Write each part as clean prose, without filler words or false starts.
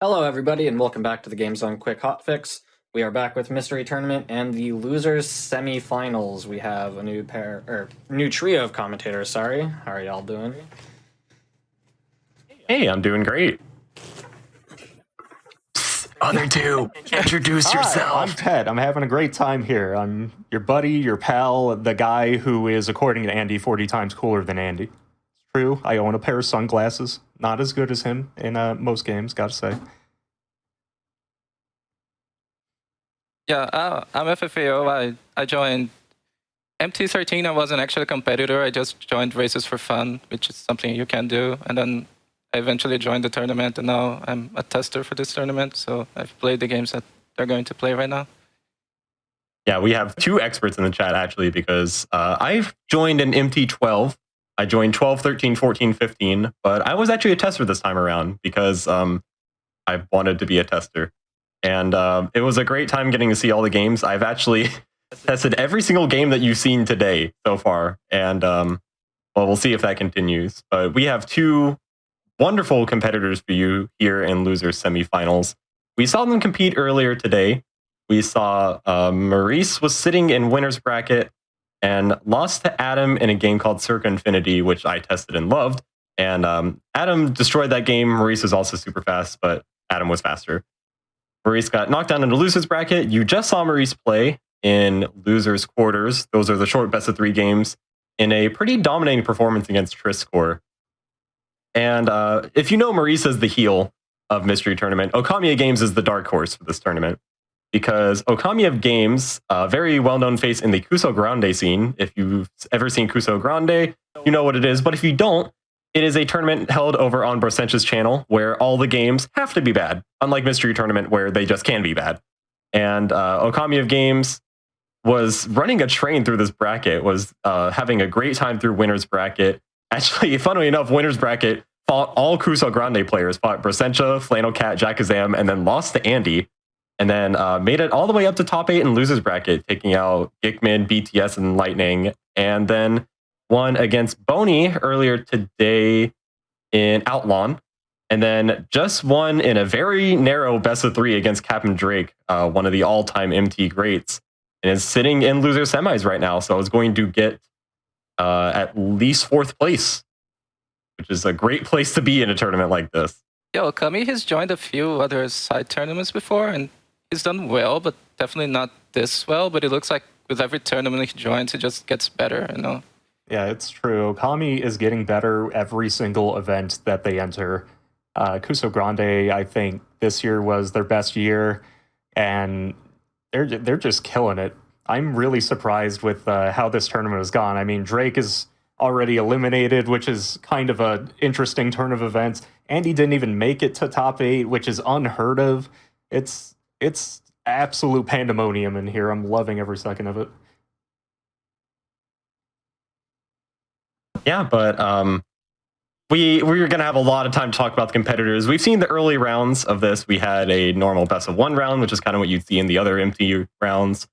Hello, everybody, and welcome back to the Game Zone Quick Hotfix. We are back with Mystery Tournament and the losers semifinals. We have a new trio of commentators. Sorry, how are y'all doing? Hey, I'm doing great. Other two, introduce yourself. Hi, I'm Ted. I'm having a great time here. I'm your buddy, your pal, the guy who is, according to Andy, 40 times cooler than Andy. It's true. I own a pair of sunglasses. Not as good as him in most games, gotta say. Yeah, I'm FFAO. I joined MT13. I wasn't actually a competitor. I just joined races for fun, which is something you can do. And then I eventually joined the tournament, and now I'm a tester for this tournament. So I've played the games that they're going to play right now. Yeah, we have two experts in the chat, actually, because I've joined an MT12. I joined 12, 13, 14, 15, but I was actually a tester this time around because I wanted to be a tester. And it was a great time getting to see all the games. I've actually tested every single game that you've seen today so far. And well, we'll see if that continues. But we have two wonderful competitors for you here in losers semifinals. We saw them compete earlier today. We saw Maurice was sitting in winner's bracket and lost to Adam in a game called Circa Infinity, which I tested and loved. And Adam destroyed that game. Maurice was also super fast, but Adam was faster. Maurice got knocked down into losers bracket. You just saw Maurice play in losers quarters. Those are the short best of 3 games in a pretty dominating performance against Triscore. And if you know Maurice as the heel of Mystery Tournament, OkamiOfGames is the dark horse for this tournament. Because OkamiOfGames, a very well-known face in the Kuso Grande scene. If you've ever seen Kuso Grande, you know what it is. But if you don't, it is a tournament held over on Brosench's channel where all the games have to be bad, unlike Mystery Tournament where they just can be bad. And OkamiOfGames was running a train through this bracket, was having a great time through winner's bracket. Actually, funnily enough, winner's bracket fought all Kuso Grande players, fought Brosencha, Flannel Cat, Jackazam, and then lost to Andy. And then made it all the way up to top 8 in losers bracket, taking out Gickman, BTS, and Lightning. And then won against Boney earlier today in Outlawn. And then just won in a very narrow best of 3 against Captain Drake, one of the all-time MT greats. And is sitting in loser semis right now. So is going to get at least 4th place, which is a great place to be in a tournament like this. Yeah, Okami has joined a few other side tournaments before, and he's done well, but definitely not this well. But it looks like with every tournament he joins, it just gets better, you know? Yeah, it's true. Okami is getting better every single event that they enter. Kuso Grande, I think, this year was their best year, and they're just killing it. I'm really surprised with how this tournament has gone. I mean, Drake is already eliminated, which is kind of an interesting turn of events. Andy didn't even make it to top 8, which is unheard of. It's absolute pandemonium in here. I'm loving every second of it. Yeah, but we're going to have a lot of time to talk about the competitors. We've seen the early rounds of this. We had a normal best of 1 round, which is kind of what you'd see in the other MT rounds.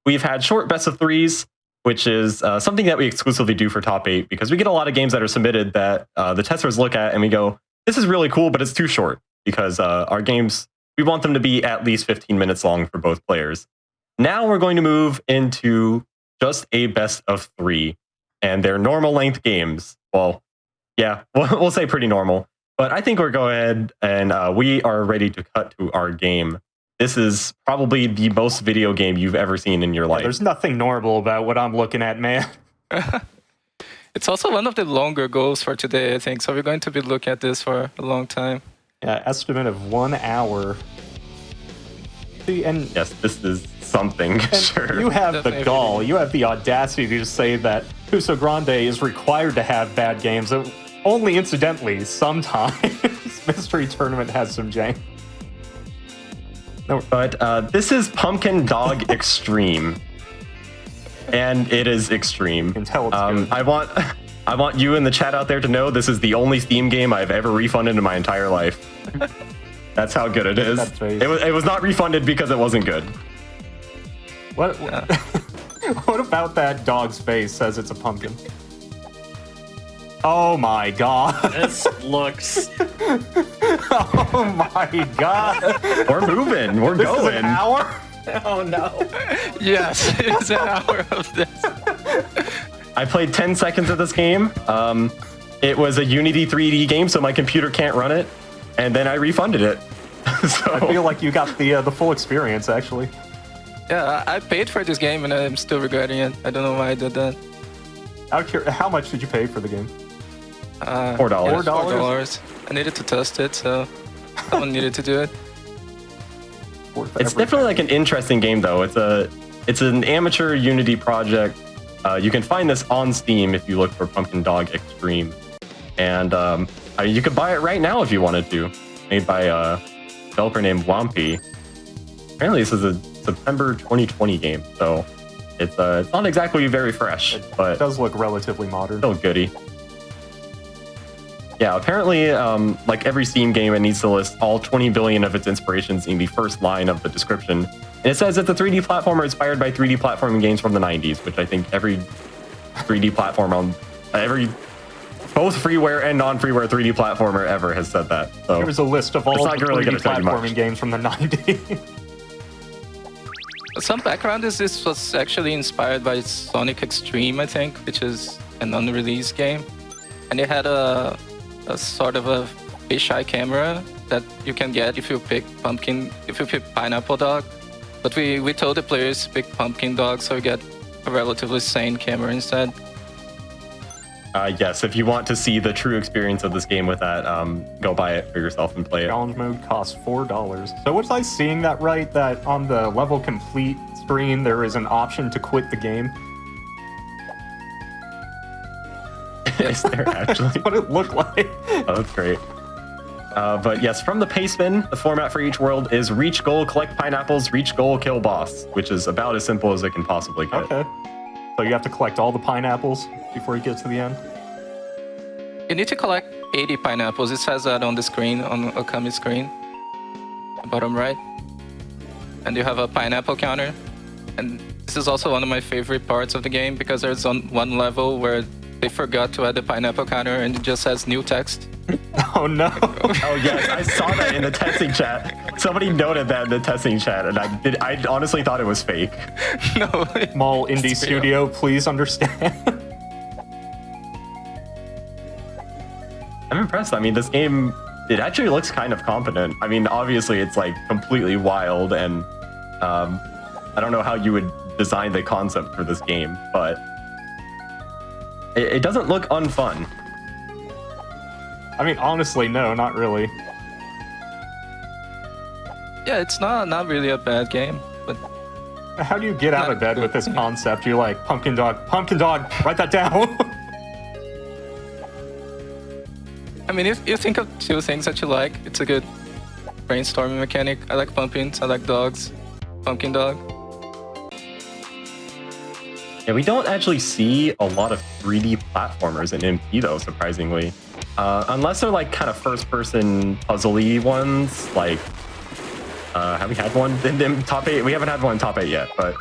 We've had short best of 3s, which is something that we exclusively do for top 8 because we get a lot of games that are submitted that the testers look at and we go, this is really cool, but it's too short because our games, we want them to be at least 15 minutes long for both players. Now we're going to move into just a best of 3 and they're normal length games. Well, yeah, we'll say pretty normal, but I think we'll go ahead and we are ready to cut to our game. This is probably the most video game you've ever seen in your life. There's nothing normal about what I'm looking at, man. It's also one of the longer goals for today, I think. So we're going to be looking at this for a long time. Yeah, estimate of 1 hour. See, and yes, this is something, sure. You have Definitely the gall, you have the audacity to say that Kuso Grande is required to have bad games. Only incidentally, sometimes Mystery Tournament has some jank. No, but this is Pumpkin Dog Extreme, and it is extreme. You can tell it's good. I want you in the chat out there to know this is the only Steam game I've ever refunded in my entire life. That's how good it is. It was not refunded because it wasn't good. What? What about that dog's face says it's a pumpkin? Oh my god. This looks Oh my god. We're moving. We're This is going. an hour? Oh no. Yes, it's an hour of this. I played 10 seconds of this game. It was a Unity 3D game, so my computer can't run it. And then I refunded it. So I feel like you got the full experience, actually. Yeah, I paid for this game and I'm still regretting it. I don't know why I did that. How much did you pay for the game? $4. $4. I needed to test it, so someone needed to do it. Worth It's everything. definitely like an interesting game, though. It's an amateur Unity project. You can find this on Steam if you look for Pumpkin Dog XTREME, and I mean, you could buy it right now if you wanted to. Made by a developer named Wampy. Apparently, this is a September 2020 game, so it's not exactly very fresh, It but does look relatively modern. still goody. Yeah, apparently, like every Steam game, it needs to list all 20 billion of its inspirations in the first line of the description. And it says it's a 3D platformer inspired by 3D platforming games from the 90s, which I think every 3D platform on both freeware and non-freeware 3D platformer ever has said that. So Here's a list of all It's the not really 3D gonna tell you much. platforming games from the 90s. Some background is this was actually inspired by Sonic XTREME, I think, which is an unreleased game. And it had a sort of a fisheye camera that you can get if you pick Pineapple Dog. But we told the players to pick Pumpkin Dog, so you get a relatively sane camera instead. yes, if you want to see the true experience of this game with that, go buy it for yourself and play it. Challenge mode costs $4. So was I seeing that right? That on the level complete screen there is an option to quit the game? Is there actually? What it looked like. Oh, that's great. But yes, from the Paceman, the format for each world is reach goal, collect pineapples, reach goal, kill boss, which is about as simple as it can possibly get. Okay. So you have to collect all the pineapples before you get to the end? You need to collect 80 pineapples. It says that on the screen, on Okami's screen, bottom right. And you have a pineapple counter. And this is also one of my favorite parts of the game because there's one level where they forgot to add the pineapple counter and it just has new text. Oh no. Oh yes, I saw that in the testing chat. Somebody noted that in the testing chat, and I honestly thought it was fake. No. Small indie It's real. studio, please understand. I'm impressed. I mean, this game, it actually looks kind of competent. I mean, obviously it's like completely wild, and I don't know how you would design the concept for this game, but it doesn't look unfun. I mean, honestly, no, not really. Yeah, it's not really a bad game, but How do you get out of bed with this concept? You're like, pumpkin dog, write that down. I mean, if you think of two things that you like, it's a good brainstorming mechanic. I like pumpkins, I like dogs. Pumpkin Dog. Yeah, we don't actually see a lot of 3D platformers in MP though, surprisingly. Unless they're like kind of first-person puzzly ones, like have we had one in top 8? We haven't had one in top 8 yet, but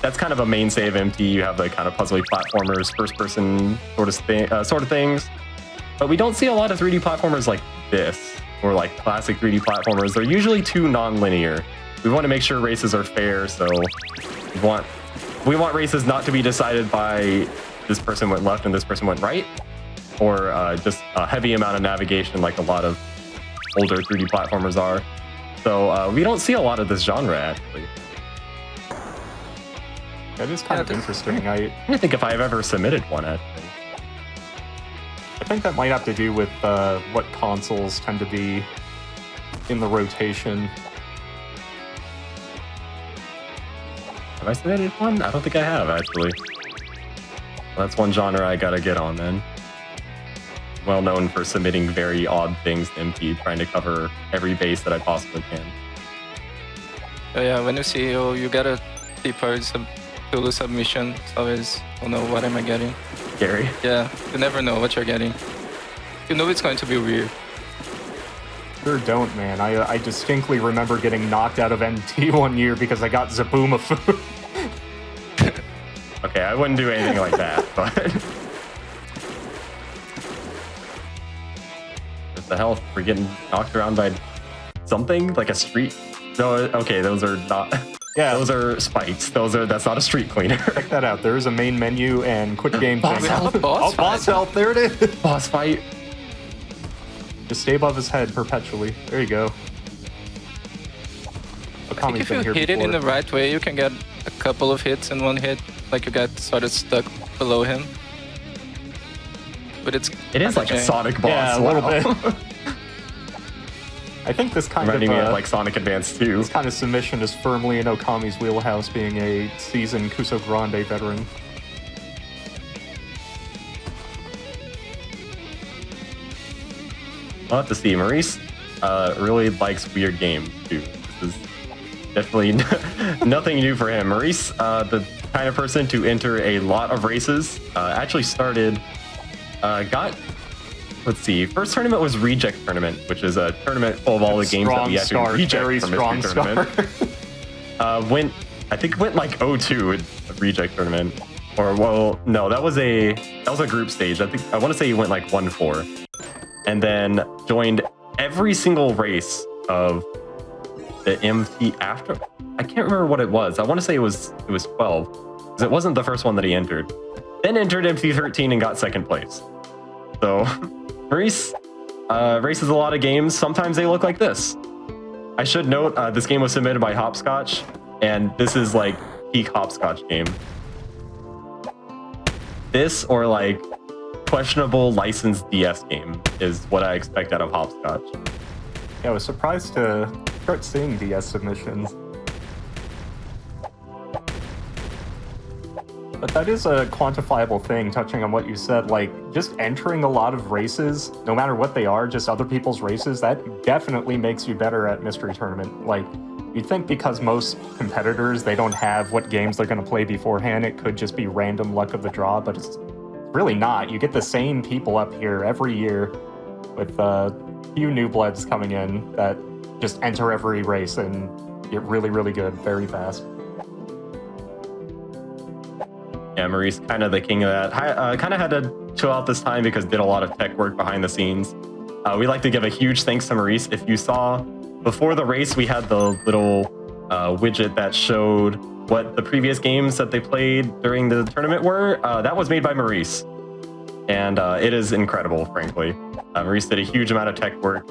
that's kind of a mainstay of MP. You have the kind of puzzly platformers, first-person sort of things. But we don't see a lot of 3D platformers like this, or like classic 3D platformers. They're usually too non-linear. We want to make sure races are fair, so we want races not to be decided by this person went left and this person went right, or just a heavy amount of navigation like a lot of older 3D platformers are. So we don't see a lot of this genre, actually. That is kind of interesting. I don't think if I've ever submitted one, actually. I think that might have to do with what consoles tend to be in the rotation. Have I submitted one? I don't think I have, actually. Well, that's one genre I gotta get on, then. Well known for submitting very odd things to MP, trying to cover every base that I possibly can. So yeah, when you see you get a deeper Tulu submission, it's always, oh no, what am I getting? Scary. Yeah, you never know what you're getting. You know it's going to be weird. Sure don't, man. I distinctly remember getting knocked out of NT one year because I got Zabooma food. Okay, I wouldn't do anything like that, but... the hell? We're getting knocked around by something like a street. No, okay, those are not. Yeah, Those are spikes. That's not a street cleaner. check that out. There is a main menu and quick game Boss thing. health. Oh, boss health. There it is. Boss fight. Just stay above his head perpetually. There you go. I think if you hit it in the right way, you can get a couple of hits in one hit. Like you get sort of stuck below him. But It is like a Sonic boss. Yeah, a little bit. I think this kind Reminding me of of like Sonic Advance 2. this kind of submission is firmly in Okami's wheelhouse, being a seasoned Kuso Grande veteran. I'll have to see. Maurice really likes weird games too. This is definitely nothing new for him. Maurice, the kind of person to enter a lot of races, actually started, let's see, first tournament was Reject Tournament, which is a tournament full of all the games that we had to reject from Mystery Tournament. I think it went like 0-2 in Reject Tournament. Or, well, no, that was a group stage. I want to say he went like 1-4. And then joined every single race of the MT after. I can't remember what it was. I want to say it was 12, because it wasn't the first one that he entered. Then entered MT13 and got second place. So Maurice races a lot of games. Sometimes they look like this. I should note this game was submitted by Hopscotch, and this is like peak Hopscotch game. This or like questionable licensed DS game is what I expect out of Hopscotch. Yeah, I was surprised to start seeing DS submissions. But that is a quantifiable thing, touching on what you said, like, just entering a lot of races, no matter what they are, just other people's races, that definitely makes you better at Mystery Tournament. Like, you'd think because most competitors, they don't have what games they're going to play beforehand, it could just be random luck of the draw, but it's really not. You get the same people up here every year with a few new bloods coming in that just enter every race and get really, really good very fast. Yeah, Maurice, kind of the king of that. Kind of had to chill out this time because did a lot of tech work behind the scenes. We'd like to give a huge thanks to Maurice. If you saw before the race, we had the little widget that showed what the previous games that they played during the tournament were. That was made by Maurice. And it is incredible, frankly. Maurice did a huge amount of tech work.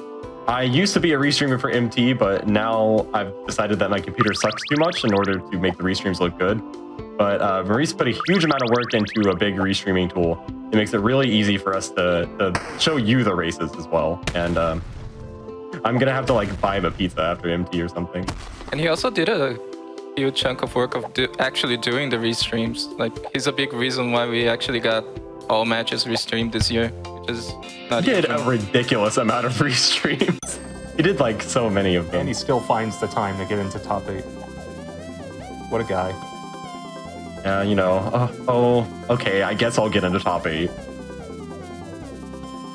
I used to be a restreamer for MT, but now I've decided that my computer sucks too much in order to make the restreams look good. But Maurice put a huge amount of work into a big restreaming tool. It makes it really easy for us to show you the races as well. And I'm gonna have to like buy him a pizza after MT or something. And he also did a huge chunk of work of actually doing the restreams. Like, he's a big reason why we actually got all matches restreamed this year, which is not He did a ridiculous amount of restreams. He did like so many of them. And he still finds the time to get into top 8. What a guy. You know, okay, I guess I'll get into top 8.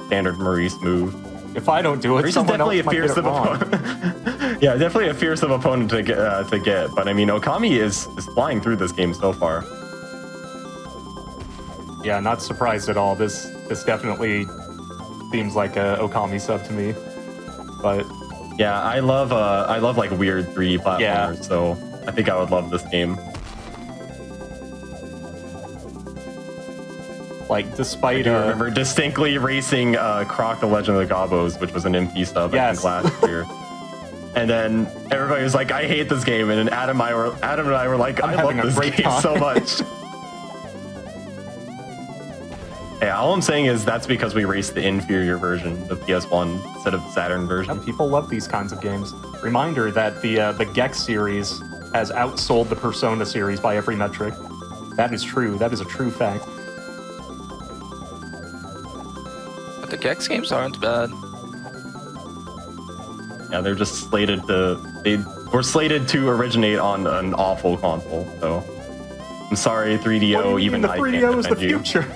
Standard Maurice move. If I don't do it, Maurice is someone definitely else a might get it fearsome wrong. opponent. Yeah, definitely a fearsome opponent to get. But I mean, Okami is flying through this game so far. Yeah, not surprised at all. This definitely seems like a Okami sub to me. But yeah, I love like weird 3D platformers. Yeah. So I think I would love this game. like, despite I do remember distinctly racing Croc the Legend of the Gobos, which was an MP sub I think last year. And then everybody was like, I hate this game. And then Adam and I were like, I love this game so much. Yeah, all I'm saying is that's because we raced the inferior version of PS1 instead of the Saturn version. Yeah, people love these kinds of games. Reminder that the Gex series has outsold the Persona series by every metric. That is true. That is a true fact. But the Gex games aren't bad. Yeah, they're just slated to... They were slated to originate on an awful console, so... I'm sorry, 3DO, even I can't defend you. The 3DO is the future.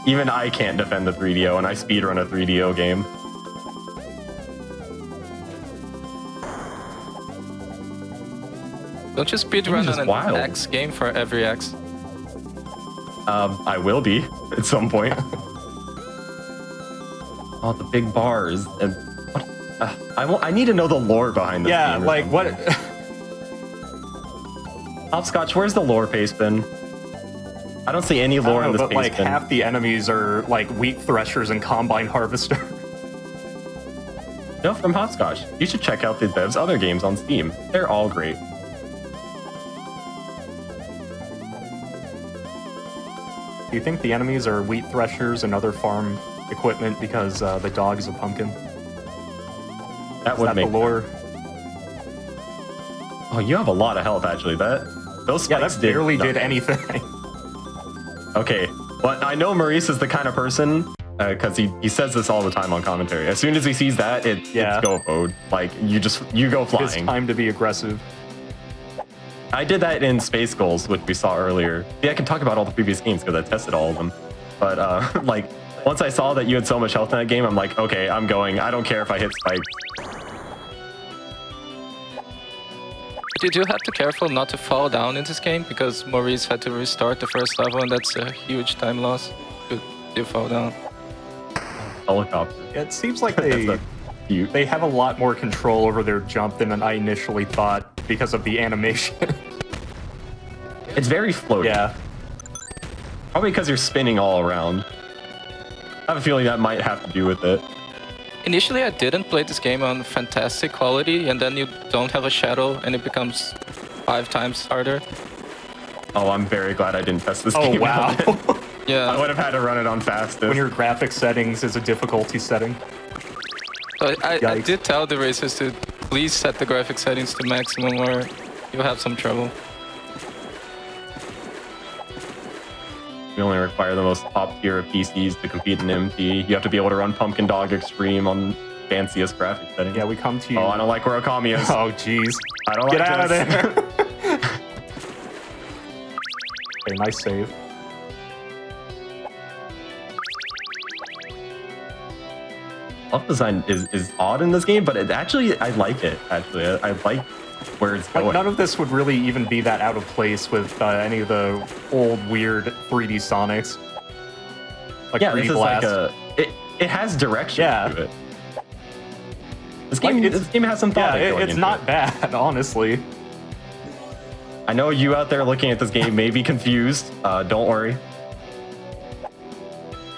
Even I can't defend the 3DO, and I speedrun a 3DO game. Don't you speedrun an X game for every X? I will be, at some point. Oh, the big bars. And what? I need to know the lore behind this Yeah, game or like something. what? Hopscotch, where's the lore, Tailspin? I don't see any lore in this but like Tailspin. half the enemies are like wheat threshers and combine harvester. No, from Hopscotch. You should check out the dev's other games on Steam. They're all great. Do you think the enemies are wheat threshers and other farm equipment because the dog is a pumpkin? That Is would that make the lore? Oh, you have a lot of health actually. Those Yeah, spikes that barely did nothing. anything. Okay, well, I know Maurice is the kind of person because he says this all the time on commentary. As soon as he sees that, it's go mode. Like you go It's flying. time to be aggressive. I did that in Space Goals, which we saw earlier. See, I can talk about all the previous games because I tested all of them. But like once I saw that you had so much health in that game, I'm like, okay, I'm going. I don't care if I hit spikes. You do have to be careful not to fall down in this game because Maurice had to restart the first level, and that's a huge time loss if you fall down. Helicopter. It seems like That's cute. they have a lot more control over their jump than I initially thought because of the animation. It's very floaty. Yeah. Probably because you're spinning all around. I have a feeling that might have to do with it. Initially, I didn't play this game on fantastic quality, and then you don't have a shadow, and it becomes 5 times harder. Oh, I'm very glad I didn't test this Oh game. wow. out. I Yeah, would have had to run it on fastest. When your graphic settings is a difficulty setting. so I Yikes. did tell the racers to please set the graphic settings to maximum, or you'll have some trouble. We only require the most top tier of PCs to compete in MT. You have to be able to run Pumpkin Dog Extreme on fanciest graphic settings. Yeah, we come to you. Oh, I don't like where Okami is. Oh, jeez. I don't Get like out of this. there. Okay, nice save. Level design is odd in this game, but I like it. Actually, I like where it's Like, going. none of this would really even be that out of place with any of the old, weird 3D Sonics. Like yeah, 3D this is Blast. like it has direction Yeah. to it. This Like, game, it's- this game has some thought. Yeah, going it's into not it. bad, honestly. I know you out there looking at this game may be confused. Don't worry.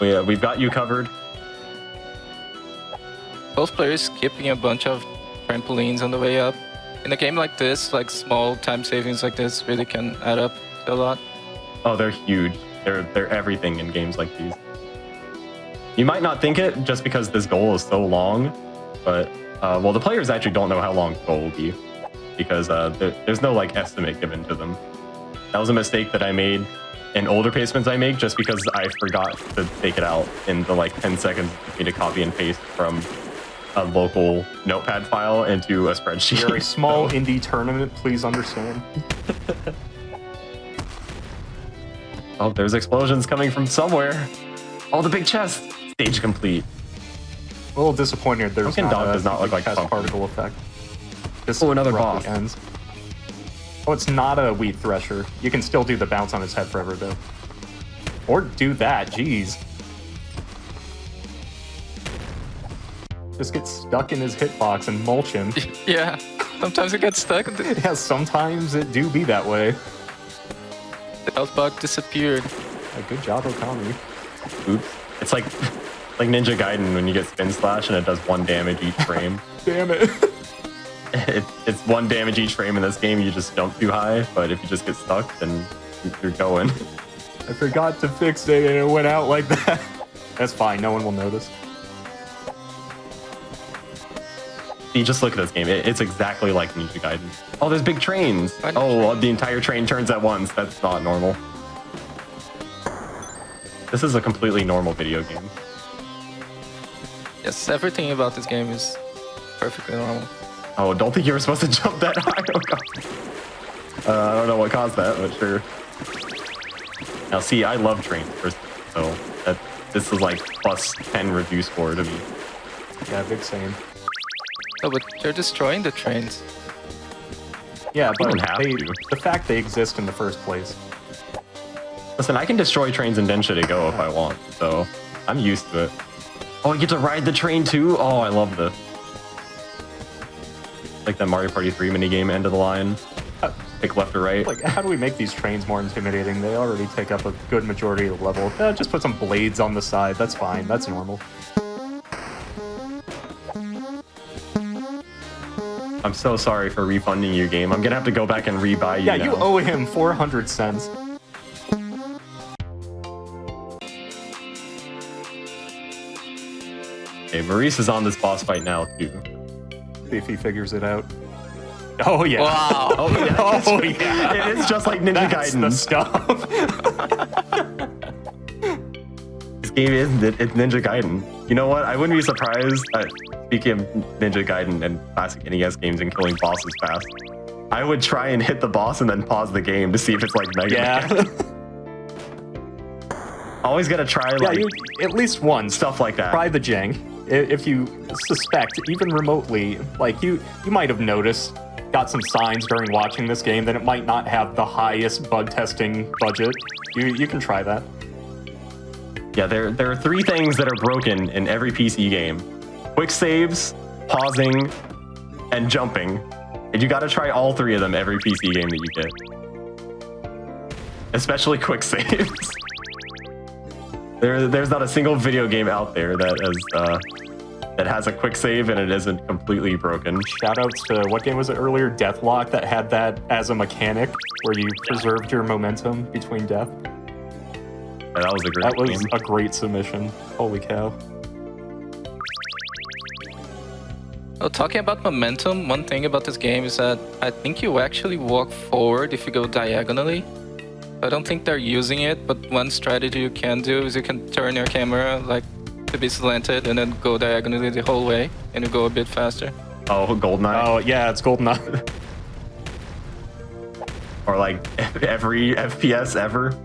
We've got you covered. Both players skipping a bunch of trampolines on the way up. In a game like this, like small time savings like this really can add up to a lot. Oh, they're huge. They're everything in games like these. You might not think it just because this goal is so long, but well, the players actually don't know how long the goal will be because there's no like estimate given to them. That was a mistake that I made in older placements I make just because I forgot to take it out in the like 10 seconds for me to copy and paste from a local notepad file into a spreadsheet. You're a small indie tournament, please understand. Oh, there's explosions coming from somewhere. Oh, the big chest. Stage complete. A little disappointed there's Pumpkin not Dog a does not look like test Pumpkin. particle effect. This Oh, another abruptly boss. ends. Oh, it's not a wheat thresher. You can still do the bounce on his head forever, though. Or do that, jeez. Just get stuck in his hitbox and mulch him. Yeah, sometimes it gets stuck. The Yeah, sometimes it do be that way. health bug disappeared. Good job, Okami. Oops. It's like Ninja Gaiden when you get spin slash and it does 1 damage each frame. Damn it. It's 1 damage each frame in this game. You just jump too high, but if you just get stuck, then you're going. I forgot to fix it and it went out like that. That's fine, no one will notice. You just look at this game. It's exactly like Ninja Gaiden. Oh, there's big trains. What? Oh, the entire train turns at once. That's not normal. This is a completely normal video game. Yes, everything about this game is perfectly normal. Oh, don't think you were supposed to jump that high. Oh, God. I don't know what caused that, but sure. Now, see, I love trains, so this is like plus 10 review score to me. Yeah, big same. Oh, but you're destroying the trains. Yeah, but don't have to. the fact they exist in the first place. Listen, I can destroy trains in Densha to go if I want, so I'm used to it. Oh, you get to ride the train too? Oh, I love this. Like that Mario Party 3 minigame, end of the line. Pick left or right. Like, how do we make these trains more intimidating? They already take up a good majority of the level. Just put some blades on the side. That's fine. That's normal. I'm so sorry for refunding you, game. I'm gonna have to go back and rebuy you Yeah, now. you owe him 400 cents. Okay, Maurice is on this boss fight now, too. See if he figures it out. Oh, yeah. Wow. Oh, yeah. Oh, yeah. It is just like Ninja That's Gaiden. the stuff. This game is it's Ninja Gaiden. You know what? I wouldn't be surprised, speaking of Ninja Gaiden and classic NES games and killing bosses fast, I would try and hit the boss and then pause the game to see if it's like Mega Man. Always gotta try like you, at least once. stuff like that. Try the jank. If you suspect, even remotely, like you might have noticed, got some signs during watching this game that it might not have the highest bug testing budget. You can try that. Yeah, there are 3 things that are broken in every PC game. Quick saves, pausing, and jumping. And you gotta try all 3 of them every PC game that you get. Especially quick saves. There's not a single video game out there that has a quick save and it isn't completely broken. Shoutouts to, what game was it earlier? Deathlock, that had that as a mechanic where you preserved your momentum between death. Yeah, that was a great That was game. a great submission. Holy cow. Oh, talking about momentum, one thing about this game is that I think you actually walk forward if you go diagonally. I don't think they're using it, but one strategy you can do is you can turn your camera like to be slanted and then go diagonally the whole way, and you go a bit faster. Oh, GoldenEye. Oh, yeah, it's GoldenEye. Or like every FPS ever.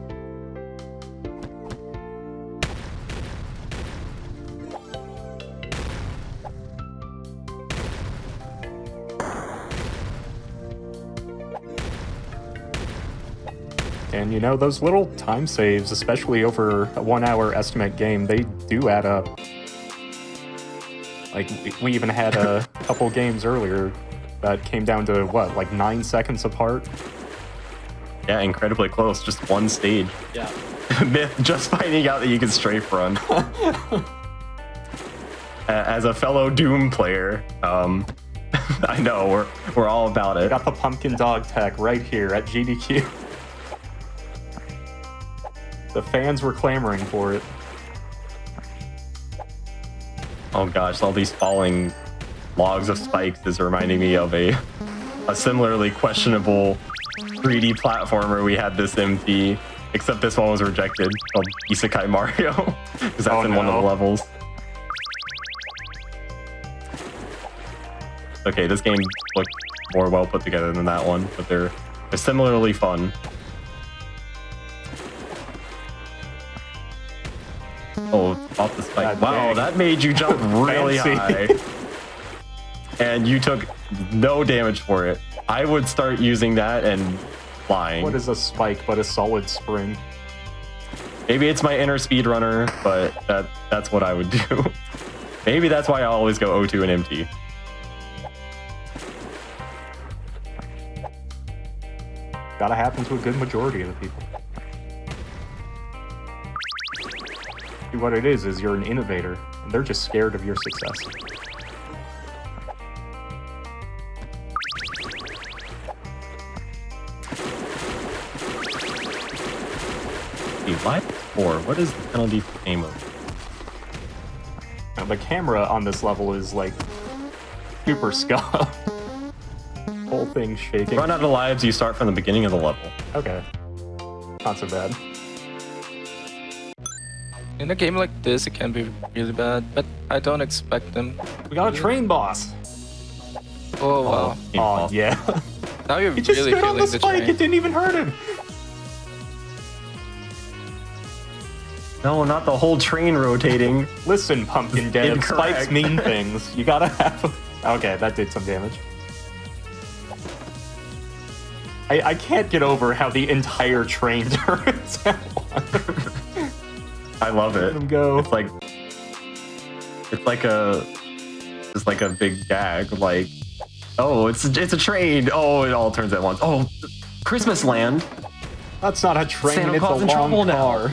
And you know, those little time saves, especially over a 1 hour estimate game, they do add up. Like, we even had a couple games earlier that came down to, what, like 9 seconds apart? Yeah, incredibly close. Just one stage. Yeah. Myth, just finding out that you can strafe run. As a fellow Doom player, I know, we're all about it. Got the pumpkin dog tech right here at GDQ. The fans were clamoring for it. Oh gosh, all these falling logs of spikes is reminding me of a similarly questionable 3D platformer we had this MT, except this one was rejected, called Isekai Mario, because that's in one of the levels. Okay, this game looked more well put together than that one, but they're similarly fun. Oh, off the spike. Wow, dang. that made you jump really high. Fancy. And you took no damage for it. I would start using that and flying. What is a spike but a solid spring? Maybe it's my inner speedrunner, but that's what I would do. Maybe that's why I always go O2 and MT. Gotta happen to a good majority of the people. See, what it is you're an innovator, and they're just scared of your success. Live 4, what is the penalty for game mode? Now, the camera on this level is like super scuffed. Whole thing shaking. Run out of lives, you start from the beginning of the level. Okay. Not so bad. In a game like this, it can be really bad, but I don't expect them. We got a train boss. Oh wow! Oh, yeah. Now you're He just really stood on feeling the the spike. train. It didn't even hurt him. No, not the whole train rotating. Listen, Pumpkin Dev, Incorrect. spikes mean things. You gotta have... Okay, that did some damage. I can't get over how the entire train turns at once. I love it. Let him go. It's like It's like just like a big gag. Like, oh, it's a train. Oh, it all turns at once. Oh, Christmas Land. That's not a train, Santa it's Claus a in long trouble now. car.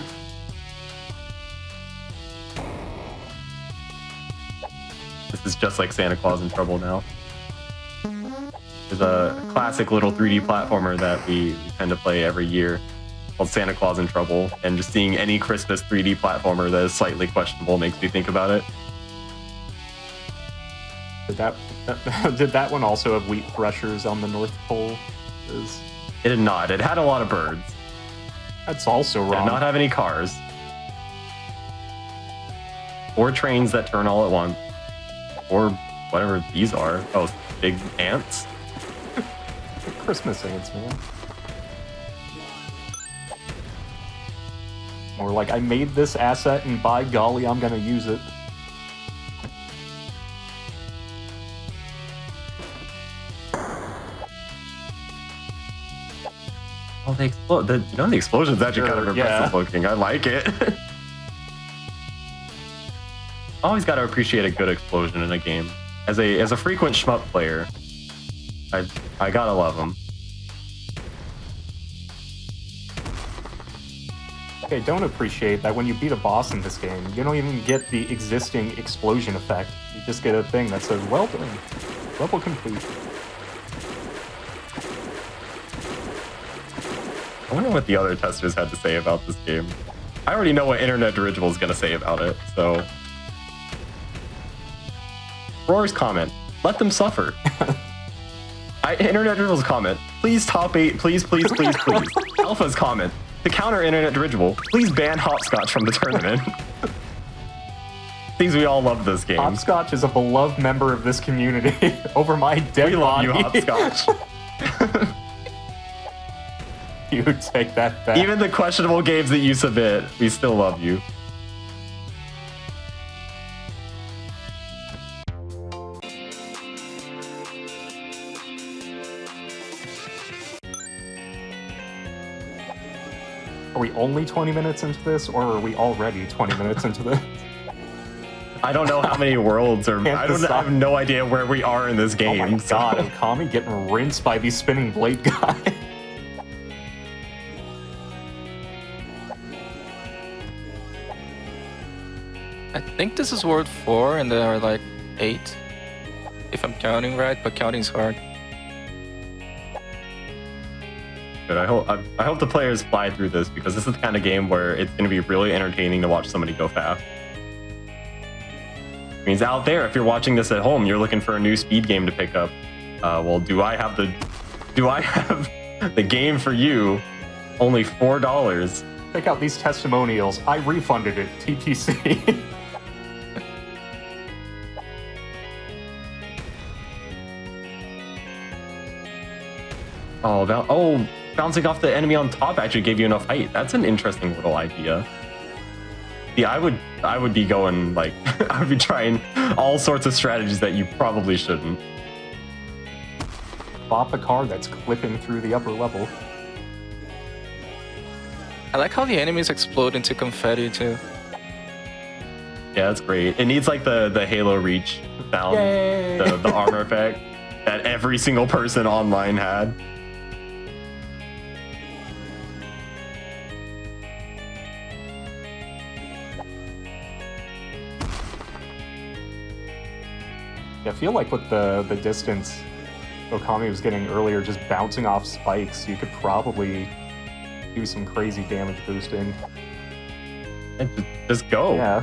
This is just like Santa Claus in Trouble now. There's a classic little 3D platformer that we tend to play every year called Santa Claus in Trouble, and just seeing any Christmas 3D platformer that is slightly questionable makes me think about it. Did that one also have wheat threshers on the North Pole? It did not. It had a lot of birds. That's also It did wrong. not have any cars. Or trains that turn all at once. Or whatever these are. Oh, big ants? Christmas ants, man. More like, I made this asset and by golly, I'm gonna use it. Oh, they explode. The explosion's actually kind of impressive looking. I like it. Always got to appreciate a good explosion in a game. As a frequent shmup player, I gotta love them. Okay, don't appreciate that when you beat a boss in this game, you don't even get the existing explosion effect. You just get a thing that says, well done, level complete. I wonder what the other testers had to say about this game. I already know what Internet Dirigible is going to say about it, so... Roar's comment, let them suffer. Internet Dirigible's comment, please top 8, please, please, please, please. Alpha's comment, to counter Internet Dirigible, please ban Hopscotch from the tournament. Seems we all love this game. Hopscotch is a beloved member of this community. Over my dead We love body. you, Hopscotch. You take that back. Even the questionable games that you submit, we still love you. Are we only 20 minutes into this, or are we already 20 minutes into this? I don't know how many worlds, or I have no idea where we are in this game. Oh my god, Okami getting rinsed by these spinning blade guys. I think this is World 4 and there are like 8. If I'm counting right, but counting's hard. Good. I hope the players fly through this, because this is the kind of game where it's going to be really entertaining to watch somebody go fast. It means out there, if you're watching this at home, you're looking for a new speed game to pick up. Well, do I have the game for you? Only $4. Check out these testimonials. I refunded it. TPC. Bouncing off the enemy on top actually gave you enough height. That's an interesting little idea. Yeah, I would be going like I would be trying all sorts of strategies that you probably shouldn't. Bop a car that's clipping through the upper level. I like how the enemies explode into confetti too. Yeah, that's great. It needs like the Halo Reach sound, the armor effect that every single person online had. I feel like with the distance Okami was getting earlier, just bouncing off spikes, you could probably do some crazy damage boosting. And just go. Yeah.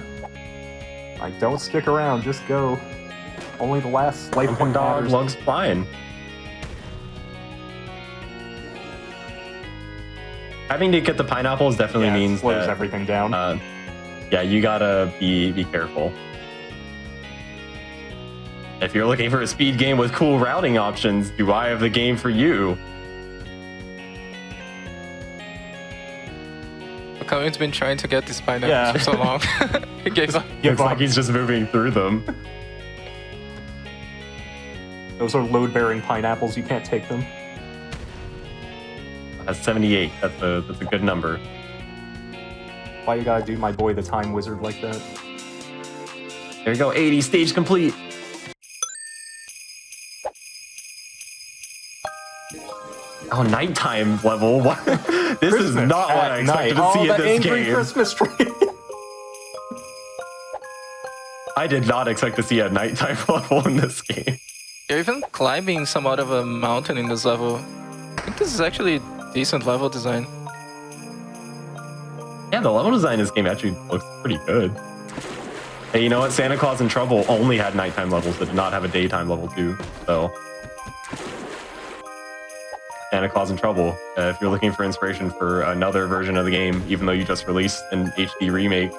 Like, don't stick around, just go. Only the last slight One dog, lugs flying. Having to get the pineapples definitely means slows that everything down. yeah, you gotta be careful. If you're looking for a speed game with cool routing options, do I have the game for you? Okami's been trying to get these pineapples for so long. He gave up. Looks like he's just moving through them. Those are load-bearing pineapples, you can't take them. That's 78. That's a good number. Why you gotta do my boy the Time Wizard like that? There we go, 80, stage complete. Oh, nighttime level. What? This is Christmas not what at I expected night. to see Oh, in the this angry game. Christmas tree. I did not expect to see a nighttime level in this game. You're even climbing somewhat of a mountain in this level. I think this is actually decent level design. Yeah, the level design in this game actually looks pretty good. Hey, you know what? Santa Claus in Trouble only had nighttime levels, but did not have a daytime level too. So, Santa Claus in Trouble. If you're looking for inspiration for another version of the game, even though you just released an HD remake,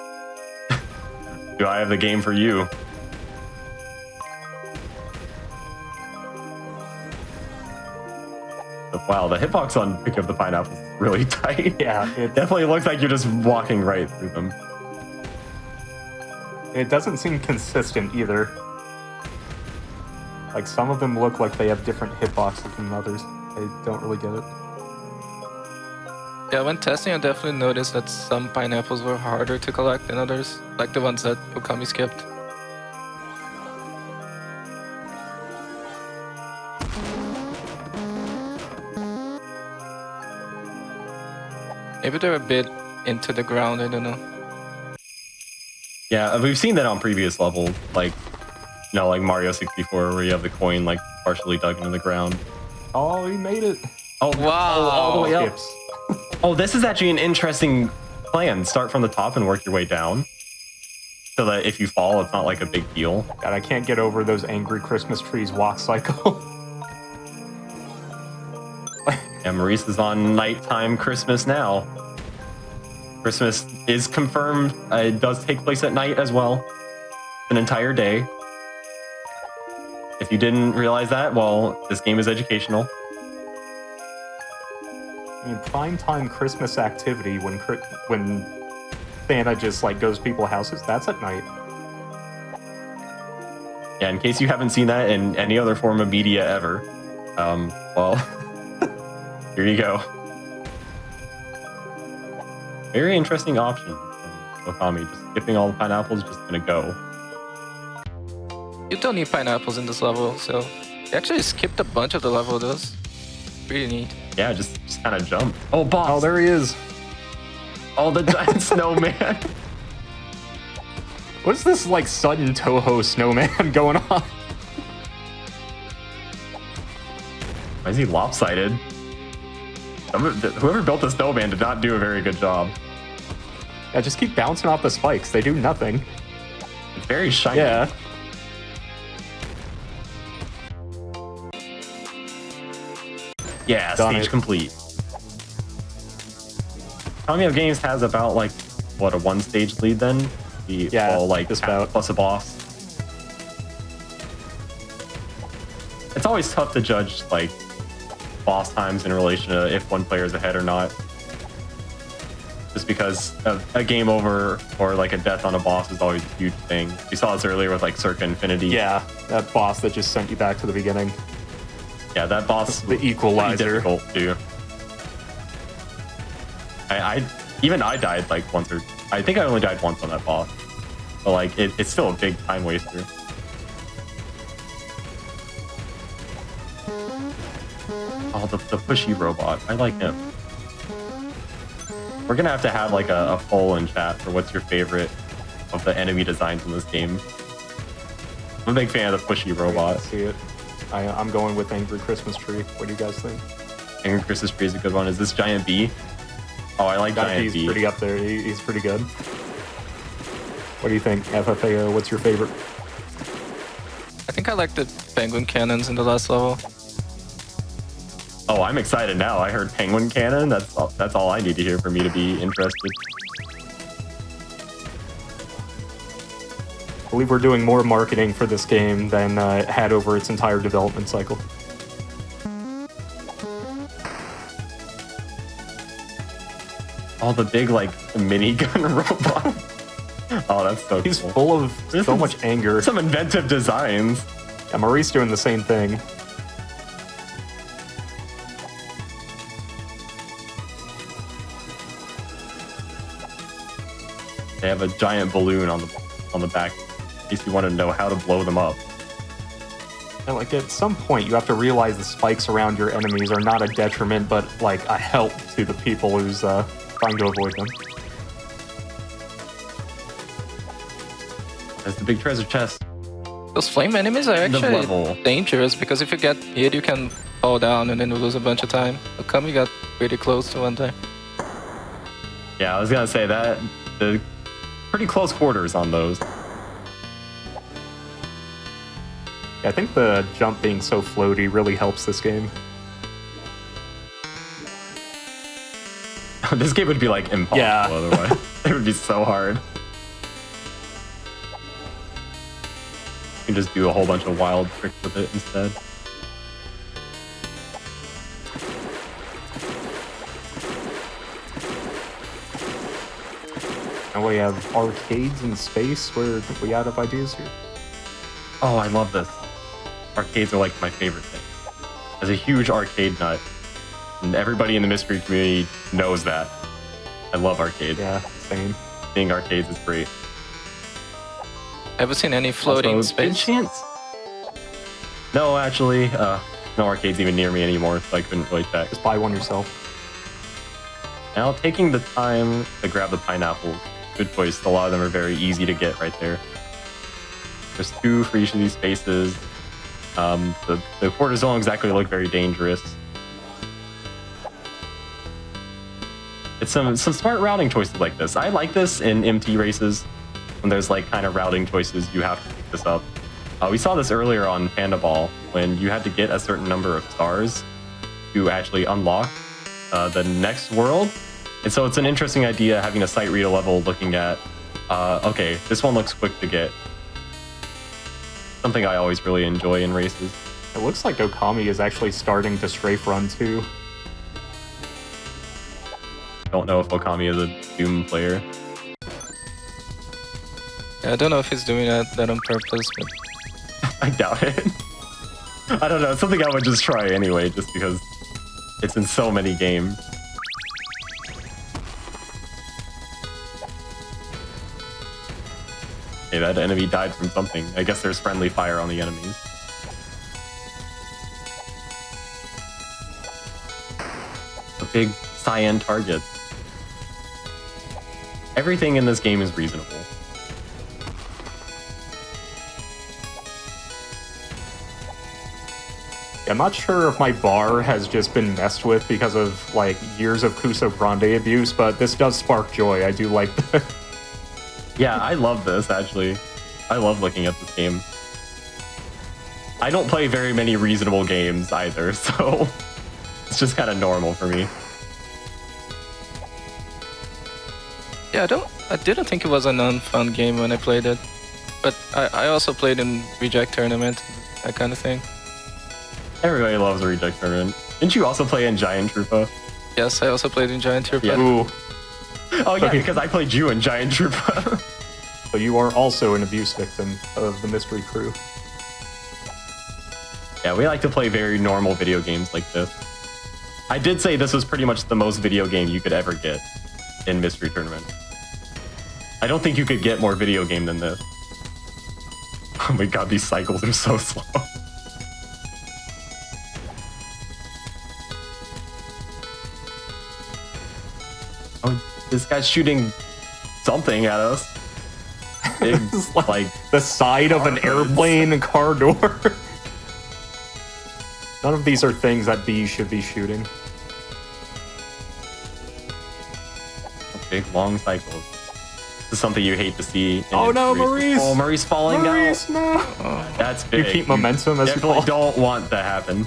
do I have the game for you? Wow, the hitbox on Pick Up the Pineapple is really tight. Yeah, It definitely looks like you're just walking right through them. it doesn't seem consistent either. Like, some of them look like they have different hitboxes than others. I don't really get it. Yeah, when testing, I definitely noticed that some pineapples were harder to collect than others, like the ones that Okami skipped. Maybe they're a bit into the ground, I don't know. Yeah, we've seen that on previous levels, like, you know, like Mario 64, where you have the coin like partially dug into the ground. Oh, he made it. Oh, Wow. all the way up. Skips. Oh, this is actually an interesting plan. Start from the top and work your way down, so that if you fall, it's not like a big deal. God, I can't get over those angry Christmas trees walk cycle. Yeah, Maurice is on nighttime Christmas now. Christmas is confirmed. It does take place at night as well, an entire day. If you didn't realize that, well, this game is educational. I mean, prime time Christmas activity when Santa just like goes to people's houses, that's at night. Yeah, in case you haven't seen that in any other form of media ever, well, here you go. Very interesting option from Okami. Just skipping all the pineapples, just gonna go. You don't need pineapples in this level, so you actually skipped a bunch of the level. Those really neat. Yeah, just kind of jump. Oh, boss! Oh, there he is. Oh, the giant snowman! What's this like sudden Toho snowman going on? Why is he lopsided? Whoever built the snowman did not do a very good job. Yeah, just keep bouncing off the spikes. They do nothing. It's very shiny. Yeah. Yeah, Done stage it. complete. OkamiOfGames has about like what, a one stage lead then? Yeah, well, like just about. plus a boss. It's always tough to judge like boss times in relation to if one player is ahead or not. Just because a game over or like a death on a boss is always a huge thing. We saw this earlier with like Circa Infinity. Yeah, that boss that just sent you back to the beginning. Yeah, that boss The was pretty equalizer. difficult too. I died like once, or I think I only died once on that boss. But like it's still a big time waster. Oh, the pushy robot. I like him. We're gonna have to have like a poll in chat for what's your favorite of the enemy designs in this game. I'm a big fan of the pushy robot. See it. I'm going with Angry Christmas Tree. What do you guys think? Angry Christmas Tree is a good one. Is this Giant B? Oh, I like Giant He's B. pretty up there. He's pretty good. What do you think, FFAO? What's your favorite? I think I like the penguin cannons in the last level. Oh, I'm excited now. I heard penguin cannon. That's all I need to hear for me to be interested. I believe we're doing more marketing for this game than it had over its entire development cycle. Oh, the big like minigun robot. Oh, that's so He's cool. full of This so is much anger. Some inventive designs. Yeah, Maurice doing the same thing. They have a giant balloon on the back case you want to know how to blow them up. And, like, at some point, you have to realize the spikes around your enemies are not a detriment, but like a help to the people who's trying to avoid them. There's the big treasure chest. Those flame enemies are actually level. dangerous because if you get hit, you can fall down and then you lose a bunch of time. Okami got pretty close to one time. Yeah, I was gonna say that the pretty close quarters on those. I think the jump being so floaty really helps this game. This game would be like impossible otherwise. It would be so hard. You can just do a whole bunch of wild tricks with it instead. And we have arcades in space. Where we out of ideas here? Oh, I love this. Arcades are like my favorite thing. As a huge arcade nut, and everybody in the mystery community knows that. I love arcades. Yeah, same. Seeing arcades is great. Ever seen any floating Also, good space? chance. No, actually, no arcades even near me anymore, so I couldn't really check. Just buy one yourself. Now, taking the time to grab the pineapples, good choice. A lot of them are very easy to get right there. There's 2 for each of these spaces. The quarters don't exactly look very dangerous. It's some smart routing choices like this. I like this in MT races when there's like kind of routing choices. You have to pick this up. We saw this earlier on Panda Ball when you had to get a certain number of stars to actually unlock the next world. And so it's an interesting idea having a sight read a level looking at, okay, this one looks quick to get. Something I always really enjoy in races. It looks like Okami is actually starting to strafe run too. Don't know if Okami is a Doom player. Yeah, I don't know if he's doing that on purpose, but I doubt it. I don't know. It's something I would just try anyway, just because it's in so many games. Okay, that enemy died from something. I guess there's friendly fire on the enemies. A big cyan target. Everything in this game is reasonable. I'm not sure if my bar has just been messed with because of like years of Kuso Grande abuse, but this does spark joy. I do like that. Yeah, I love this, actually. I love looking at this game. I don't play very many reasonable games either, so it's just kind of normal for me. yeah, I didn't think it was a non-fun game when I played it. But I also played in Reject Tournament, that kind of thing. Everybody loves a Reject Tournament. Didn't you also play in Giant Troopa? Yes, I also played in Giant Troopa. Yeah. Ooh. Oh yeah, Okay. because I played you in Giant Troopa. So you are also an abuse victim of the mystery crew. Yeah, we like to play very normal video games like this. I did say this was pretty much the most video game you could ever get in Mystery Tournament. I don't think you could get more video game than this. Oh my god, these cycles are so slow. Oh, this guy's shooting something at us. Big, This is like like, the side of an airplane and car door. None of these are things that bees should be shooting. big, long cycles. This is something you hate to see. in Oh no, races. Maurice! Oh, Maurice falling Maurice, down. no! That's You big. keep momentum as you definitely fall. don't want that to happen.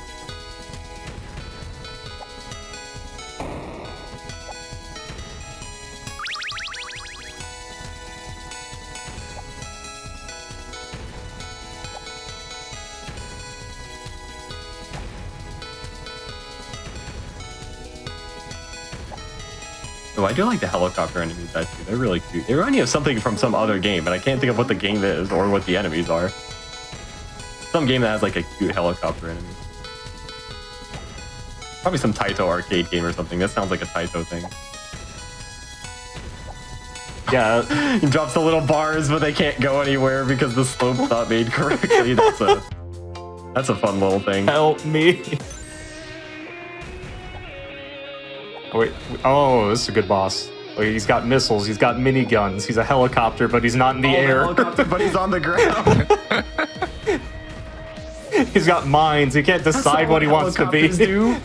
Oh, I do like the helicopter enemies actually. They're really cute. They remind me of something from some other game, but I can't think of what the game is or what the enemies are. Some game that has like a cute helicopter enemy. Probably some Taito arcade game or something. That sounds like a Taito thing. Yeah. He drops the little bars, but they can't go anywhere because the slope's not made correctly. That's a fun little thing. Help me. Oh, wait. Oh, this is a good boss. Wait, he's got missiles. He's got miniguns. He's a helicopter, but he's not in the air. Helicopter, but he's on the ground. He's got mines. He can't decide what he wants to be. Do.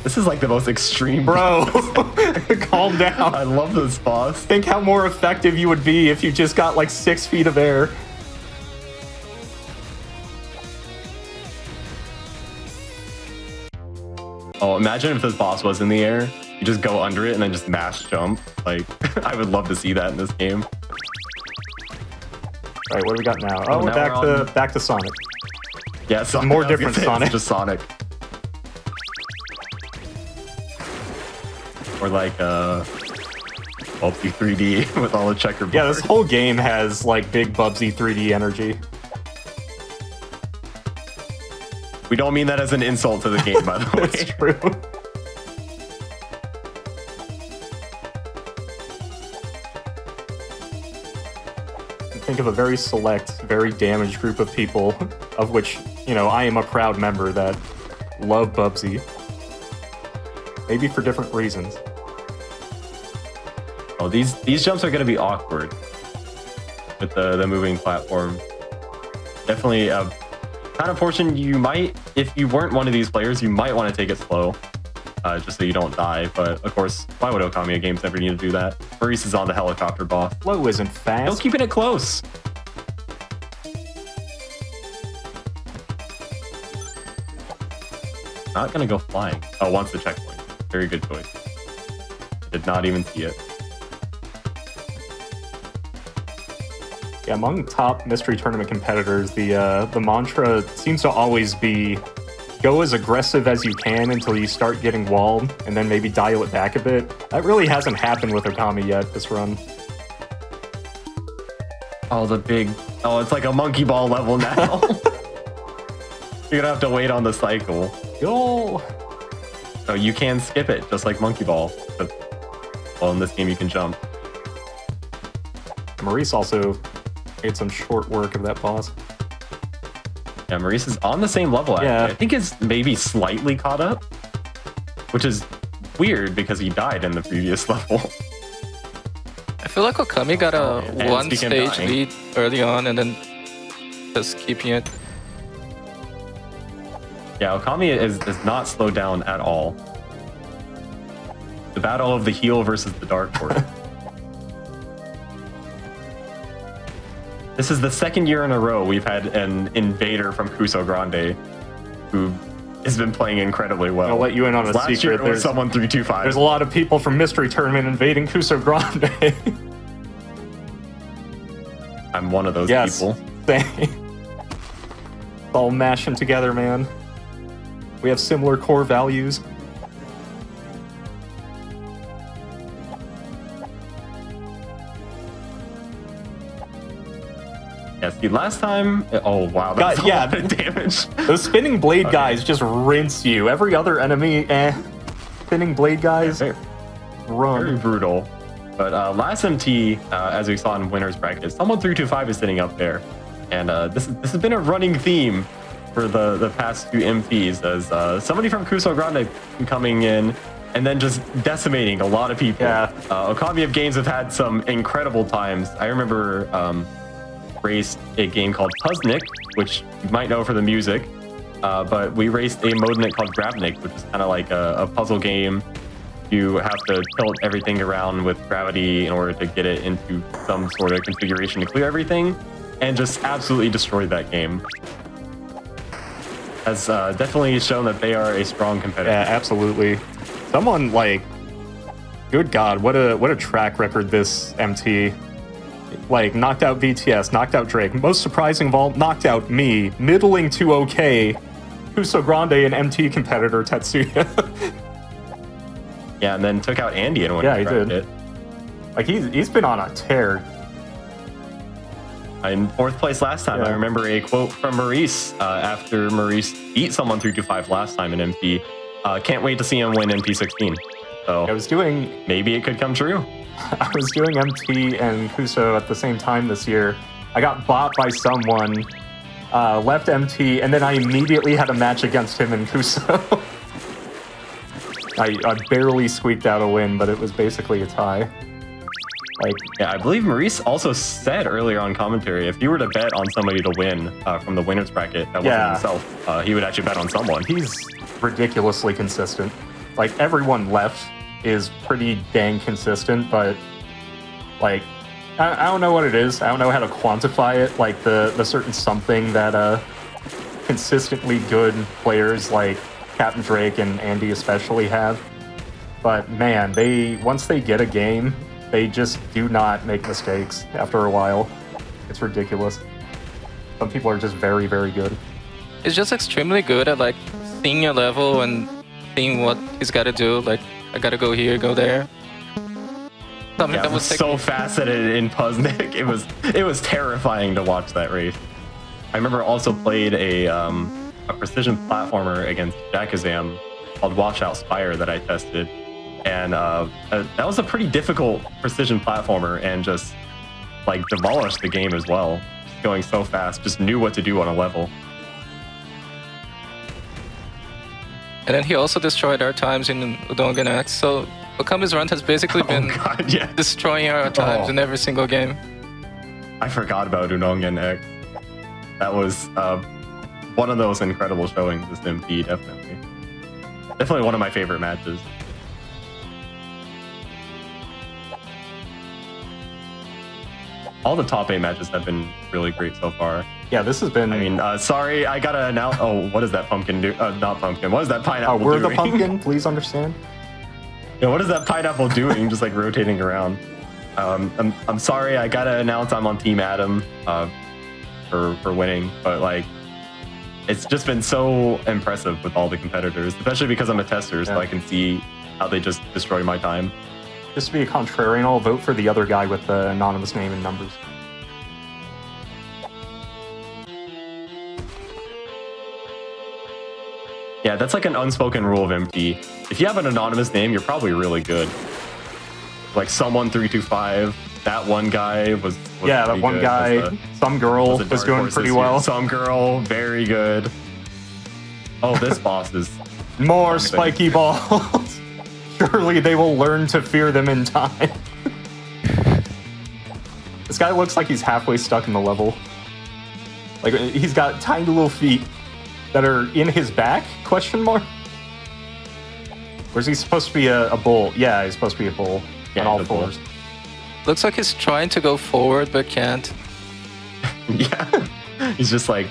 This is like the most extreme. Bro, calm down. I love this boss. Think how more effective you would be if you just got like 6 feet of air. Oh, imagine if this boss was in the air. You just go under it and then just mash jump. Like, I would love to see that in this game. All right, what do we got now? Oh, we're now back to Sonic. Yeah, Sonic. More different Sonic. Just Sonic. Or like Bubsy 3D with all the checkerboard. Yeah, this whole game has like big Bubsy 3D energy. We don't mean that as an insult to the game, by the way. It's true. Think of a very select, very damaged group of people, of which, you know, I am a proud member that love Bubsy. Maybe for different reasons. Oh, these jumps are going to be awkward with the moving platform. Definitely a kind of portion you might, if you weren't one of these players, you might want to take it slow, just so you don't die. But of course, why would OkamiOfGames ever need to do that? Maurice is on the helicopter boss. Slow isn't fast. Still keeping it close. Not gonna go flying. Oh, wants the checkpoint. Very good choice. Did not even see it. Yeah, among top mystery tournament competitors, the mantra seems to always be go as aggressive as you can until you start getting walled, and then maybe dial it back a bit. That really hasn't happened with Okami yet this run. Oh, the big... Oh, it's like a monkey ball level now. You're gonna have to wait on the cycle. Yo! So you can skip it, just like monkey ball. But, well, in this game you can jump. Maurice also made some short work of that boss. Yeah, Maurice is on the same level, actually. Yeah. I think it's maybe slightly caught up, which is weird because he died in the previous level. I feel like Okami got a and one speaking stage of dying. lead early on and then just keeping it. Yeah, Okami is not slowed down at all. The battle of the heel versus the dark horse. This is the second year in a row we've had an invader from Kuso Grande who has been playing incredibly well. I'll let you in on a Last secret. year it was There's someone 325. a lot of people from Mystery Tournament invading Kuso Grande. I'm one of those Yes. people. Same. It's all mashing together, man. We have similar core values. Yeah, see, last time... Oh, wow, that's God, yeah. a lot of damage. Those spinning blade Okay. guys just rinse you. Every other enemy, Spinning blade guys, Very run. brutal. But last MT, as we saw in winner's bracket, someone 325 is sitting up there. And this has been a running theme for the past few MTs, as somebody from Kuso Grande coming in and then just decimating a lot of people. Yeah. OkamiOfGames have had some incredible times. I remember raced a game called Puzznick, which you might know for the music, but we raced a mode in it called Grabnik, which is kind of like a puzzle game. You have to tilt everything around with gravity in order to get it into some sort of configuration to clear everything, and just absolutely destroyed that game. Has definitely shown that they are a strong competitor. Yeah, absolutely. Someone like, good God, what a track record this MT. Like, knocked out BTS, knocked out Drake. Most surprising of all, knocked out me, middling to okay, Kuso Grande and MT competitor Tetsuya. Yeah, and then took out Andy in one. Yeah, he did. Like, he's been on a tear. In fourth place last time. Yeah. I remember a quote from Maurice after Maurice beat someone 325 last time in MT. Can't wait to see him win MP16. So I was doing maybe it could come true. I was doing MT and Kuso at the same time this year. I got bought by someone, left MT, and then I immediately had a match against him and Kuso. I barely squeaked out a win, but it was basically a tie. Like, Yeah, I believe Maurice also said earlier on commentary, if you were to bet on somebody to win from the winner's bracket that wasn't himself, he would actually bet on someone. he's ridiculously consistent. Like, everyone left is pretty dang consistent, but like, I don't know what it is. I don't know how to quantify it. Like the certain something that consistently good players like Captain Drake and Andy especially have. But man, once they get a game, they just do not make mistakes after a while. It's ridiculous. Some people are just very, very good. He's just extremely good at like seeing your level and seeing what he's got to do. Like, I gotta go here, go there. Something Yeah, that it was would take so faceted in Puznik. It was terrifying to watch that race. I remember I also played a precision platformer against Jakazam called Washout Spire that I tested, and that was a pretty difficult precision platformer and just like demolished the game as well. Just going so fast, just knew what to do on a level. And then he also destroyed our times in Udongan X. So Okami's run has basically been God, yeah. destroying our times in every single game. I forgot about Unongen X. That was one of those incredible showings this MP, definitely. Definitely one of my favorite matches. All the top 8 matches have been really great so far. Yeah, this has been. I mean, sorry, I gotta announce. Oh, what does that pumpkin do? Not pumpkin. What is that pineapple we're doing? the pumpkin. Please understand. Yeah, what is that pineapple doing? Just like rotating around. I'm sorry, I gotta announce I'm on Team Adam for winning, but like, it's just been so impressive with all the competitors, especially because I'm a tester, so I can see how they just destroy my time. Just to be a contrarian, I'll vote for the other guy with the anonymous name and numbers. Yeah, that's like an unspoken rule of MT. If you have an anonymous name, you're probably really good. Like someone 325, that one guy was yeah, that one good. guy, some girl was doing pretty well. Some girl, very good. Oh, this boss is More spiky balls. Surely they will learn to fear them in time. This guy looks like he's halfway stuck in the level. Like, he's got tiny little feet that are in his back, question mark? Or is he supposed to be a bull? Yeah, he's supposed to be a bull on all fours. Looks like he's trying to go forward, but can't. Yeah, he's just like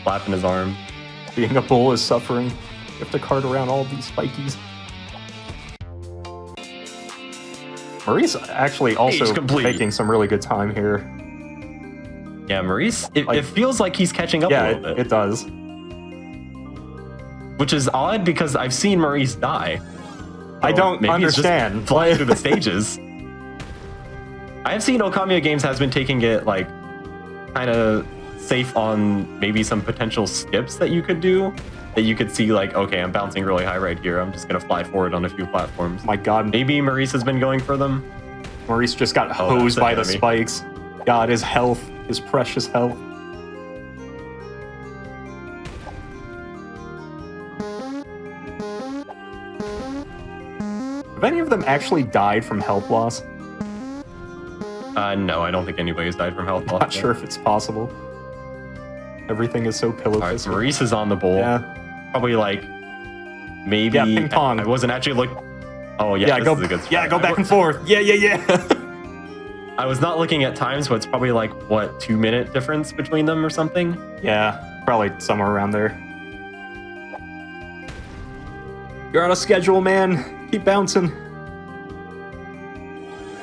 flapping his arm. Being a bull is suffering. You have to cart around all these spikies. Maurice actually also making some really good time here. Yeah, Maurice, it feels like he's catching up a little bit. It does. Which is odd because I've seen Maurice die. I don't understand. He's just flying through the stages. I've seen OkamiOfGames has been taking it like kind of safe on maybe some potential skips that you could do. That you could see like, okay, I'm bouncing really high right here. I'm just gonna fly forward on a few platforms. My God, maybe Maurice has been going for them. Maurice just got hosed by the spikes. God, his health, his precious health. Have any of them actually died from health loss? No, I don't think anybody's died from health loss. Not sure if it's possible. Everything is so pillow. All right, so Maurice is on the bowl. Yeah. Probably like maybe. Yeah, ping pong. I wasn't actually looking. Oh yeah, this is a good spot. Yeah, go back and forth. Yeah. I was not looking at times, but it's probably like what 2-minute difference between them or something. Yeah, probably somewhere around there. You're on a schedule, man. Keep bouncing.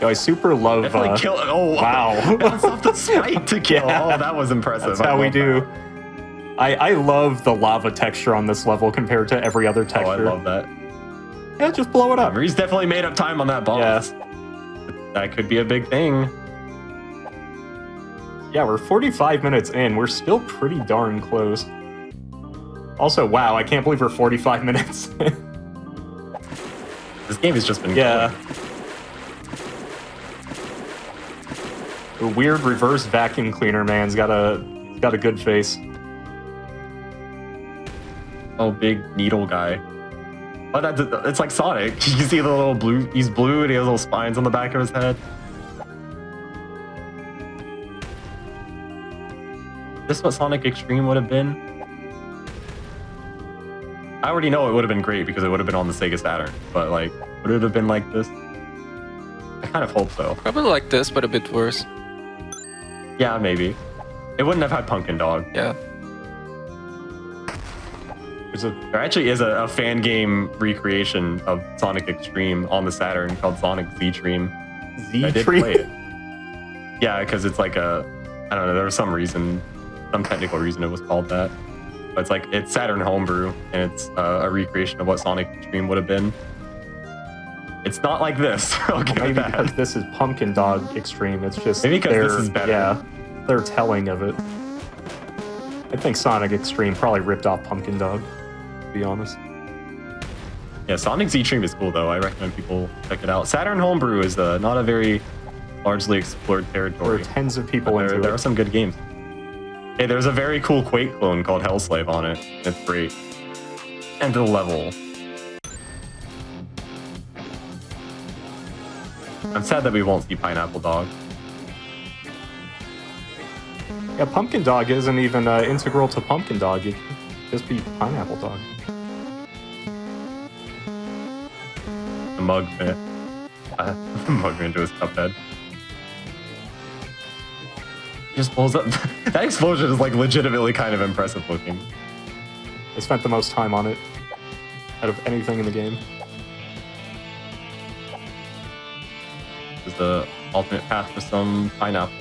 Yo, I super love. Kill. Oh wow! Bounce off the spike to kill. Yeah. Oh, that was impressive. That's how we do. I love the lava texture on this level compared to every other texture. Oh, I love that. Yeah, just blow it up. Maurice definitely made up time on that boss. Yeah. That could be a big thing. Yeah, we're 45 minutes in. We're still pretty darn close. Also, wow, I can't believe we're 45 minutes. This game has just been Yeah. going. The weird reverse vacuum cleaner man's got a good face. Oh, big needle guy. Oh, it's like Sonic. You see the little blue, he's blue and he has little spines on the back of his head. Is this what Sonic Extreme would have been? I already know it would have been great because it would have been on the Sega Saturn, but like, would it have been like this? I kind of hope so. Probably like this, but a bit worse. Yeah, maybe. It wouldn't have had Pumpkin Dog. Yeah. There actually is a fan game recreation of Sonic Extreme on the Saturn called Sonic Z-Tream. I did play it. Yeah, because it's like I don't know, there was some technical reason it was called that. But it's Saturn homebrew, and it's a recreation of what Sonic Extreme would have been. It's not like this. I'll give you Maybe that. because this is Pumpkin Dog Extreme. It's just Maybe because this is better. Yeah, their telling of it. I think Sonic Extreme probably ripped off Pumpkin Dog, to be honest. Yeah, Sonic Z-Tream is cool, though. I recommend people check it out. Saturn homebrew is not a very largely explored There territory. are tens of people into There it. are some good games. Hey, there's a very cool Quake clone called Hellslave on it. It's great. And the level. I'm sad that we won't see Pineapple Dog. Yeah, Pumpkin Dog isn't even integral to Pumpkin Dog. It can just be Pineapple Dog. The mug man. Mug man into his cup head. He just pulls up. That explosion is legitimately kind of impressive looking. I spent the most time on it out of anything in the game. This is the alternate path for some pineapple.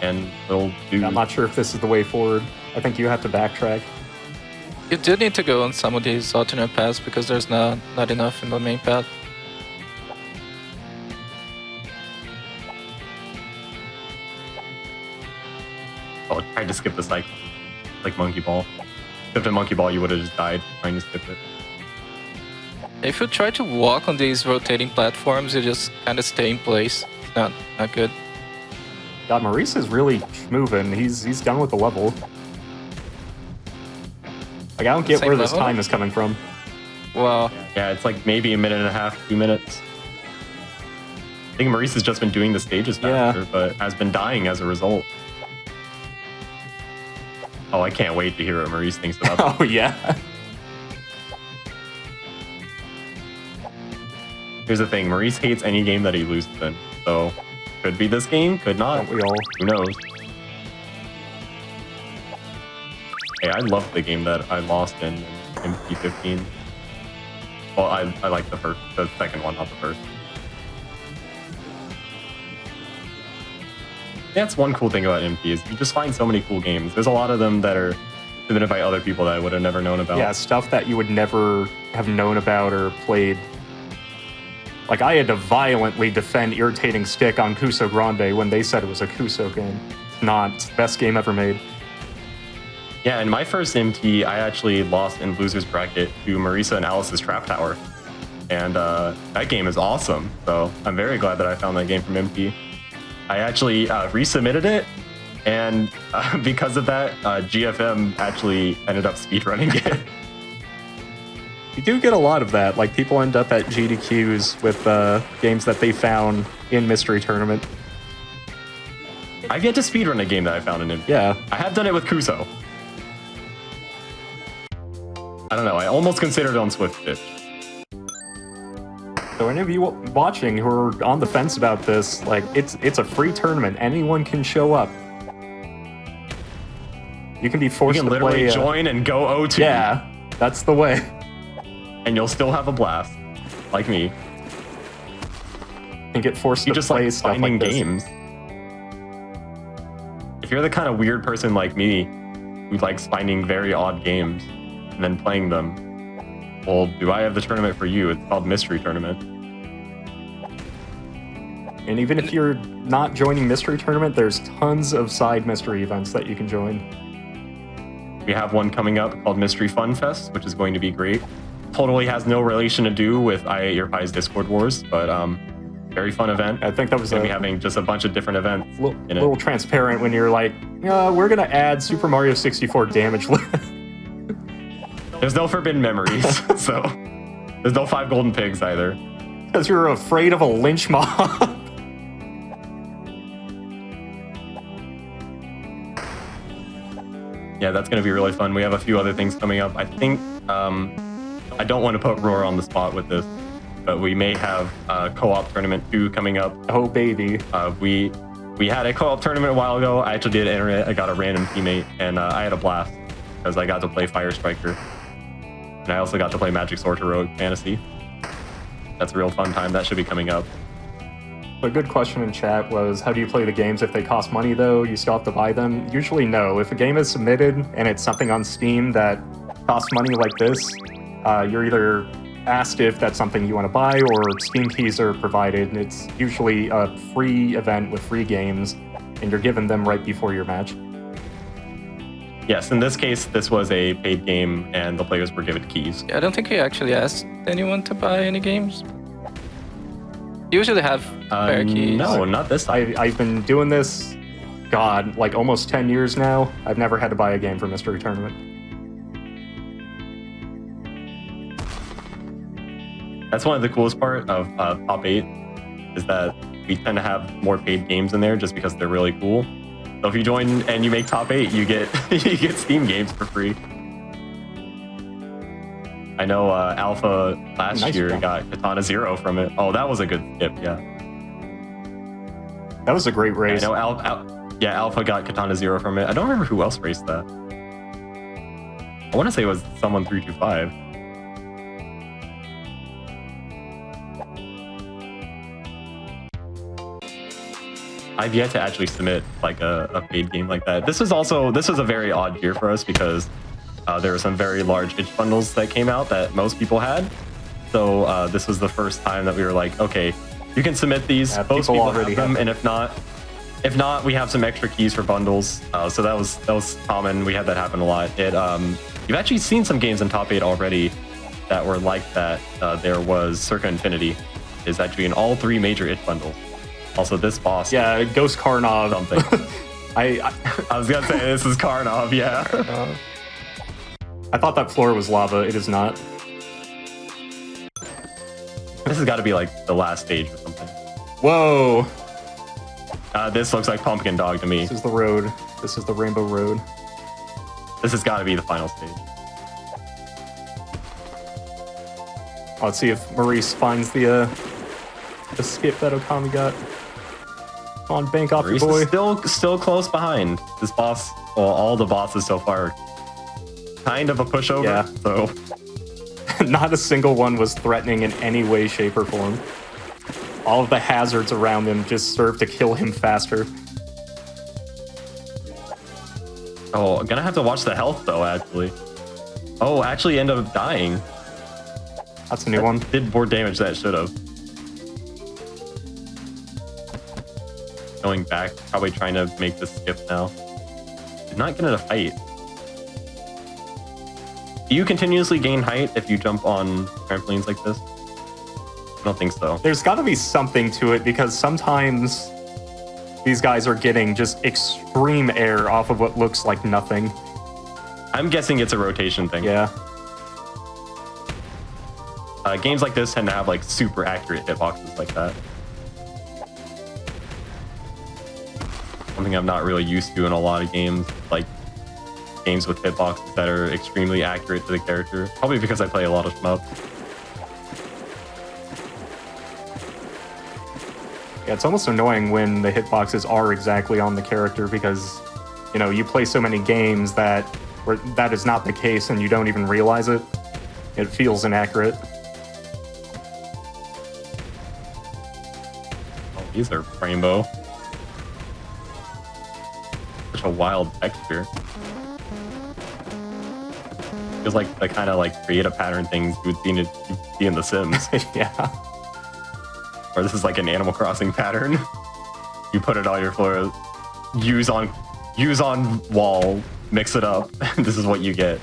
And little dude. I'm not sure if this is the way forward. I think you have to backtrack. You do need to go on some of these alternate paths because there's not enough in the main path. Oh, I tried to skip the cycle. Like Monkey Ball. If the Monkey Ball, you would have just died trying to skip it. If you try to walk on these rotating platforms, you just kind of stay in place. It's not good. God, Maurice is really moving. He's done with the level. I don't get Same where this level? time is coming from. Well, Yeah, it's maybe a minute and a half, 2 minutes. I think Maurice has just been doing the stages faster, but has been dying as a result. Oh, I can't wait to hear what Maurice thinks about that. Oh, yeah. Here's the thing, Maurice hates any game that he loses in. So, could be this game, could not. Don't we all? Who knows? Hey, I loved the game that I lost in MP15. Well, I like the second one, not the first. That's one cool thing about MP is you just find so many cool games. There's a lot of them that are submitted by other people that I would have never known about. Yeah, stuff that you would never have known about or played. Like, I had to violently defend Irritating Stick on Kuso Grande when they said it was a Kuso game. It's not. It's the best game ever made. Yeah, in my first MT, I actually lost in Loser's Bracket to Marisa and Alice's Trap Tower. And that game is awesome. So I'm very glad that I found that game from MT. I actually resubmitted it, and because of that, GFM actually ended up speedrunning it. You do get a lot of that. Like, people end up at GDQs with games that they found in Mystery Tournament. I've yet to speedrun a game that I found in MT. Yeah. I have done it with Kuso. I don't know, I almost considered it on Swift Stitch. So any of you watching who are on the fence about this, like, it's a free tournament. Anyone can show up. You can be You forced can to literally play. join and go O2. Yeah, that's the way. And you'll still have a blast. Like me. And get forced You to just play like stuff finding like this. games. If you're the kind of weird person like me who likes finding very odd games and then playing them, well, do I have the tournament for you? It's called Mystery Tournament. And even if you're not joining Mystery Tournament, there's tons of side mystery events that you can join. We have one coming up called Mystery Fun Fest, which is going to be great. totally has no relation to do with Your Pie's Discord Wars, but very fun event. I think that was Gonna be having just a bunch of different events. A little transparent when you're like, we're gonna add Super Mario 64 damage limit. There's no forbidden memories, so there's no 5 golden pigs either. Because you're afraid of a lynch mob. Yeah, that's going to be really fun. We have a few other things coming up. I think I don't want to put Roar on the spot with this, but we may have co-op tournament 2 coming up. Oh baby. We had a co-op tournament a while ago. I actually did enter it. I got a random teammate, and I had a blast because I got to play Fire Striker, and I also got to play Magic Sword Heroic Fantasy. That's a real fun time. That should be coming up. A good question in chat was, how do you play the games if they cost money though? You still have to buy them? Usually no. If a game is submitted and it's something on Steam that costs money like this, you're either asked if that's something you want to buy or Steam keys are provided. And it's usually a free event with free games and you're given them right before your match. Yes, in this case, this was a paid game and the players were given keys. Yeah, I don't think we actually asked anyone to buy any games. You usually have spare keys. No, not this time. I've been doing this, God, like almost 10 years now. I've never had to buy a game for Mystery Tournament. That's one of the coolest part of Top 8 is that we tend to have more paid games in there just because they're really cool. So if you join and you make Top 8, you get you get Steam games for free. I know Alpha last year got Katana Zero from it. Oh, that was a good skip, yeah. That was a great race. I know Alpha got Katana Zero from it. I don't remember who else raced that. I want to say it was someone 325. I've yet to actually submit like a paid game like that. This was a very odd year for us because there were some very large itch bundles that came out that most people had. So this was the first time that we were like, okay, you can submit these. Yeah, most people already have them, and if not, we have some extra keys for bundles. So that was common. We had that happen a lot. You've actually seen some games in Top 8 already that were like that. There was Circa Infinity is actually in all 3 major itch bundles. Also, this boss. Yeah, Ghost Karnov. Something. I was gonna say this is Karnov. Yeah. I thought that floor was lava. It is not. This has got to be like the last stage or something. Whoa. This looks like Pumpkin Dog to me. This is the road. This is the Rainbow Road. This has got to be the final stage. Let's see if Maurice finds the skip that Okami got. Come on, bank off Maurice your boy. is still close behind. This boss, well, all the bosses so far are kind of a pushover. Yeah. So not a single one was threatening in any way, shape, or form. All of the hazards around him just served to kill him faster. Oh, I'm gonna have to watch the health though, actually. Oh, actually end up dying. That's a new one. Did more damage than it should have. Going back, probably trying to make this skip now. Did not get in a fight. Do you continuously gain height if you jump on trampolines like this? I don't think so. There's got to be something to it because sometimes these guys are getting just extreme air off of what looks like nothing. I'm guessing it's a rotation thing. Yeah. Games like this tend to have like super accurate hitboxes like that. Something I'm not really used to in a lot of games, like games with hitboxes that are extremely accurate to the character. Probably because I play a lot of shmup. Yeah, it's almost annoying when the hitboxes are exactly on the character because, you know, you play so many games that where that is not the case and you don't even realize it. It feels inaccurate. Oh, these are rainbow. Such a wild texture. Feels like the kind of like create a pattern things you would see in The Sims. Yeah. Or this is like an Animal Crossing pattern. You put it on your floor, use on wall, mix it up. This is what you get.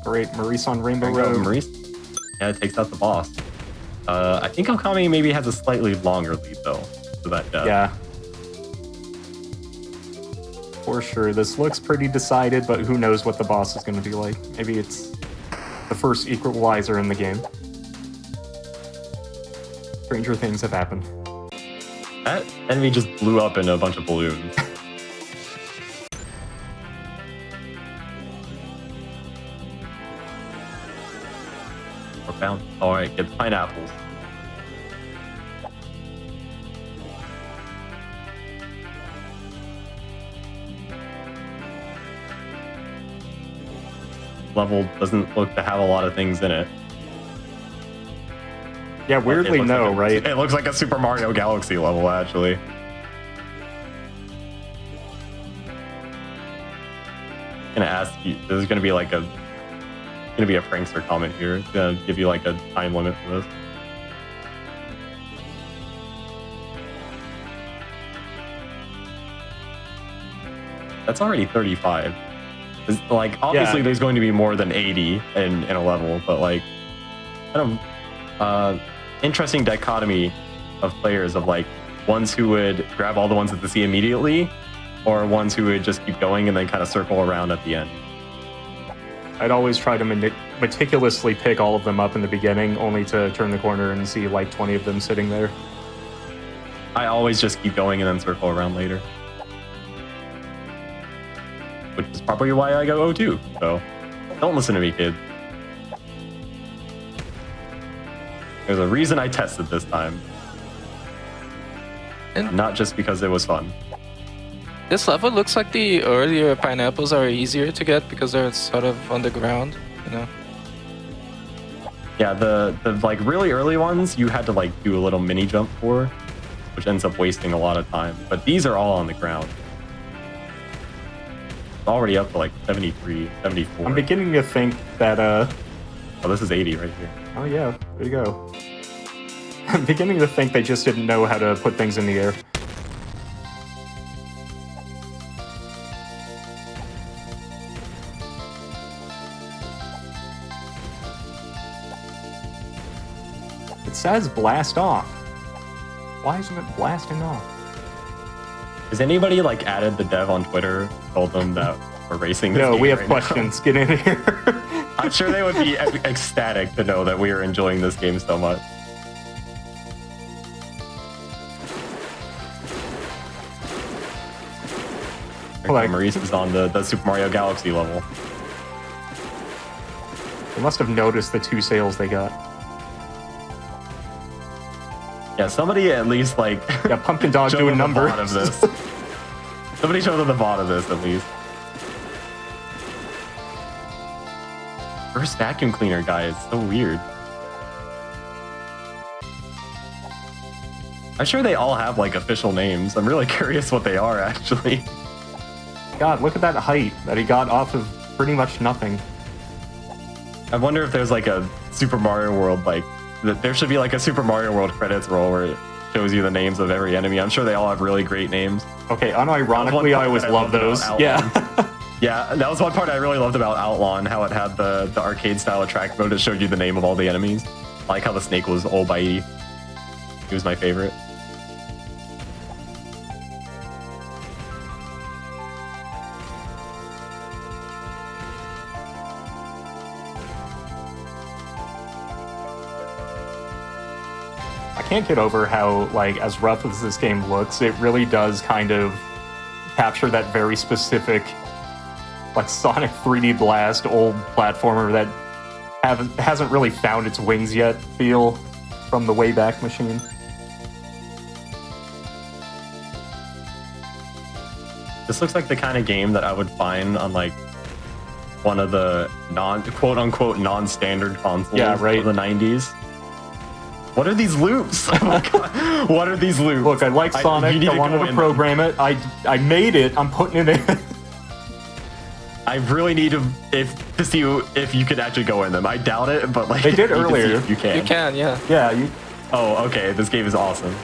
Great, Maurice on Rainbow There you go, Road. Maurice. Yeah, it takes out the boss. I think Okami maybe has a slightly longer lead though, so that Yeah. For sure, this looks pretty decided, but who knows what the boss is going to be like. Maybe it's the first equalizer in the game. Stranger things have happened. That enemy just blew up in a bunch of balloons. We're bound. Alright, get the pineapples. Level doesn't look to have a lot of things in it. Yeah, weirdly It looks no, like right? It looks like a Super Mario Galaxy level, actually. Gonna ask you, there's gonna be like a prankster comment here. It's gonna give you like a time limit for this. That's already 35. Like, obviously Yeah. there's going to be more than 80 in a level, but like, kind of interesting dichotomy of players of like ones who would grab all the ones at the sea immediately, or ones who would just keep going and then kind of circle around at the end. I'd always try to meticulously pick all of them up in the beginning, only to turn the corner and see like 20 of them sitting there. I always just keep going and then circle around later. Which is probably why I go O2, so don't listen to me, kid. There's a reason I tested this time. And Not just because it was fun. this level looks like the earlier pineapples are easier to get because they're sort of on the ground, you know? Yeah, the like really early ones you had to like do a little mini jump for, which ends up wasting a lot of time. But these are all on the ground. It's already up to like 73, 74. I'm beginning to think that, Oh, this is 80 right here. oh yeah, there you go. I'm beginning to think they just didn't know how to put things in the air. It says blast off. Why isn't it blasting off? Has anybody like added the dev on Twitter, told them that we're racing this No, game we have right now? questions. Get in here. I'm sure they would be ecstatic to know that we are enjoying this game so much. Like- Maurice is on the Super Mario Galaxy level. They must have noticed the 2 sails they got. Yeah, somebody at least like Yeah, Pumpkin Dog show doing them the numbers. bot of this. Somebody show them the bot of this at least. First vacuum cleaner guy is so weird. I'm sure they all have like official names. I'm really curious what they are actually. God, look at that height that he got off of pretty much nothing. I wonder if there's like a Super Mario World, like there should be like a Super Mario World credits roll where it shows you the names of every enemy. I'm sure they all have really great names. Okay, unironically, I always love those. Yeah. Yeah, that was one part I really loved about Outlaw, how it had the arcade style attract mode. It showed you the name of all the enemies. I like how the snake was old bitey. He was my favorite. I can't get over how, like, as rough as this game looks, it really does kind of capture that very specific, like, Sonic 3D Blast old platformer that hasn't really found its wings yet feel from the Wayback Machine. This looks like the kind of game that I would find on like one of the quote unquote non-standard consoles right. of the 90s. What are these loops? Oh my God. What are these loops? Look, I like Sonic. I wanted to program it. I made it. I'm putting it in. I really need to see if you could actually go in them. I doubt it, but like They did I need to see earlier. if you can. You can, yeah. Yeah, you. Oh, okay. This game is awesome.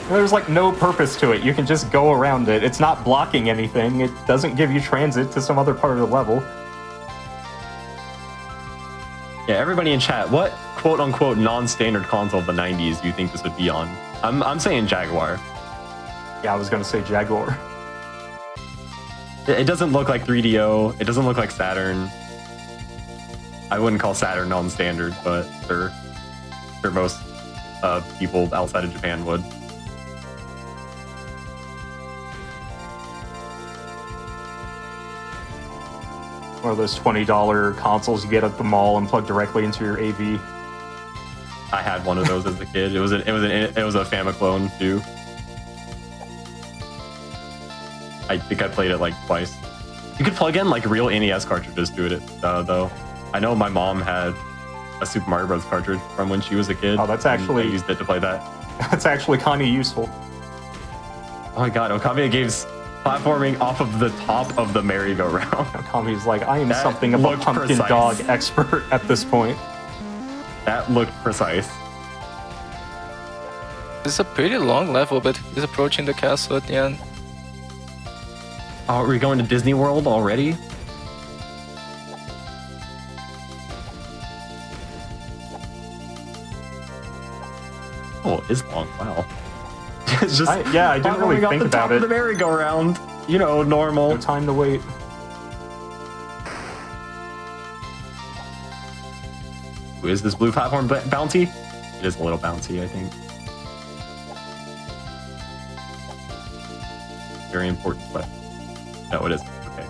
There's like no purpose to it. You can just go around it. It's not blocking anything. It doesn't give you transit to some other part of the level. Yeah, everybody in chat, what quote-unquote non-standard console of the 90s do you think this would be on? I'm saying Jaguar. Yeah, I was gonna say Jaguar. It doesn't look like 3DO. It doesn't look like Saturn. I wouldn't call Saturn non-standard, but sure most people outside of Japan would. One of those $20 consoles you get at the mall and plug directly into your AV. I had one of those as a kid. It was a Famiclone too. I think I played it like twice. You could plug in like real NES cartridges to it though. I know my mom had a Super Mario Bros. Cartridge from when she was a kid. Oh, that's actually... I used it to play that. That's actually kind of useful. Oh my god, OkamiOfGames platforming off of the top of the merry-go-round. Okami's like, I am That something of a looked pumpkin precise. dog expert at this point. That looked precise. It's a pretty long level, but he's approaching the castle at the end. Oh, are we going to Disney World already? Oh, it is long. Wow. It's just I didn't really think the top about of it. the merry-go-round. You know, normal. No time to wait. Is this blue platform bouncy? It is a little bouncy, I think. Very important question. No, it isn't. Okay.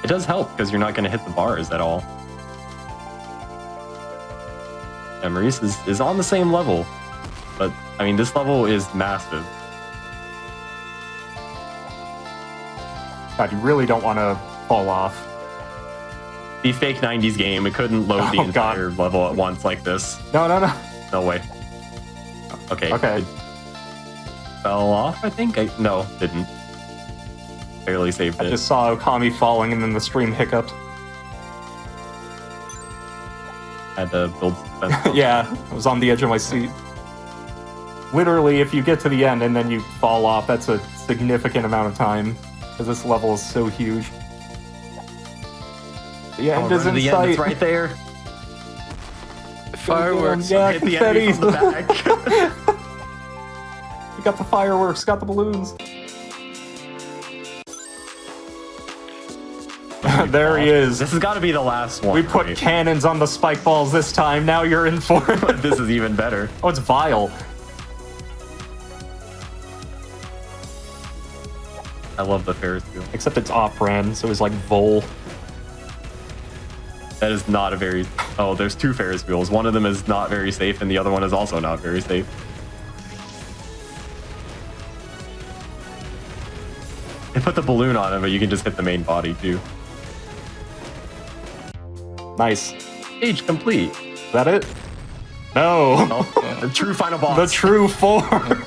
It does help because you're not going to hit the bars at all. And Maurice is on the same level, but I mean, this level is massive. God, you really don't want to fall off. The fake 90s game, it couldn't load the entire level at once like this. No. No way. Okay. Okay. It fell off, I think? No, didn't. Barely saved it. I just saw Okami falling and then the stream hiccuped. Had to build suspense. Yeah, I was on the edge of my seat. Literally, if you get to the end and then you fall off, that's a significant amount of time. Because this level is so huge. The end is in the sight. end, it's right there. Fireworks. Yeah, Hit the confetti. enemy from the back. We got the fireworks, got the balloons. There he is. This has got to be the last one. We put right? cannons on the spike balls this time. Now you're in for it. This is even better. Oh, it's vile. I love the Ferris wheel. Except it's off-brand, so it's like Vol. That is not a very... Oh, there's two Ferris wheels. One of them is not very safe, and the other one is also not very safe. They put the balloon on it, but you can just hit the main body, too. Nice. Stage complete. Is that it? No. Oh, the true final boss. The true form.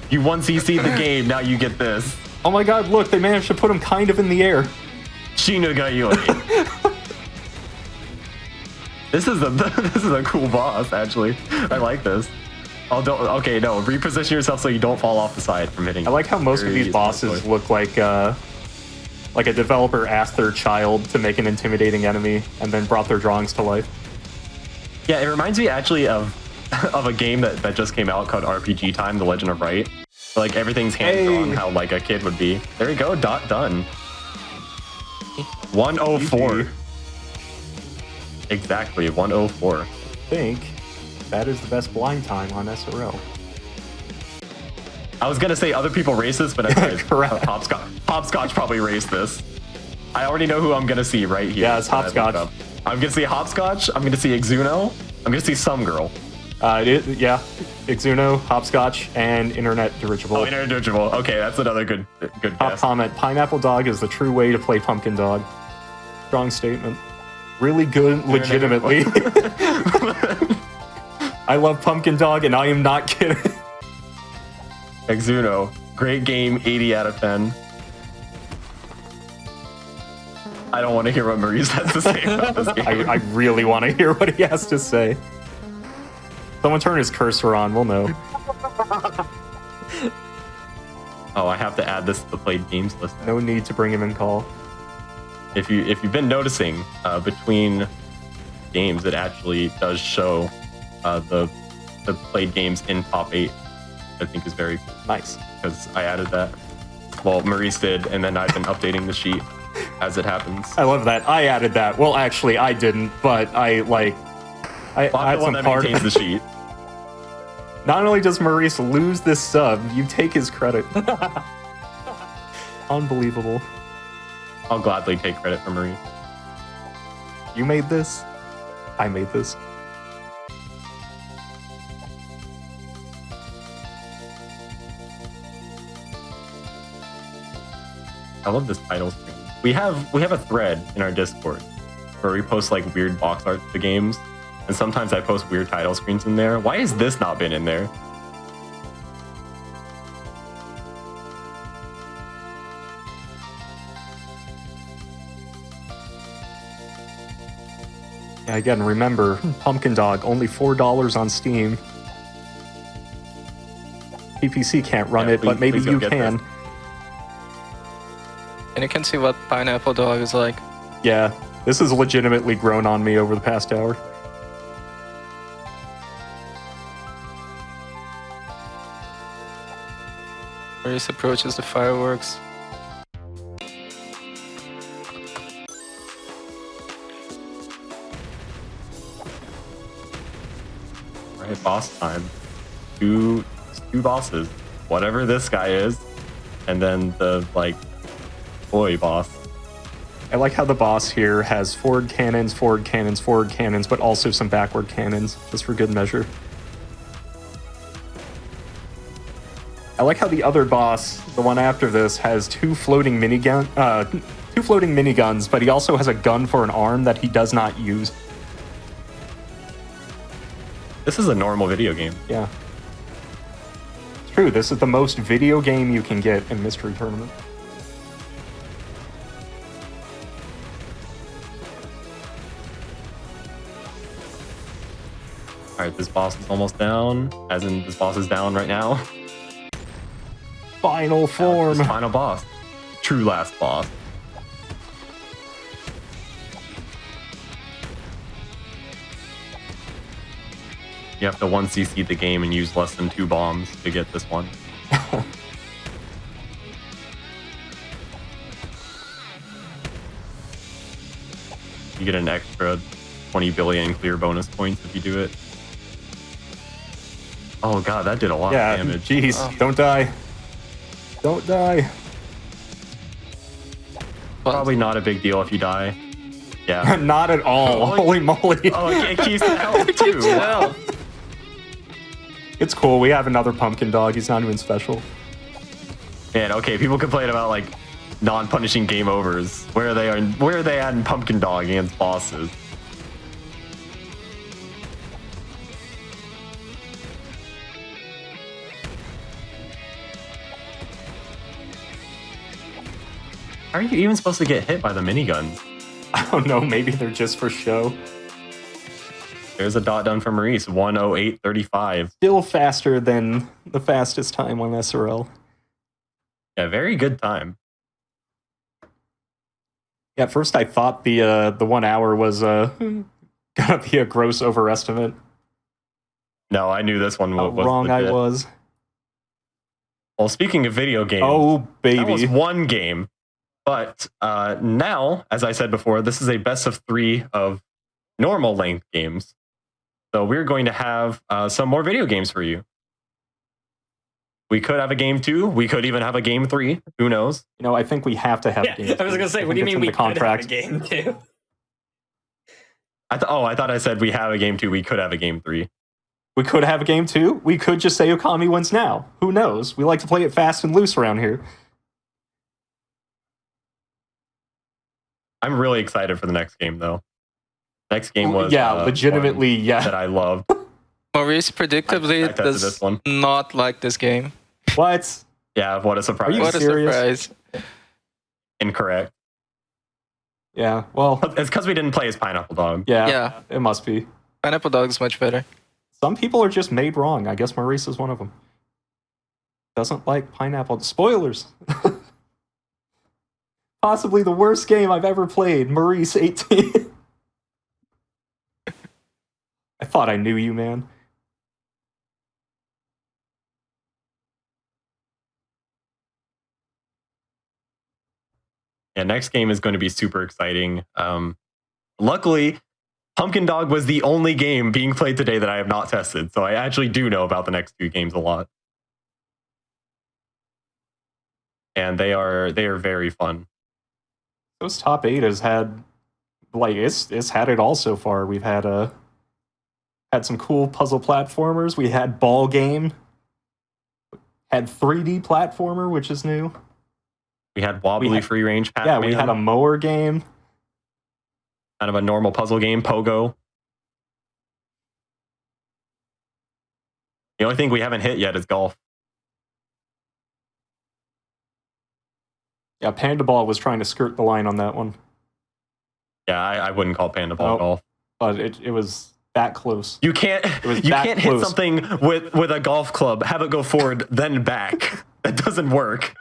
You once CC'd the game, now you get this. Oh my god, look, they managed to put him kind of in the air. Shinagayori. This is a cool boss, actually. I like this. Oh, okay, no. Reposition yourself so you don't fall off the side from hitting. I like how most of these bosses look like a developer asked their child to make an intimidating enemy and then brought their drawings to life. Yeah, it reminds me actually of a game that just came out called RPG Time: The Legend of Wright. Like everything's hand drawn, how like a kid would be. There you go, done. 104. Easy. Exactly, 104. I think that is the best blind time on SRL. I was gonna say other people race this, but I said Correct. Hopscotch probably raced this. I already know who I'm gonna see right here. Yeah, it's Hopscotch. I'm gonna see Hopscotch. I'm gonna see Exuno. I'm gonna see some girl. Yeah, Exuno, Hopscotch, and Internet Dirigible. Oh, Internet Dirigible. Okay, that's another good Top guess. comment, Pineapple Dog is the true way to play Pumpkin Dog. Strong statement. Really good, legitimately. I love Pumpkin Dog, and I am not kidding. Exuno, great game, 80 out of 10. I don't want to hear what Maurice has to say about this game. I really want to hear what he has to say. Someone turn his cursor on, we'll know. Oh, I have to add this to the played games list. No need to bring him in call. If you've been noticing, between games, it actually does show the played games in top 8. I think is very cool. Nice. Because I added that. Well, Maurice did, and then I've been updating the sheet as it happens. I love that. I added that. Well, actually, I didn't, but I had I'm the one some that part. maintains the sheet. Not only does Maurice lose this sub, you take his credit. Unbelievable. I'll gladly take credit for Maurice. You made this. I made this. I love this title screen. We have a thread in our Discord where we post like weird box art to games, and sometimes I post weird title screens in there. Why has this not been in there? Yeah, again, remember, Pumpkin Dog, only $4 on Steam. PPC can't run Yeah, it, but maybe please go you get can. this. And you can see what Pineapple Dog is like. Yeah, this has legitimately grown on me over the past hour. Maurice approaches the fireworks. Right, boss time. Two bosses. Whatever this guy is, and then the like boy boss. I like how the boss here has forward cannons, but also some backward cannons, just for good measure. I like how the other boss, the one after this, has two floating miniguns, but he also has a gun for an arm that he does not use. This is a normal video game. Yeah. It's true, this is the most video game you can get in Mystery Tournament. Alright, this boss is almost down. As in, this boss is down right now. Final form! This final boss. True last boss. You have to 1cc the game and use less than 2 bombs to get this one. You get an extra 20 billion clear bonus points if you do it. Oh god, that did a lot Yeah, of damage. jeez, don't die. Don't die. Probably not a big deal if you die. Yeah. Not at all. Oh, Holy moly. Oh, it keeps the health too. Yeah. It's cool, we have another pumpkin dog, he's not even special. Man, okay, people complain about like non-punishing game overs. Where are they at in Pumpkin Dog against bosses? How are you even supposed to get hit by the miniguns? I don't know, maybe they're just for show. There's a dot done for Maurice, 108.35. Still faster than the fastest time on SRL. Yeah, very good time. Yeah, at first I thought the 1 hour was gonna be a gross overestimate. No, I knew this one How was wrong legit. I was. Well, speaking of video games, Oh, that was baby. one game. But now, as I said before, this is a best of 3 of normal length games. So we're going to have some more video games for you. We could have a game 2. We could even have a game 3. Who knows? You know, I think we have to have Yeah, games. I was gonna say, I what do you think mean it's we in the could have a contract? game too? I thought I said we have a game 2. We could have a game 3. We could have a game 2. We could just say Okami wins now. Who knows? We like to play it fast and loose around here. I'm really excited for the next game, though. Next game was legitimately, one yeah. that I loved. Maurice predictably I tested does this one. not like this game. What? Yeah, what a surprise. Are you What a serious? surprise. Incorrect. Yeah, well, It's because we didn't play as Pineapple Dog. yeah, it must be. Pineapple Dog's much better. Some people are just made wrong. I guess Maurice is one of them. Doesn't like pineapple. Spoilers! Possibly the worst game I've ever played. Maurice, 18. I thought I knew you, man. Yeah, next game is going to be super exciting. Luckily, Pumpkin Dog was the only game being played today that I have not tested, so I actually do know about the next 2 games a lot. And they are very fun. Those top 8 has had, like, it's had it all so far. We've had some cool puzzle platformers. We had Ball Game. Had 3D platformer, which is new. We had wobbly free range Pac-Man. Yeah, we had a mower game. Kind of a normal puzzle game, Pogo. The only thing we haven't hit yet is golf. Yeah, Panda Ball was trying to skirt the line on that one. Yeah, I wouldn't call Panda Ball golf. But it was that close. You can't hit something with a golf club, have it go forward, then back. That doesn't work.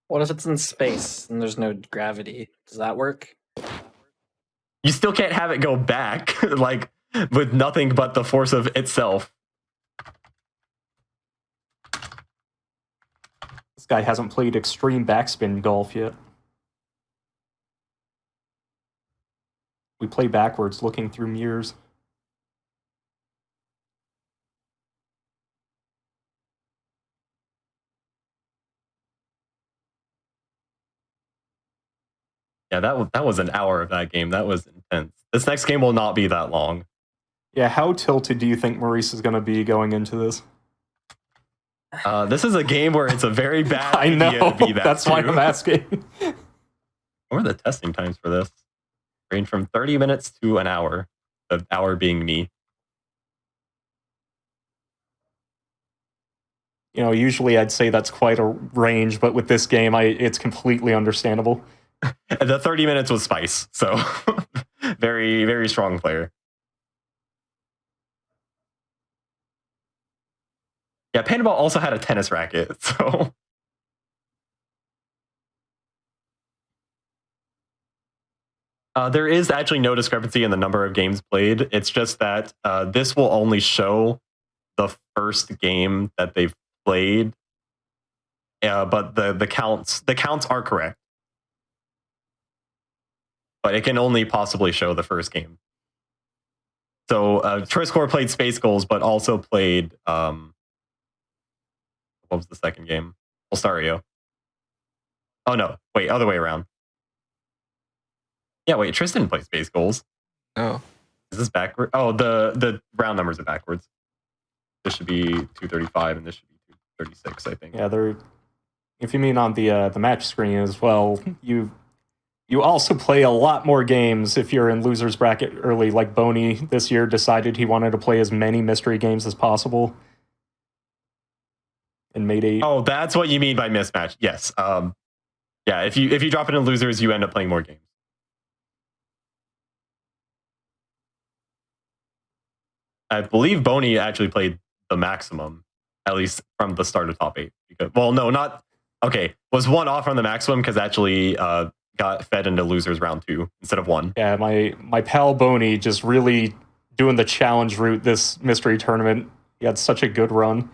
What if it's in space and there's no gravity? Does that work? You still can't have it go back, like, with nothing but the force of itself. This guy hasn't played extreme backspin golf yet. We play backwards, looking through mirrors. Yeah, that was an hour of that game. That was intense. This next game will not be that long. Yeah, how tilted do you think Maurice is going to be going into this? This is a game where it's a very bad I know, idea to be that that's why I'm asking. What are the testing times for this? Range from 30 minutes to an hour. The hour being me. You know, usually I'd say that's quite a range, but with this game, it's completely understandable. The 30 minutes was Spice, so very, very strong player. Yeah, Paintball also had a tennis racket, so... there is actually no discrepancy in the number of games played. It's just that this will only show the first game that they've played, but the counts are correct. But it can only possibly show the first game. So Triscore played Space Goals, but also played what was the second game? Polstario. Oh no, wait, other way around. Yeah, wait, Tristan didn't play Space Goals. No. Is this backward? Oh, the round numbers are backwards. This should be 235 and this should be 236, I think. Yeah, they're. If you mean on the match screen as well, you also play a lot more games if you're in losers bracket early. Like Boney this year decided he wanted to play as many mystery games as possible, and made 8. Oh, that's what you mean by mismatch. Yes. Yeah. If you drop it in losers, you end up playing more games. I believe Boney actually played the maximum, at least from the start of top 8. Because, well, no, not okay. Was one off on the maximum because actually got fed into losers round 2 instead of 1. Yeah, my pal Boney just really doing the challenge route this mystery tournament. He had such a good run.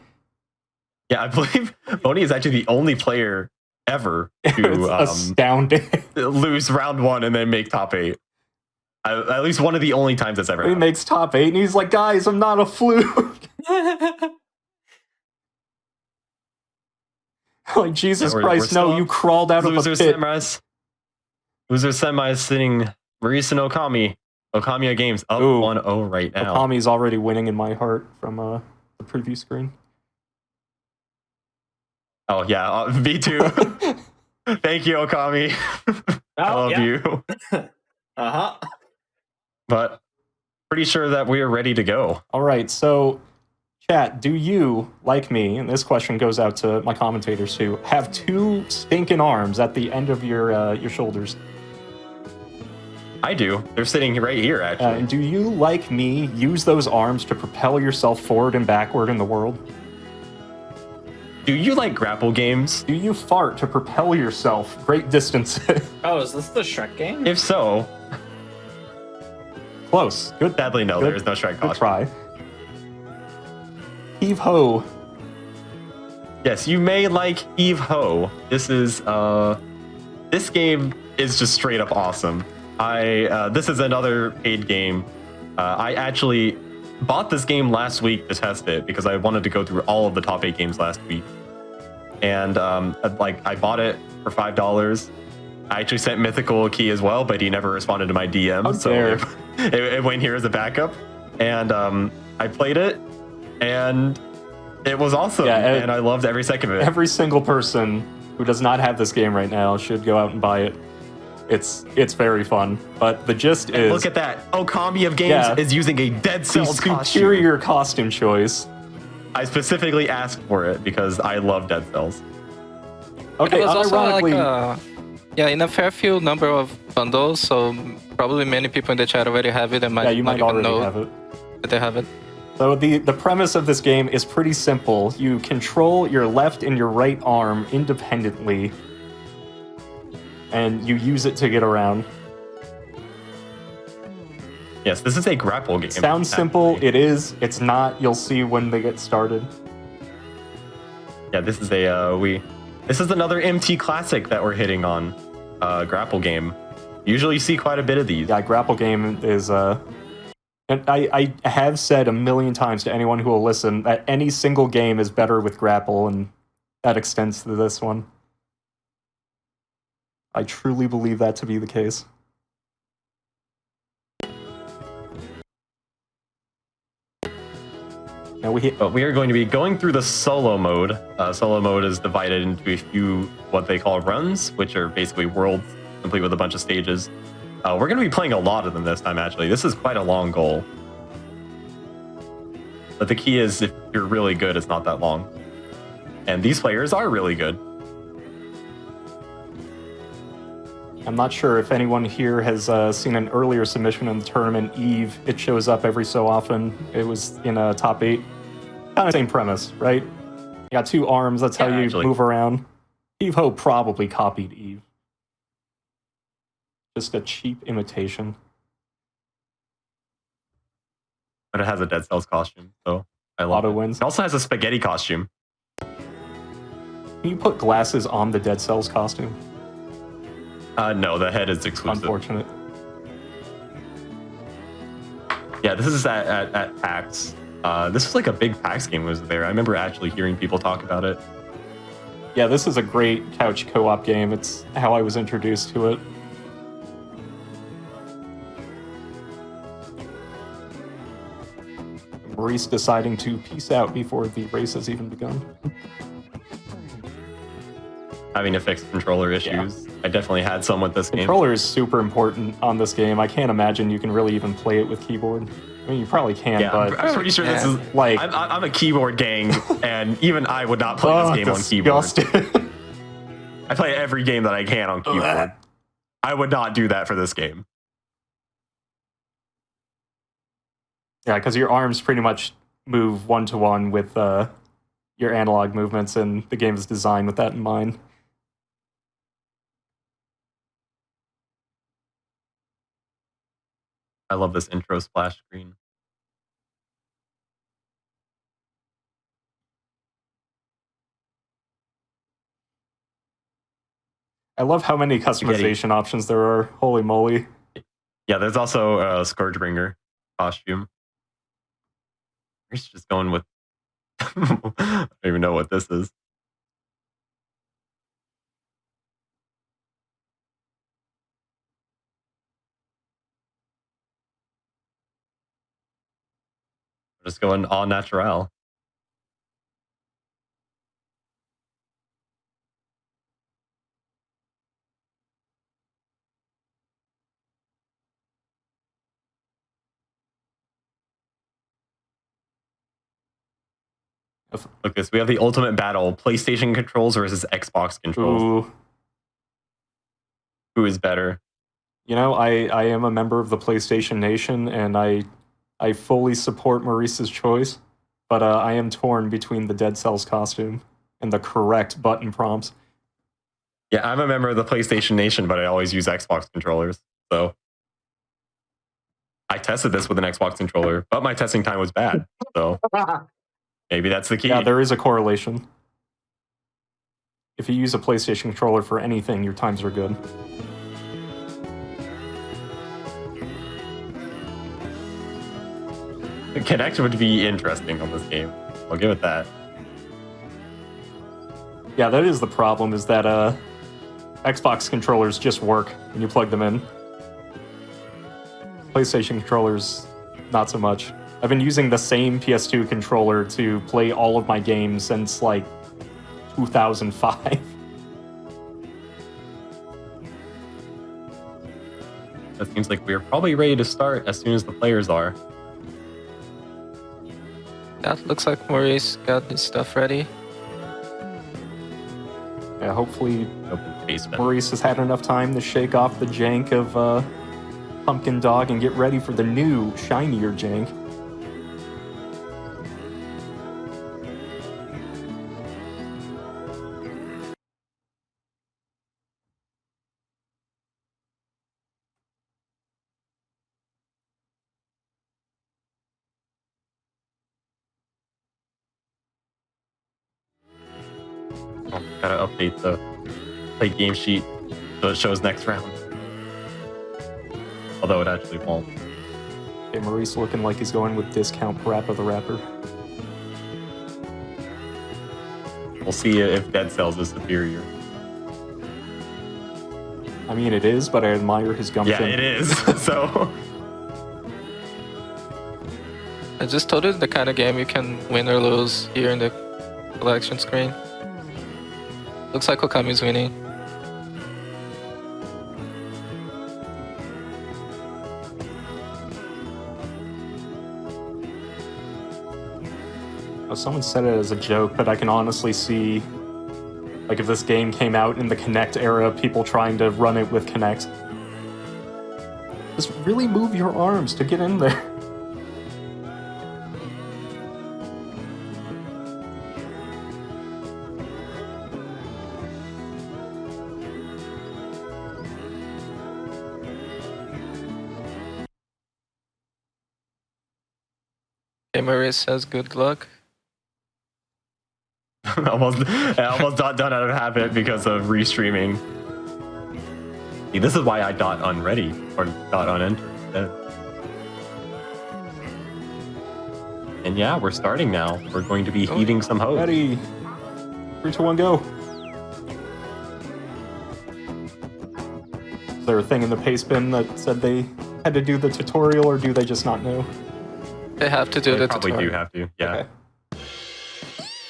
Yeah, I believe Boney is actually the only player ever to astounding. Lose round 1 and then make top 8. At least one of the only times that's ever happened. He makes top 8 and he's like, guys, I'm not a fluke. Like, Jesus Christ, no, you crawled out of a pit. Loser semis sitting Maurice and Okami. OkamiOfGames up 1-0 right now. Okami's already winning in my heart from the preview screen. Oh, yeah, me too. Thank you, Okami. I love you. Uh-huh. But pretty sure that we are ready to go. All right, so chat, do you, like me, and this question goes out to my commentators too, have two stinking arms at the end of your shoulders? I do. They're sitting right here, actually. And do you, like me, use those arms to propel yourself forward and backward in the world? Do you like grapple games? Do you fart to propel yourself great distances? Oh, is this the Shrek game? If so, Close. Good. sadly, no, Good- there is no Shrek Good costume. try. Heave ho. Yes, you may like Heave Ho. This game is just straight up awesome. This is another paid game. I actually bought this game last week to test it because I wanted to go through all of the top 8 games last week. And I bought it for $5. I actually sent Mythical a key as well, but he never responded to my DM. How dare. So it went here as a backup. And I played it, and it was awesome. Yeah, and I loved every second of it. Every single person who does not have this game right now should go out and buy it. It's very fun. But the gist is, Look at that. OkamiOfGames Yeah. is using a Dead the Cells costume. superior costume choice. I specifically asked for it because I love Dead Cells. Okay, It was also unironically, in a fair few number of bundles, so probably many people in the chat already have it and might yeah, you not might even already know have it. that they have it. So the premise of this game is pretty simple. You control your left and your right arm independently, and you use it to get around. Yes, this is a grapple game. Sounds simple. actually. It is. It's not. You'll see when they get started. Yeah, this is this is another MT classic that we're hitting on. Grapple game. Usually you see quite a bit of these. Yeah, grapple game is and I have said a million times to anyone who will listen that any single game is better with grapple, and that extends to this one. I truly believe that to be the case. Now But we are going to be going through the solo mode. Solo mode is divided into a few what they call runs, which are basically worlds complete with a bunch of stages. We're going to be playing a lot of them this time, actually. This is quite a long goal. But the key is, if you're really good, it's not that long. And these players are really good. I'm not sure if anyone here has seen an earlier submission in the tournament, Eve. It shows up every so often. It was in a top 8. Kind of same premise, right? You got two arms, that's how Yeah, you actually. move around. Eve Ho probably copied Eve. Just a cheap imitation. But it has a Dead Cells costume, so I love Auto it. wins. It also has a spaghetti costume. Can you put glasses on the Dead Cells costume? No, the head is exclusive. Unfortunate. Yeah, this is at PAX. This was like a big PAX game was there. I remember actually hearing people talk about it. Yeah, this is a great couch co-op game. It's how I was introduced to it. Maurice deciding to peace out before the race has even begun. Having to fix controller issues. I definitely had some with this game. Controller is super important on this game. I can't imagine you can really even play it with keyboard. I mean, you probably can, Yeah, but I'm pretty sure this is like, I'm a keyboard gang, and even I would not play this game on keyboard. disgusting. I play every game that I can on keyboard. I would not do that for this game. Yeah, because your arms pretty much move one-to-one with your analog movements, and the game is designed with that in mind. I love this intro splash screen. I love how many customization options there are. Holy moly. Yeah, there's also a Scourgebringer costume. He's just going with... I don't even know what this is. We're just going all natural. Look this. We have the ultimate battle: PlayStation controls versus Xbox controls. Ooh. Who is better? You know, I am a member of the PlayStation Nation, and I fully support Maurice's choice, but I am torn between the Dead Cells costume and the correct button prompts. Yeah, I'm a member of the PlayStation Nation, but I always use Xbox controllers. So I tested this with an Xbox controller, but my testing time was bad. So maybe that's the key. Yeah, there is a correlation. If you use a PlayStation controller for anything, your times are good. Connect would be interesting on this game. I'll give it that. Yeah, that is the problem, is that Xbox controllers just work when you plug them in. PlayStation controllers, not so much. I've been using the same PS2 controller to play all of my games since, like, 2005. That seems like we're probably ready to start as soon as the players are. That looks like Maurice got his stuff ready. Yeah, hopefully Open basement. Maurice has had enough time to shake off the jank of Pumpkin Dog and get ready for the new, shinier jank. Oh, gotta update the play game sheet so it shows next round. Although it actually won't. Okay, Maurice looking like he's going with discount Parappa the Rapper. We'll see if Dead Cells is superior. I mean, it is, but I admire his gumption. Yeah, it is. So I just told you the kind of game you can win or lose here in the collection screen. Looks like Okami's winning. Oh, someone said it as a joke, but I can honestly see, like, if this game came out in the Kinect era, people trying to run it with Kinect. Just really move your arms to get in there. Okay, Maurice says good luck. I almost got done out of habit because of restreaming. See, this is why I dot unready or dot unenter. And yeah, we're starting now. We're going to be heaving some hose. Ready. 3, 2, 1, go. Is there a thing in the paste bin that said they had to do the tutorial, or do they just not know? They have to do They the probably tutorial. do have to. Yeah. Okay.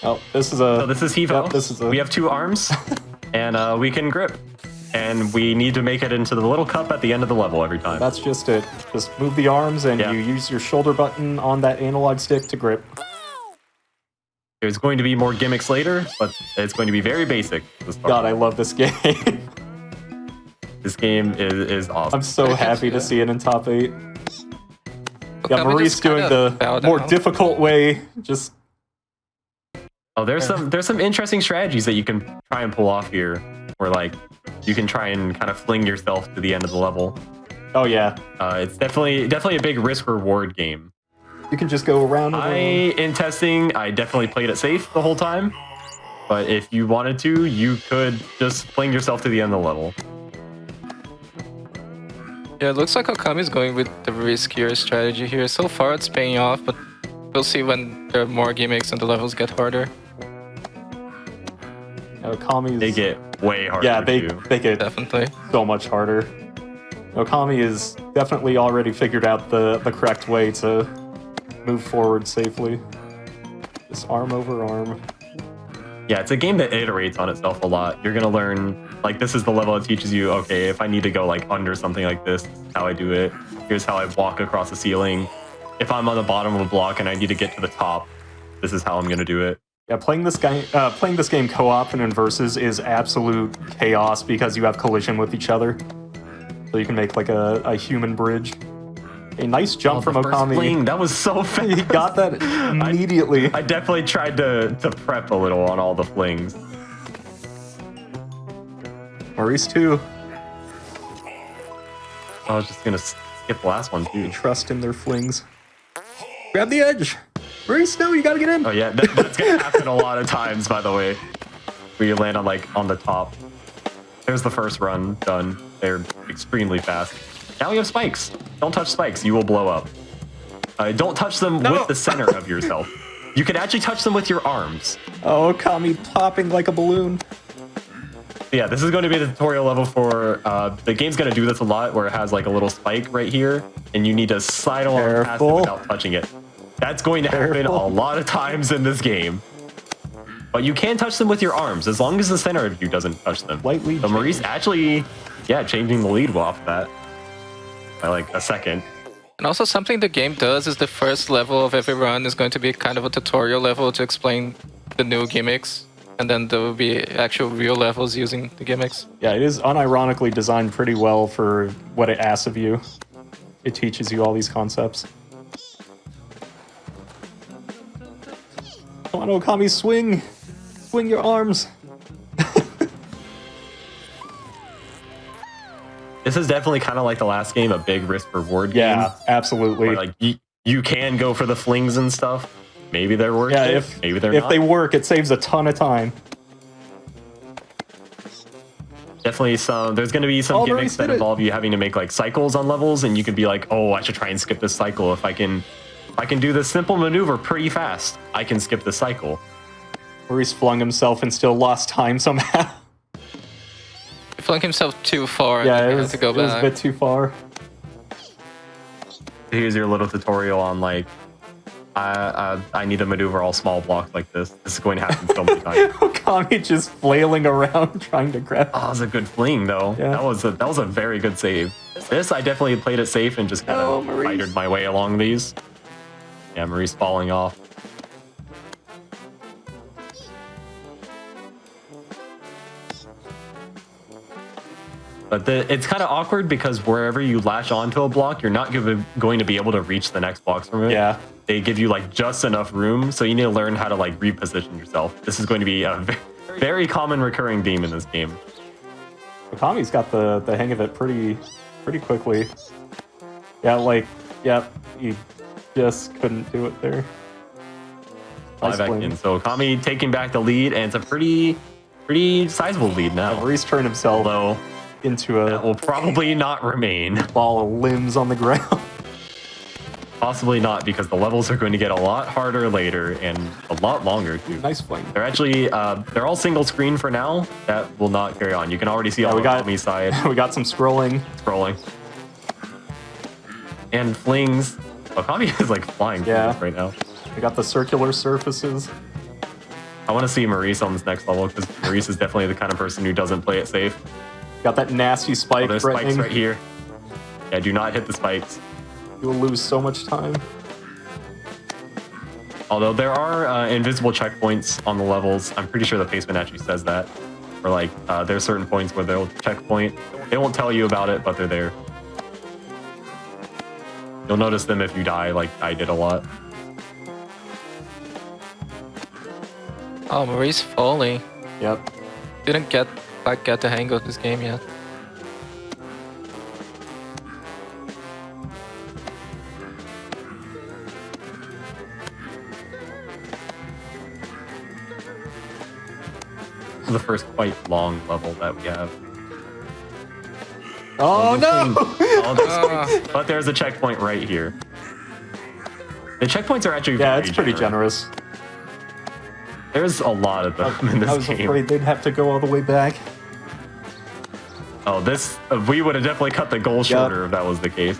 Oh, this is a... So this is Heave. Yep, this is a... We have 2 arms, and we can grip. And we need to make it into the little cup at the end of the level every time. That's just it. Just move the arms, and Yeah. you use your shoulder button on that analog stick to grip. There's going to be more gimmicks later, but it's going to be very basic to start. God, I love this game. This game is awesome. I'm so happy to see it in top 8. Yeah, Okami Maurice just doing kinda the bow more down. difficult way. Just Oh, there's some interesting strategies that you can try and pull off here, where like you can try and kind of fling yourself to the end of the level. oh yeah, It's definitely a big risk reward game. you can just go around. And around. In testing, I definitely played it safe the whole time. But if you wanted to, you could just fling yourself to the end of the level. Yeah, it looks like Okami's going with the riskier strategy here. So far it's paying off, but we'll see when there are more gimmicks and the levels get harder. Okami's They get way harder. yeah, they too. get Definitely. so much harder. Okami is definitely already figured out the correct way to move forward safely. Just arm over arm. Yeah, it's a game that iterates on itself a lot. You're gonna learn, like, this is the level that teaches you, okay, if I need to go like under something like this is how I do it. Here's how I walk across the ceiling. If I'm on the bottom of a block and I need to get to the top, this is how I'm gonna do it. Yeah, playing this game co-op and in versus is absolute chaos because you have collision with each other. So you can make like a human bridge. A nice jump from the first Okami. fling, that was so fast. He got that immediately. I definitely tried to prep a little on all the flings. Maurice too. I was just gonna skip the last one too. Trust in their flings. Grab the edge. Maurice, no, you gotta get in. Oh yeah, that's gonna happen a lot of times, by the way. Where you land on on the top. There's the first run done. They're extremely fast. Now we have spikes. Don't touch spikes, you will blow up. Don't touch them with the center of yourself. You can actually touch them with your arms. Oh, Okami popping like a balloon. Yeah, this is going to be the tutorial level for, the game's going to do this a lot, where it has like a little spike right here, and you need to slide along past it without touching it. That's going to happen a lot of times in this game. But you can touch them with your arms, as long as the center of you doesn't touch them. Lightly so Maurice actually, yeah, changing the lead off that by like a second. And also something the game does is the first level of every run is going to be kind of a tutorial level to explain the new gimmicks. And then there will be actual real levels using the gimmicks. Yeah, it is unironically designed pretty well for what it asks of you. It teaches you all these concepts. Come on, Okami, swing! Swing your arms! This is definitely kind of like the last game, a big risk-reward game. Yeah, absolutely. Where, like, you can go for the flings and stuff. Maybe they're worth it. Maybe they're not. If they work, it saves a ton of time. Definitely there's going to be some gimmicks that involve you having to make like cycles on levels, and you can be like, oh, I should try and skip this cycle. If I can do this simple maneuver pretty fast, I can skip the cycle. Maurice flung himself and still lost time somehow. He flung himself too far. Yeah, and it he was, had to go it was back. a bit too far. Here's your little tutorial on like, I need to maneuver all small blocks like this. This is going to happen so many times. Okami just flailing around trying to grab. Oh, that was a good fling though. Yeah. That was a very good save. This I definitely played it safe and just kind of fightered my way along these. Yeah, Maurice falling off. But it's kind of awkward because wherever you latch onto a block, you're not going to be able to reach the next blocks from it. Yeah. They give you like just enough room, so you need to learn how to like reposition yourself. This is going to be a very common recurring theme in this game. Okami's got the hang of it pretty quickly. Yeah, he just couldn't do it there. Fly back in. So Okami taking back the lead, and it's a pretty sizable lead now. Maurice turned himself into that will probably not remain. Ball of limbs on the ground. Possibly not, because the levels are going to get a lot harder later and a lot longer too. Nice flame. They're actually they're all single screen for now. That will not carry on. You can already see on Okami's side. We got some scrolling. And flings. Okami is like flying right now. We got the circular surfaces. I want to see Maurice on this next level, because Maurice is definitely the kind of person who doesn't play it safe. Got that nasty spike. There's spikes right here. Yeah, do not hit the spikes. You will lose so much time. Although there are invisible checkpoints on the levels. I'm pretty sure the Tailspin actually says that. Or like, there's certain points where they'll checkpoint. They won't tell you about it, but they're there. You'll notice them if you die, like I did a lot. Oh, Maurice falling. Yep. Didn't quite get the hang of this game yet. The first quite long level that we have. Oh no! But there's a checkpoint right here. The checkpoints are actually it's pretty generous. There's a lot of them in this game. I was afraid they'd have to go all the way back. Oh, we would have definitely cut the goal shorter if that was the case.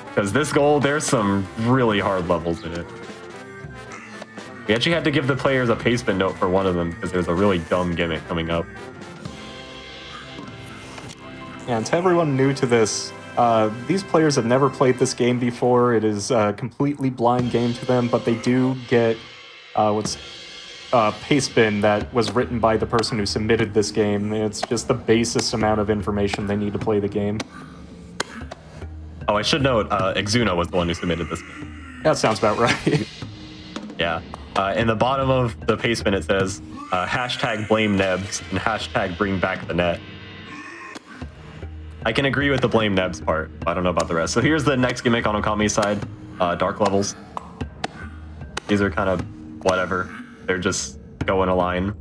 Because this goal, there's some really hard levels in it. We actually had to give the players a Tailspin note for one of them, because there's a really dumb gimmick coming up. And to everyone new to this, these players have never played this game before. It is a completely blind game to them, but they do get pace bin that was written by the person who submitted this game. It's just the basest amount of information they need to play the game. Oh, I should note, Exuna was the one who submitted this game. That sounds about right. Yeah. In the bottom of the pace bin, it says, hashtag blame Nebs and hashtag bring back the net. I can agree with the blame Nebs part. I don't know about the rest. So here's the next gimmick on Okami's side, dark levels. These are kind of whatever. They're just go in a line.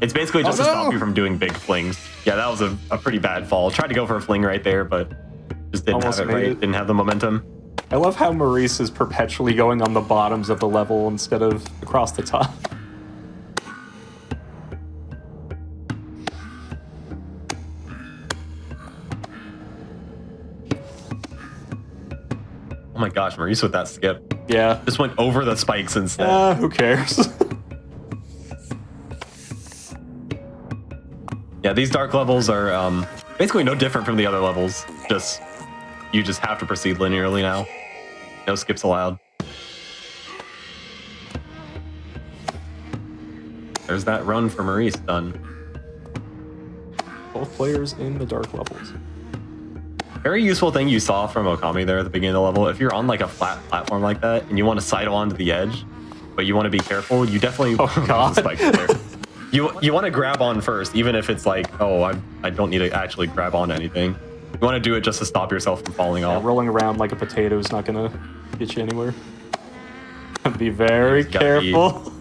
It's basically just to stop you from doing big flings. Yeah, that was a pretty bad fall. Tried to go for a fling right there, but just didn't Almost have it right. Didn't have the momentum. I love how Maurice is perpetually going on the bottoms of the level instead of across the top. Oh my gosh, Maurice with that skip. Yeah. Just went over the spikes instead. Who cares? Yeah, these dark levels are basically no different from the other levels. Just you just have to proceed linearly now. No skips allowed. There's that run for Maurice done. Both players in the dark levels. Very useful thing you saw from Okami there at the beginning of the level. If you're on like a flat platform like that and you want to sidle onto the edge, but you want to be careful, you definitely spike there. You want to grab on first, even if it's like, oh, I don't need to actually grab on anything. You want to do it just to stop yourself from falling off. Rolling around like a potato is not gonna get you anywhere. Be very careful.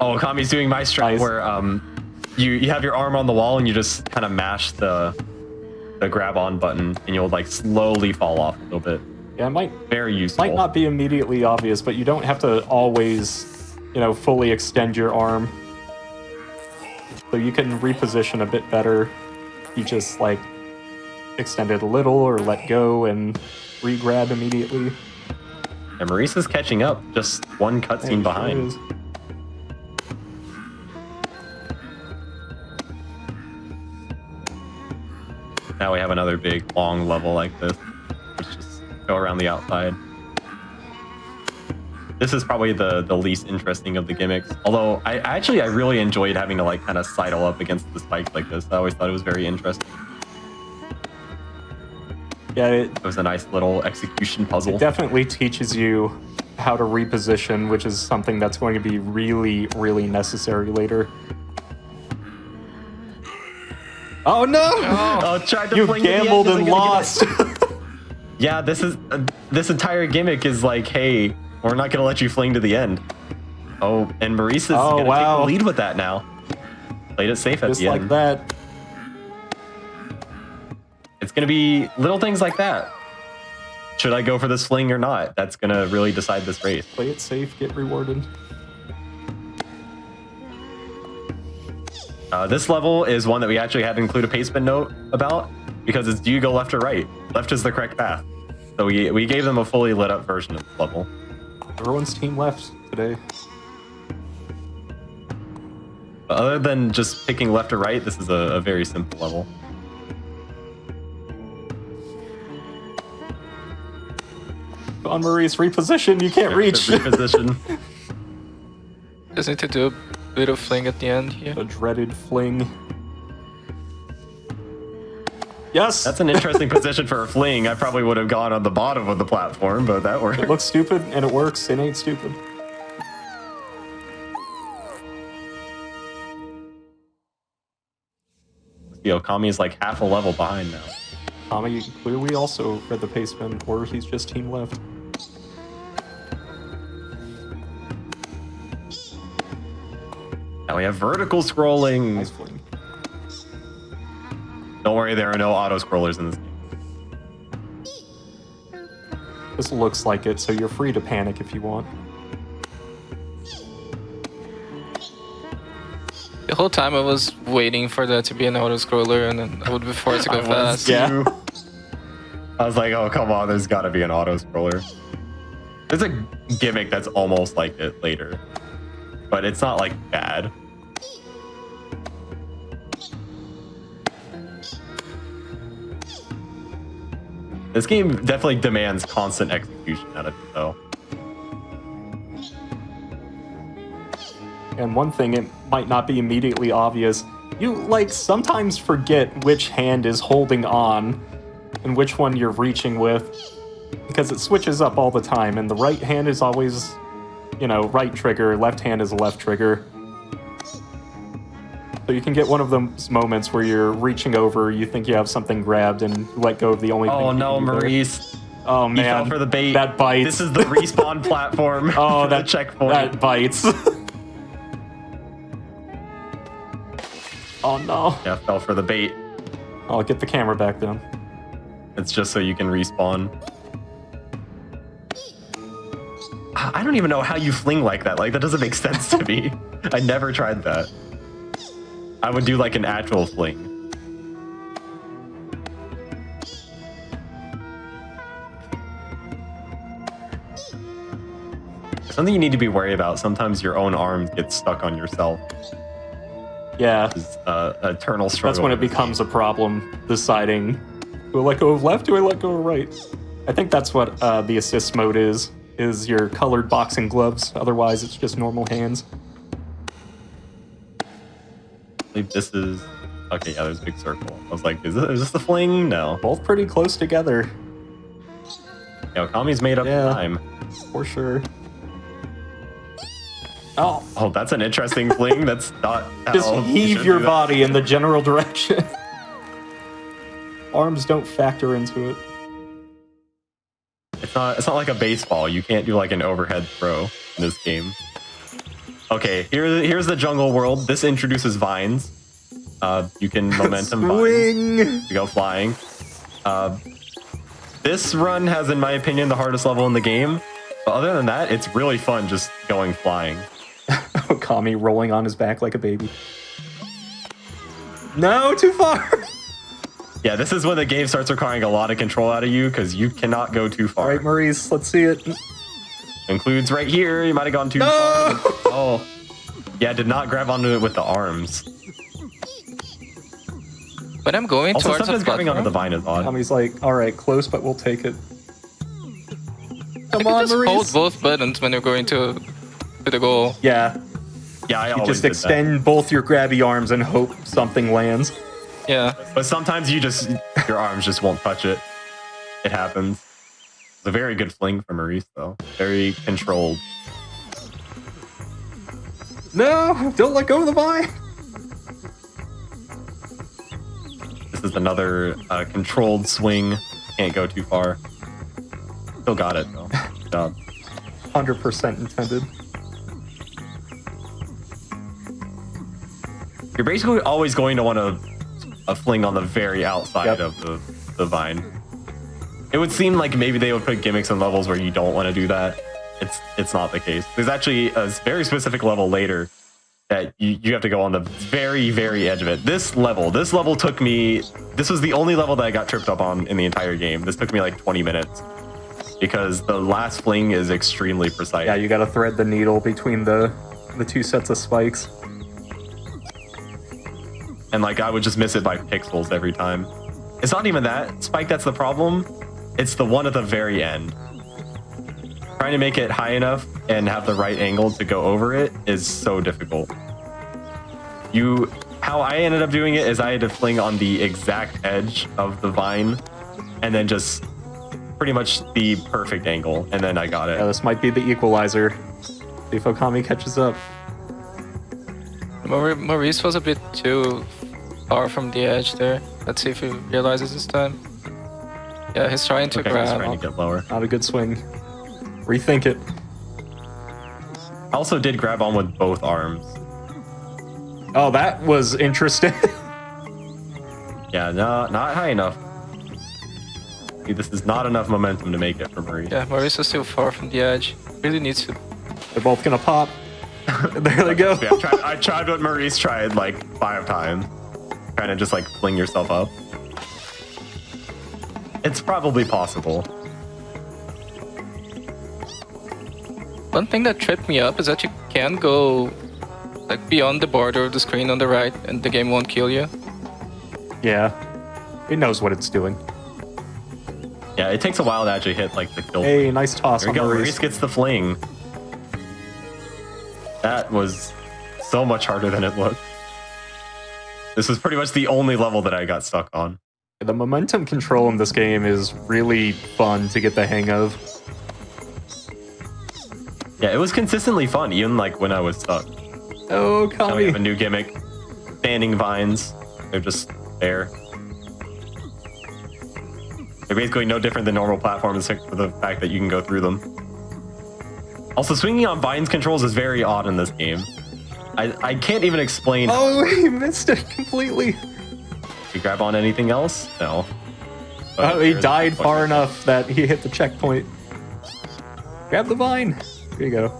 Oh, Okami's doing my strat where you have your arm on the wall and you just kind of mash the grab on button and you'll like slowly fall off a little bit. Yeah, it might very useful. Might not be immediately obvious, but you don't have to always, fully extend your arm. So you can reposition a bit better. You just like extend it a little or let go and re-grab immediately. And Maurice is catching up, just one cutscene behind. Now we have another big, long level like this. Let's just go around the outside. This is probably the least interesting of the gimmicks. Although, I really enjoyed having to like kind of sidle up against the spikes like this. I always thought it was very interesting. Yeah, it was a nice little execution puzzle. It definitely teaches you how to reposition, which is something that's going to be really, really necessary later. Oh no! Oh, tried to you fling gambled and lost. Yeah, this entire gimmick is like, hey, we're not gonna let you fling to the end. Oh, and Maurice is gonna take the lead with that now. Played it safe at the end. Just like that. It's gonna be little things like that. Should I go for this fling or not? That's gonna really decide this race. Play it safe, get rewarded. This level is one that we actually had to include a paceman note about because it's do you go left or right? Left is the correct path. So we gave them a fully lit up version of the level. Everyone's team left today. But other than just picking left or right, this is a very simple level. On Maurice, reposition, you can't reach. Reposition. Just need to do a bit of fling at the end here. A dreaded fling. Yes! That's an interesting position for a fling. I probably would have gone on the bottom of the platform, but that worked. It looks stupid, and it works. It ain't stupid. Okami is like half a level behind now. Okami clearly also read the paceman, or he's just team left. Now we have vertical scrolling. Nice fling. Don't worry, there are no auto scrollers in this game. This looks like it, so you're free to panic if you want. The whole time I was waiting for that to be an auto scroller, and then I would be forced to go fast. Yeah. I was like, oh, come on, there's got to be an auto scroller. There's a gimmick that's almost like it later, but it's not like bad. This game definitely demands constant execution out of it, though. And one thing, it might not be immediately obvious. You, like, sometimes forget which hand is holding on and which one you're reaching with, because it switches up all the time, and the right hand is always, you know, right trigger, left hand is a left trigger. So you can get one of those moments where you're reaching over, you think you have something grabbed, and you let go of the only thing Oh you no, can do there. Maurice. Oh He man, fell for the bait. that bites. This is the respawn platform. Oh, for the that checkpoint. That bites. Oh no. Yeah, fell for the bait. I'll get the camera back then. It's just so you can respawn. I don't even know how you fling like that. Like, that doesn't make sense to me. I never tried that. I would do like an actual fling. Something you need to be worried about. Sometimes your own arms get stuck on yourself. Yeah. It's eternal struggle. That's when it becomes a problem, deciding, do I let go of left, do I let go of right? I think that's what the assist mode is your colored boxing gloves. Otherwise, it's just normal hands. I believe this is... Okay, yeah, there's a big circle. I was like, is this the fling? No. Both pretty close together. Yeah, Okami's made up time. For sure. Oh, Oh, that's an interesting fling. That's not how just you heave should your do that. body in the general direction. Arms don't factor into it. It's not like a baseball. You can't do like an overhead throw in this game. Okay, here's the jungle world. This introduces vines. You can momentum vines Swing! to go flying. This run has, in my opinion, the hardest level in the game. But other than that, it's really fun just going flying. Okami rolling on his back like a baby. No, too far! Yeah, this is when the game starts requiring a lot of control out of you because you cannot go too far. Alright, Maurice, let's see it. Includes right here. You might have gone too No! far. Oh. Yeah, did not grab onto it with the arms. When I'm going Also, towards a sometimes grabbing onto the platform, vine is odd. Okami's like, alright, close, but we'll take it. you Come can on, just hold Maurice! both buttons when you're going to the goal. Yeah, Yeah, I you always just did extend both your grabby arms and hope something lands. Yeah. that. But sometimes your arms just won't touch it. It happens. It's a very good fling from Maurice, though. Very controlled. No! Don't let go of the vine! This is another controlled swing. Can't go too far. Still got it, though. Good job. 100% intended. You're basically always going to want a fling on the very outside Yep. of the vine. It would seem like maybe they would put gimmicks on levels where you don't want to do that. It's not the case. There's actually a very specific level later that you have to go on the very, very edge of it. This level took me... This was the only level that I got tripped up on in the entire game. This took me like 20 minutes. Because the last fling is extremely precise. Yeah, you gotta thread the needle between the two sets of spikes. And like I would just miss it by pixels every time. It's not even that spike that's the problem. It's the one at the very end. Trying to make it high enough and have the right angle to go over it is so difficult. How I ended up doing it is I had to fling on the exact edge of the vine and then just pretty much the perfect angle, and then I got it. Yeah, this might be the equalizer. See if Okami catches up. Maurice was a bit too far from the edge there. Let's see if he realizes this time. Yeah, he's trying to Okay, he's grab. trying to get lower. Not a good swing. Rethink it. I also did grab on with both arms. Oh, that was interesting. Yeah, no, not high enough. See, this is not enough momentum to make it for Maurice. Yeah, Maurice is still far from the edge. Really needs to. They're both gonna pop. There they go. Yeah, I tried what Maurice tried like 5 times. Trying to just like fling yourself up. It's probably possible. One thing that tripped me up is that you can go like beyond the border of the screen on the right, and the game won't kill you. Yeah. It knows what it's doing. Yeah, it takes a while to actually hit like the kill. Hey, nice toss There on we go. Maurice. Maurice gets the fling. That was so much harder than it looked. This was pretty much the only level that I got stuck on. The momentum control in this game is really fun to get the hang of. Yeah, it was consistently fun, even like when I was stuck. Oh, Now we have a Okami. new gimmick. Standing vines. They're just there. They're basically no different than normal platforms except for the fact that you can go through them. Also, swinging on vines controls is very odd in this game. I can't even explain. Oh, he missed it completely. Did you grab on anything else? No. But Oh, he there's died a far checkpoint. enough that he hit the checkpoint. Grab the vine. There you go.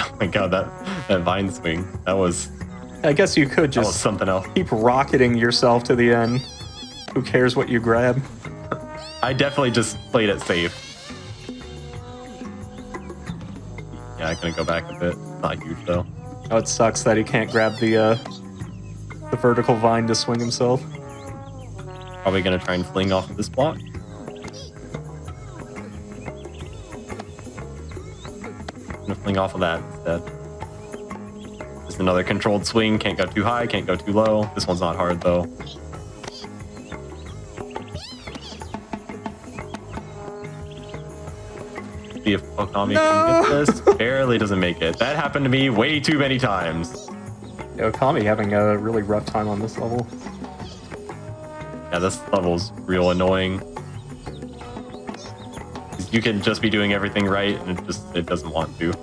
Oh my god, that vine swing. That was I guess you could that was just something else. keep rocketing yourself to the end. Who cares what you grab? I definitely just played it safe. Yeah, I'm gonna go back a bit. Not huge though. Oh, it sucks that he can't grab the vertical vine to swing himself. Probably gonna try and fling off of this block. Gonna fling off of that instead. Just another controlled swing. Can't go too high, can't go too low. This one's not hard though. See if Okami can get this. Barely doesn't make it. That happened to me way too many times. Okami having a really rough time on this level. Yeah, this level's real annoying. You can just be doing everything right, and it doesn't want to.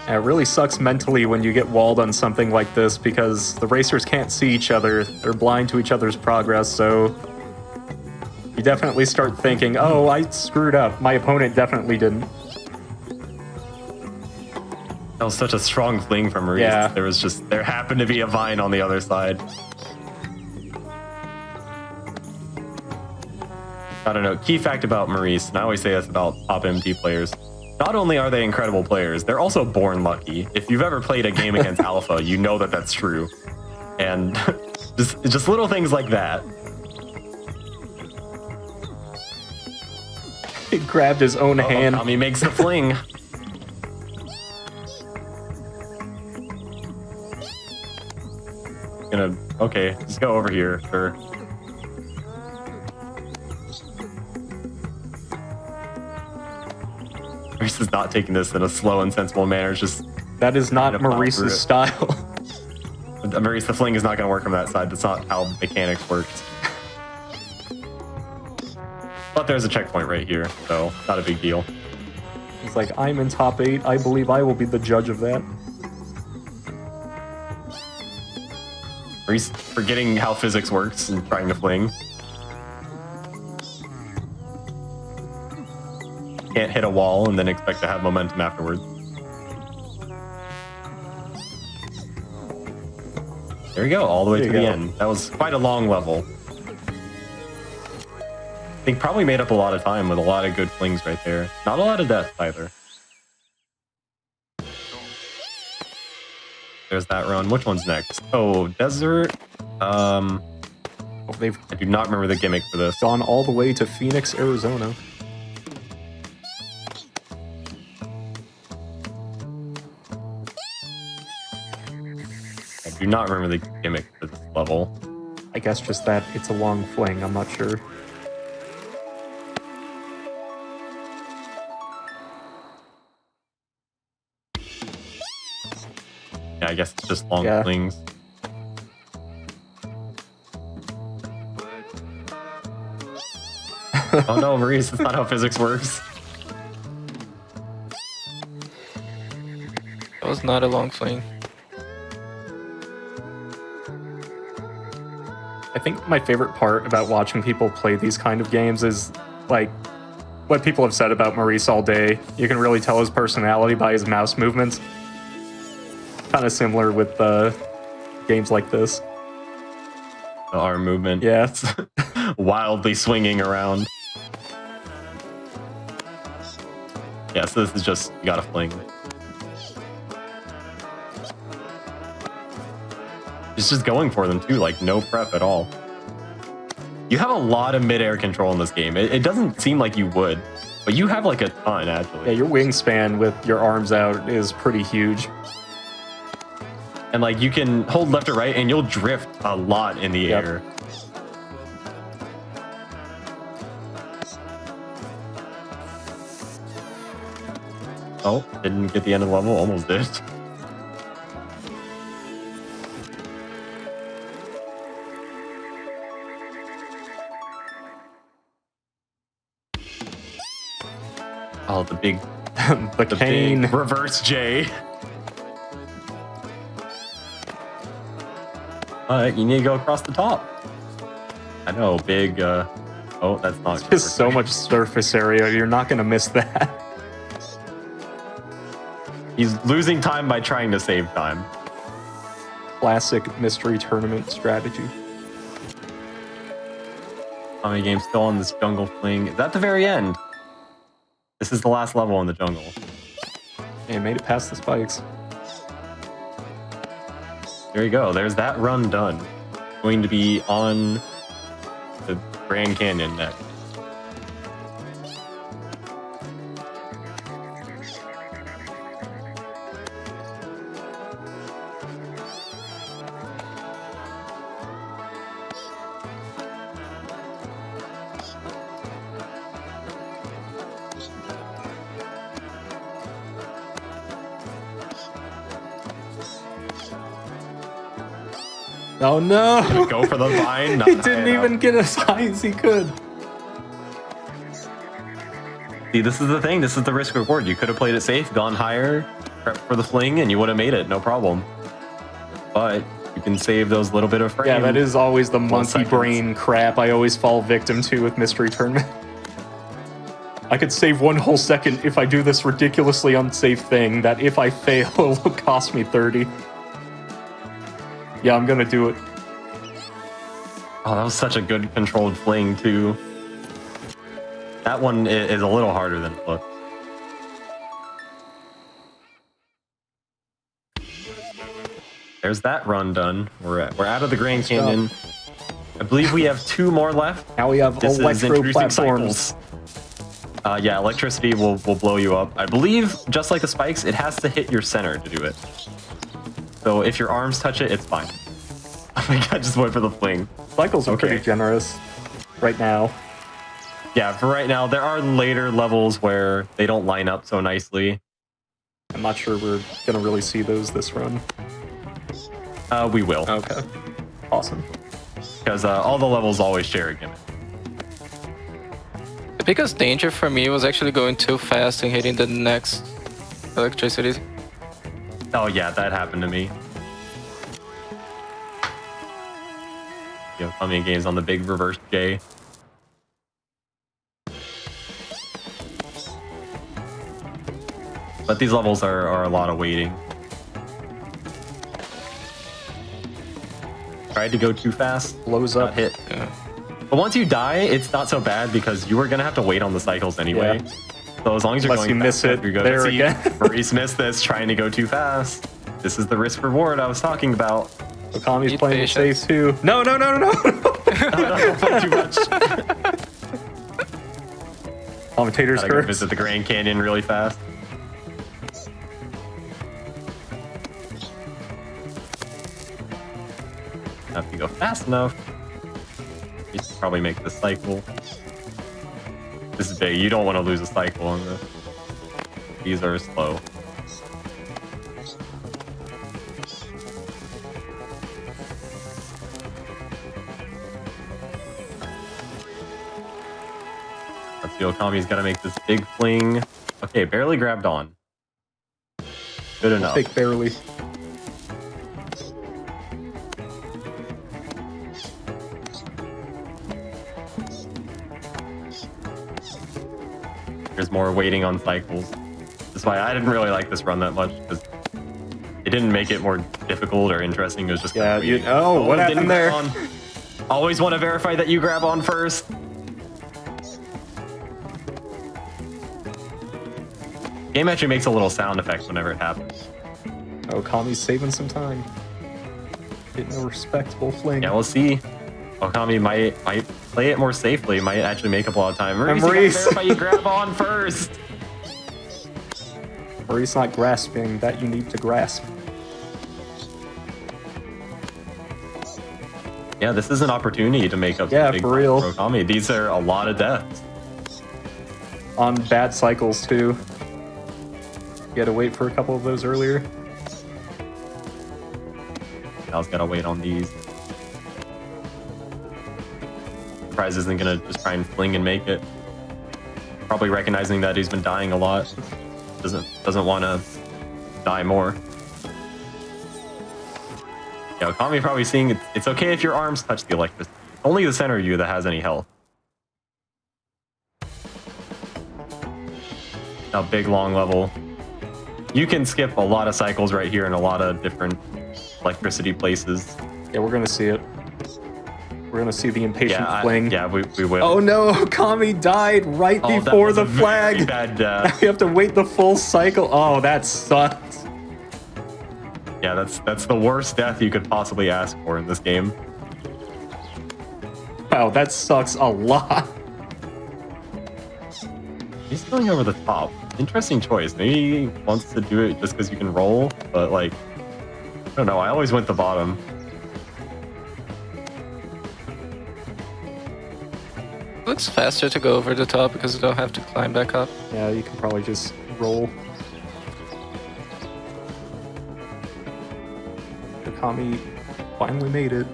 Yeah, it really sucks mentally when you get walled on something like this because the racers can't see each other. They're blind to each other's progress, so you definitely start thinking, oh, I screwed up. My opponent definitely didn't. That was such a strong fling from Maurice. Yeah. There happened to be a vine on the other side. I don't know. Key fact about Maurice, and I always say this about top MT players. Not only are they incredible players, they're also born lucky. If you've ever played a game against Alpha, you know that that's true. And just little things like that. He grabbed his own hand. Okami makes the fling. Okay, just go over here, sure. Maurice is not taking this in a slow and sensible manner. It's just That is not Gonna plow through Maurice's it. style. Maurice, the fling is not going to work from that side. That's not how mechanics works. But there's a checkpoint right here, so not a big deal. He's like, I'm in top 8. I believe I will be the judge of that. Maurice forgetting how physics works and trying to fling. Can't hit a wall and then expect to have momentum afterwards. There we go, all the way There to you the go. end. That was quite a long level. I think probably made up a lot of time with a lot of good flings right there. Not a lot of death either. There's that run. Which one's next? Oh, desert. They've I do not remember the gimmick for this. gone all the way to Phoenix, Arizona. I do not remember the gimmick for this level. I guess just that it's a long fling. I'm not sure. Yeah, I guess it's just long Yeah. flings. Oh no, Maurice, that's not how physics works. That was not a long fling. I think my favorite part about watching people play these kind of games is like what people have said about Maurice all day. You can really tell his personality by his mouse movements. Kind of similar with games like this. The arm movement. Yeah. Wildly swinging around. Yeah, so this is just, you gotta fling. It's just going for them too, like no prep at all. You have a lot of mid-air control in this game. It doesn't seem like you would. But you have like a ton, actually. Yeah, your wingspan with your arms out is pretty huge. And like you can hold left or right and you'll drift a lot in the air. Oh, didn't get the end of the level, almost did. Oh, the big the cane. big reverse J. You need to go across the top. I know, big. Oh, that's not. Just so much surface area. You're not going to miss that. He's losing time by trying to save time. Classic mystery tournament strategy. OkamiGames still on this jungle fling. It's at the very end. This is the last level in the jungle. And made it past the spikes. There you go. There's that run done. Going to be on the Grand Canyon next. Oh no! Go for the vine. He didn't even get as high as he could. See, this is the thing. This is the risk reward. You could have played it safe, gone higher, prepped for the fling, and you would have made it. No problem. But you can save those little bit of frames. Yeah, that is always the monkey seconds. brain crap I always fall victim to with mystery tournament. I could save 1 whole second if I do this ridiculously unsafe thing that if I fail, it'll cost me 30. Yeah, I'm gonna do it. Oh, that was such a good controlled fling, too. That one is a little harder than it looks. There's that run done. We're out of the Grand Canyon. I believe we have 2 more left. Now we have This is electro introducing platforms. cycles. Yeah, electricity will blow you up. I believe, just like the spikes, it has to hit your center to do it. So if your arms touch it, it's fine. Oh my god, just went for the fling. Cycles are Okay. pretty generous right now. Yeah, for right now, there are later levels where they don't line up so nicely. I'm not sure we're gonna really see those this run. We will, Okay. Awesome. because all the levels always share a gimmick. The biggest danger for me was actually going too fast and hitting the next electricity. Oh yeah, that happened to me. OkamiGames on the big reverse J. But these levels are a lot of waiting. Tried to go too fast, Blows got up. hit. Yeah. But once you die, it's not so bad because you were gonna have to wait on the cycles anyway. Yeah. So as long as you're Unless going you miss fast enough, it you're good. there See, again. Maurice missed this trying to go too fast. This is the risk reward I was talking about. Okami's Need playing it patience. safe too. No, no, no, no, no. Don't play too much. Commentators Gotta go curse. visit the Grand Canyon really fast. If you go fast enough, you can probably make the cycle. This is big. You don't want to lose a cycle on this. These are slow. Let's see, Okami's got to make this big fling. Okay, barely grabbed on. Good enough. Take barely. There's more waiting on cycles. That's why I didn't really like this run that much, because it didn't make it more difficult or interesting. It was just Yeah, kind of you, oh, what it didn't happened there? grab on. Always want to verify that you grab on first. Game actually makes a little sound effect whenever it happens. Okami's saving some time. Getting a respectable fling. Yeah, we'll see. Okami might play it more safely, might actually make up a lot of time. Maurice, Maurice. you grab on first. Maurice not grasping that you need to grasp. Yeah, this is an opportunity to make up Yeah, some big for time real. for Okami. These are a lot of deaths. On bad cycles, too. You had to wait for a couple of those earlier. Al's gotta wait on these. Surprise isn't gonna just try and fling and make it. Probably recognizing that he's been dying a lot. Doesn't want to die more. Yeah, Okami probably seeing it's okay if your arms touch the electricity. Only the center of you that has any health. A big long level. You can skip a lot of cycles right here in a lot of different electricity places. Yeah, we're gonna see it. We're gonna see the impatient fling. Yeah, we will. Oh no, Okami died right Oh, that before was the a very flag. bad death. You have to wait the full cycle. Oh, that sucks. Yeah, that's the worst death you could possibly ask for in this game. Wow, that sucks a lot. He's going over the top. Interesting choice. Maybe he wants to do it just because you can roll, but like, I don't know. I always went the bottom. Looks faster to go over the top because you don't have to climb back up. Yeah, you can probably just roll. Okami finally made it.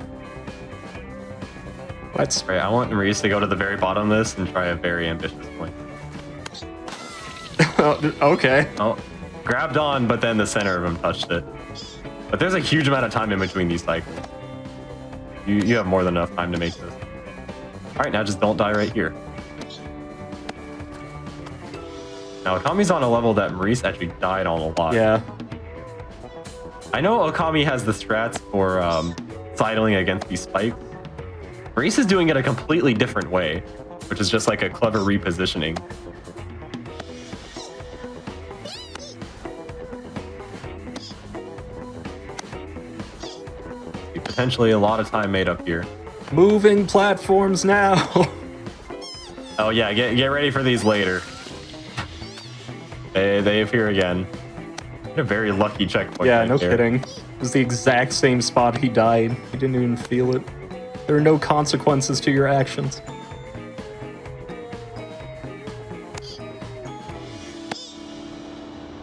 Let's. Right, I want Maurice to go to the very bottom of this and try a very ambitious point. Okay. Oh, grabbed on, but then the center of him touched it. But there's a huge amount of time in between these cycles. You have more than enough time to make this. All right, now just don't die right here. Now Okami's on a level that Maurice actually died on a lot. Yeah. I know Okami has the strats for sidling against these spikes. Maurice is doing it a completely different way, which is just like a clever repositioning. Potentially a lot of time made up here. Moving platforms now. Oh yeah, get ready for these later. They appear again. A very lucky checkpoint. Yeah, right no there. kidding. It was the exact same spot he died. He didn't even feel it. There are no consequences to your actions.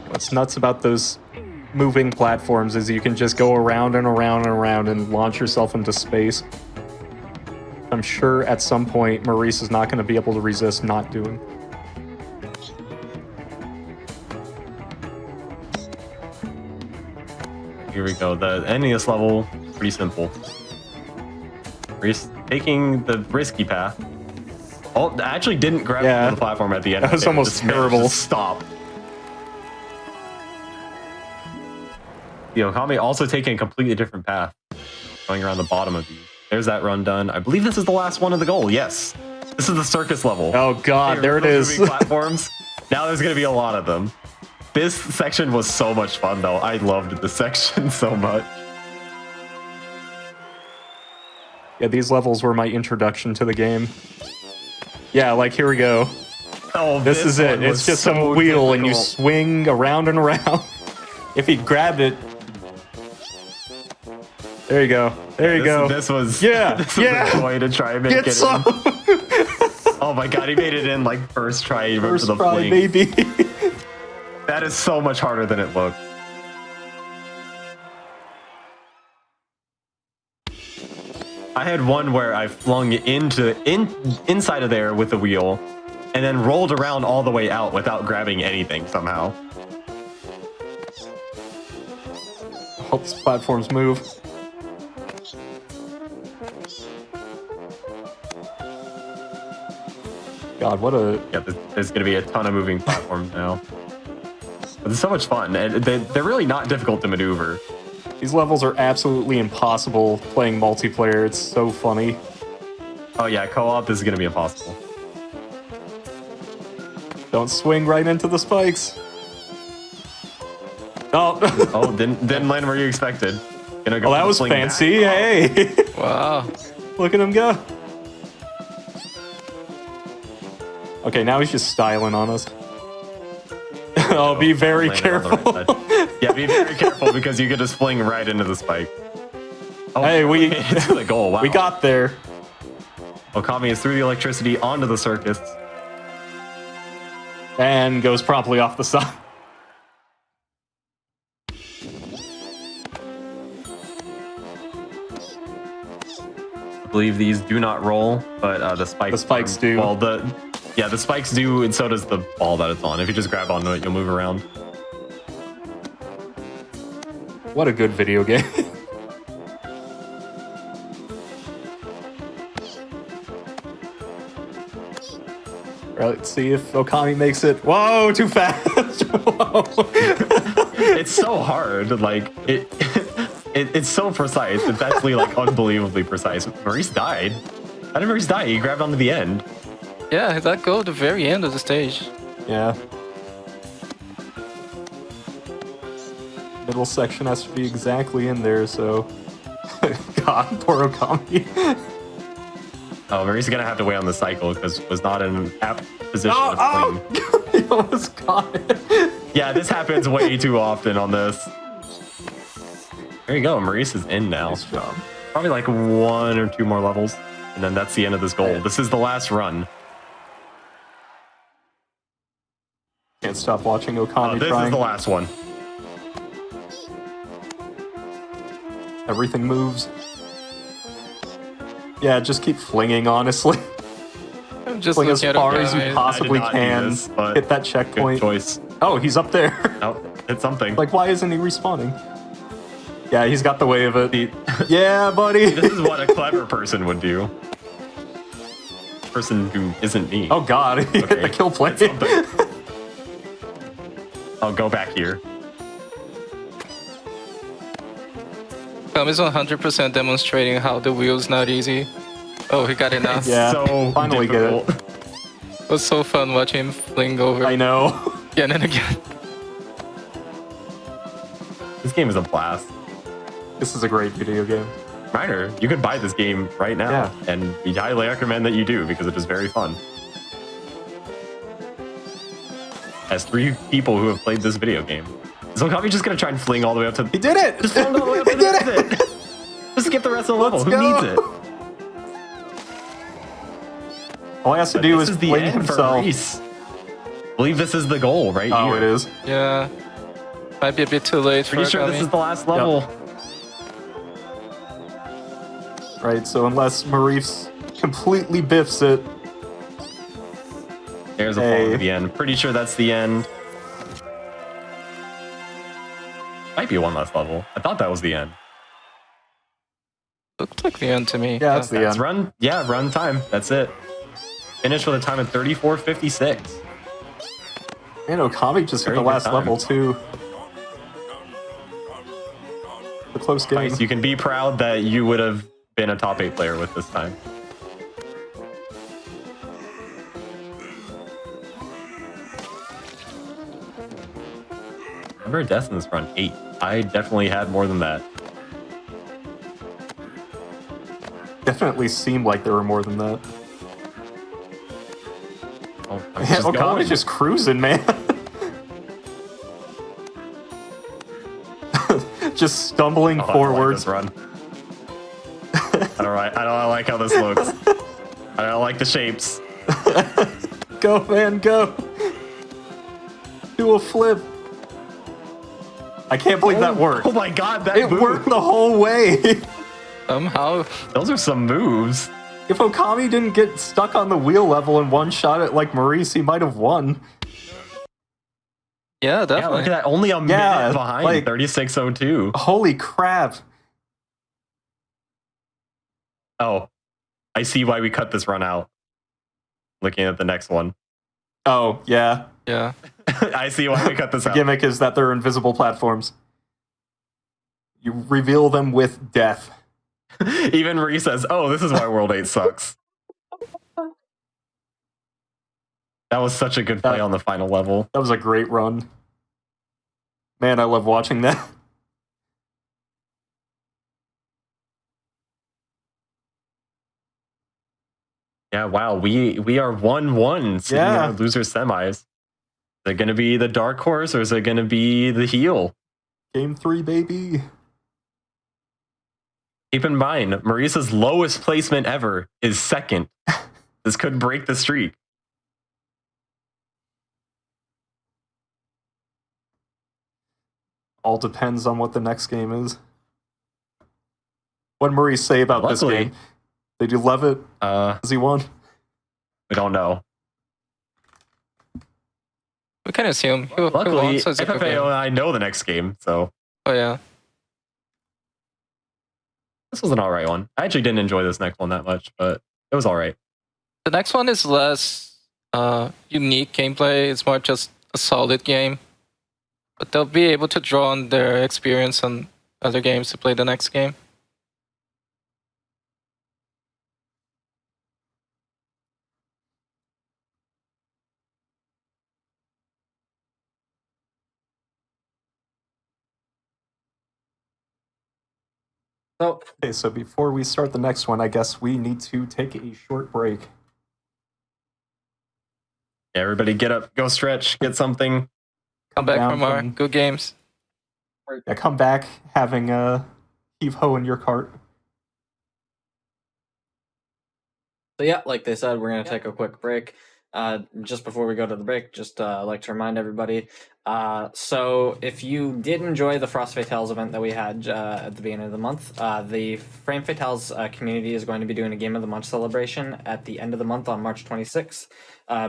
What's nuts about those moving platforms is you can just go around and around and around and launch yourself into space. I'm sure at some point Maurice is not going to be able to resist not doing. Here we go. The end of this level, pretty simple. Maurice taking the risky path. Oh, actually didn't grab Yeah. the platform at the end. That was There. almost Just managed terrible. to stop. The Okami also taking a completely different path, going around the bottom of these. There's that run done. I believe this is the last one of the goal. Yes, this is the circus level. Oh god, Hey, there it those is. moving platforms. Now there's gonna be a lot of them. This section was so much fun, though. I loved this section so much. Yeah, these levels were my introduction to the game. Yeah, like here we go. Oh, This is it. one It's was just so some wheel and you difficult. swing around and around. If he grabbed it. There you go. There you go. This was Yeah, This was yeah. a joy to try and make Get it some. in. Oh my god, he made it in like first try. He went First for the try, fling. maybe. That is so much harder than it looked. I had one where I flung inside of there with the wheel, and then rolled around all the way out without grabbing anything somehow. Hope these platforms move. God, what a... Yeah, there's going to be a ton of moving platforms now. But it's so much fun, and they're really not difficult to maneuver. These levels are absolutely impossible playing multiplayer. It's so funny. Oh yeah, co-op, this is going to be impossible. Don't swing right into the spikes. Oh, Oh, didn't land where you expected. Gonna go well, that for the was fling back. fancy. Hey. Wow. Look at him go. Okay, now he's just styling on us. Oh, be very Landed on the careful. right side. Yeah, be very careful because you could just fling right into the spike. Oh, Hey, we it's the goal. Wow. we got there. Okami is through the electricity onto the circus. And goes promptly off the side. I believe these do not roll, but the spikes do. Well, the spikes do, and so does the ball that it's on. If you just grab onto it, you'll move around. What a good video game. Right, let's see if Okami makes it. Whoa, too fast. Whoa. It's so hard. Like it's so precise. It's actually like unbelievably precise. Maurice died. How did Maurice die? He grabbed onto the end. Yeah, that go at the very end of the stage. Yeah. Middle section has to be exactly in there, so... God, poor Okami. Oh, Maurice is gonna have to wait on the cycle because was not in an apt position to fling. He almost got it. Yeah, this happens way too often on this. There you go, Maurice is in now. Nice job. Probably like 1 or 2 more levels, and then that's the end of this goal. This is the last run. Can't stop watching Okami This trying. is the last one. Everything moves. Yeah, just keep flinging, honestly. I'm just Fling as looking at far as you Okami. possibly I did not do can. this, but Hit that Good checkpoint. choice. Oh, he's up there. Oh, hit something. Like, why isn't he respawning? Yeah, he's got the way of it. The- Yeah, buddy. This is what a clever person would do. Person who isn't me. Oh god, he hit Okay, the kill play. hit something. I'll go back here. Okami's 100% demonstrating how the wheel's not easy. Oh, he got it now. Yeah, So finally get it. difficult. It was so fun watching him fling over I know. again and again. This game is a blast. This is a great video game. Reminder, you could buy this game right now, Yeah. and we highly recommend that you do because it is very fun. As 3 people who have played this video game. Is Okami just gonna try and fling all the way up to... He did it! Just fling all the way up to He the did exit! it! Just skip the rest of the level. Let's Who go. needs it? All he has to But do this is the fling end for himself. Maurice. I believe this is the goal right Oh, here. it is. Yeah. Might be a bit too late Pretty for sure Okami. this is the last level. Right, so unless Maurice completely biffs it. There's a Hey. fall to the end. Pretty sure that's the end. Might be one last level. I thought that was the end. Looked like the end to me. Yeah, that's the That's end. run. Yeah, run time. That's it. Finish with a time of 34:56. And Okami just hit Very the good last time. level, too. A close game. Nice. You can be proud that you would have been a top 8 player with this time. Number of deaths in this run, 8. I definitely had more than that. Definitely seemed like there were more than that. Oh, Man, just going. Okami's just cruising, man. Just stumbling Oh, I like forwards. this run. I don't like how this looks. I don't like the shapes. Go, man, go. Do a flip. I can't believe that worked. Oh my god, that It move. worked the whole way. Somehow. Those are some moves. If Okami didn't get stuck on the wheel level and one shot it like Maurice, he might have won. Yeah, Yeah, definitely. look at that. Only a minute Yeah, behind. like- 36:02. Holy crap. Oh, I see why we cut this run out. Looking at the next one. Oh, yeah. Yeah. I see why we cut this The out. gimmick is that they're invisible platforms. You reveal them with death. Even Maurice says, oh, this is why World 8 sucks. That was such a good play on the final level. That was a great run. Man, I love watching that. Yeah, wow. We are 1-1 sitting in our loser semis. Is it going to be the dark horse or is it going to be the heel? Game 3, baby. Keep in mind, Maurice's lowest placement ever is second. This could break the streak. All depends on what the next game is. What did Maurice say about this game? Did you love it? Has he won? We don't know. We can assume. Who Luckily, wants is a good FFAO game. and I know the next game, so Oh yeah. this was an alright one. I actually didn't enjoy this next one that much, but it was alright. The next one is less unique gameplay. It's more just a solid game. But they'll be able to draw on their experience on other games to play the next game. So, Okay, so before we start the next one, I guess we need to take a short break. Yeah, everybody get up, go stretch, get something. Come back down from our from- good games. Yeah, come back having a heave ho in your cart. So yeah, like they said, we're going to take a quick break. Just before we go to the break, just like to remind everybody. So if you did enjoy the Frost Fatales event that we had at the beginning of the month, the Frame Fatales community is going to be doing a Game of the Month celebration at the end of the month on March 26th.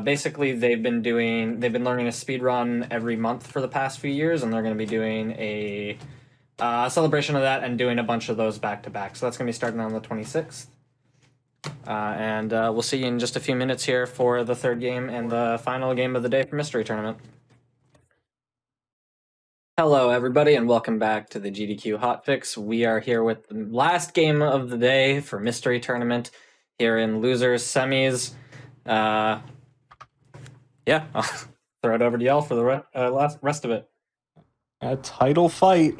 Basically, they've been learning a speed run every month for the past few years, and they're going to be doing a celebration of that and doing a bunch of those back to back. So that's going to be starting on the 26th. And we'll see you in just a few minutes here for the third game and the final game of the day for Mystery Tournament. Hello, everybody, and welcome back to the GDQ Hotfix. We are here with the last game of the day for Mystery Tournament here in Losers Semis. Yeah, I'll throw it over to y'all for the rest of it. A title fight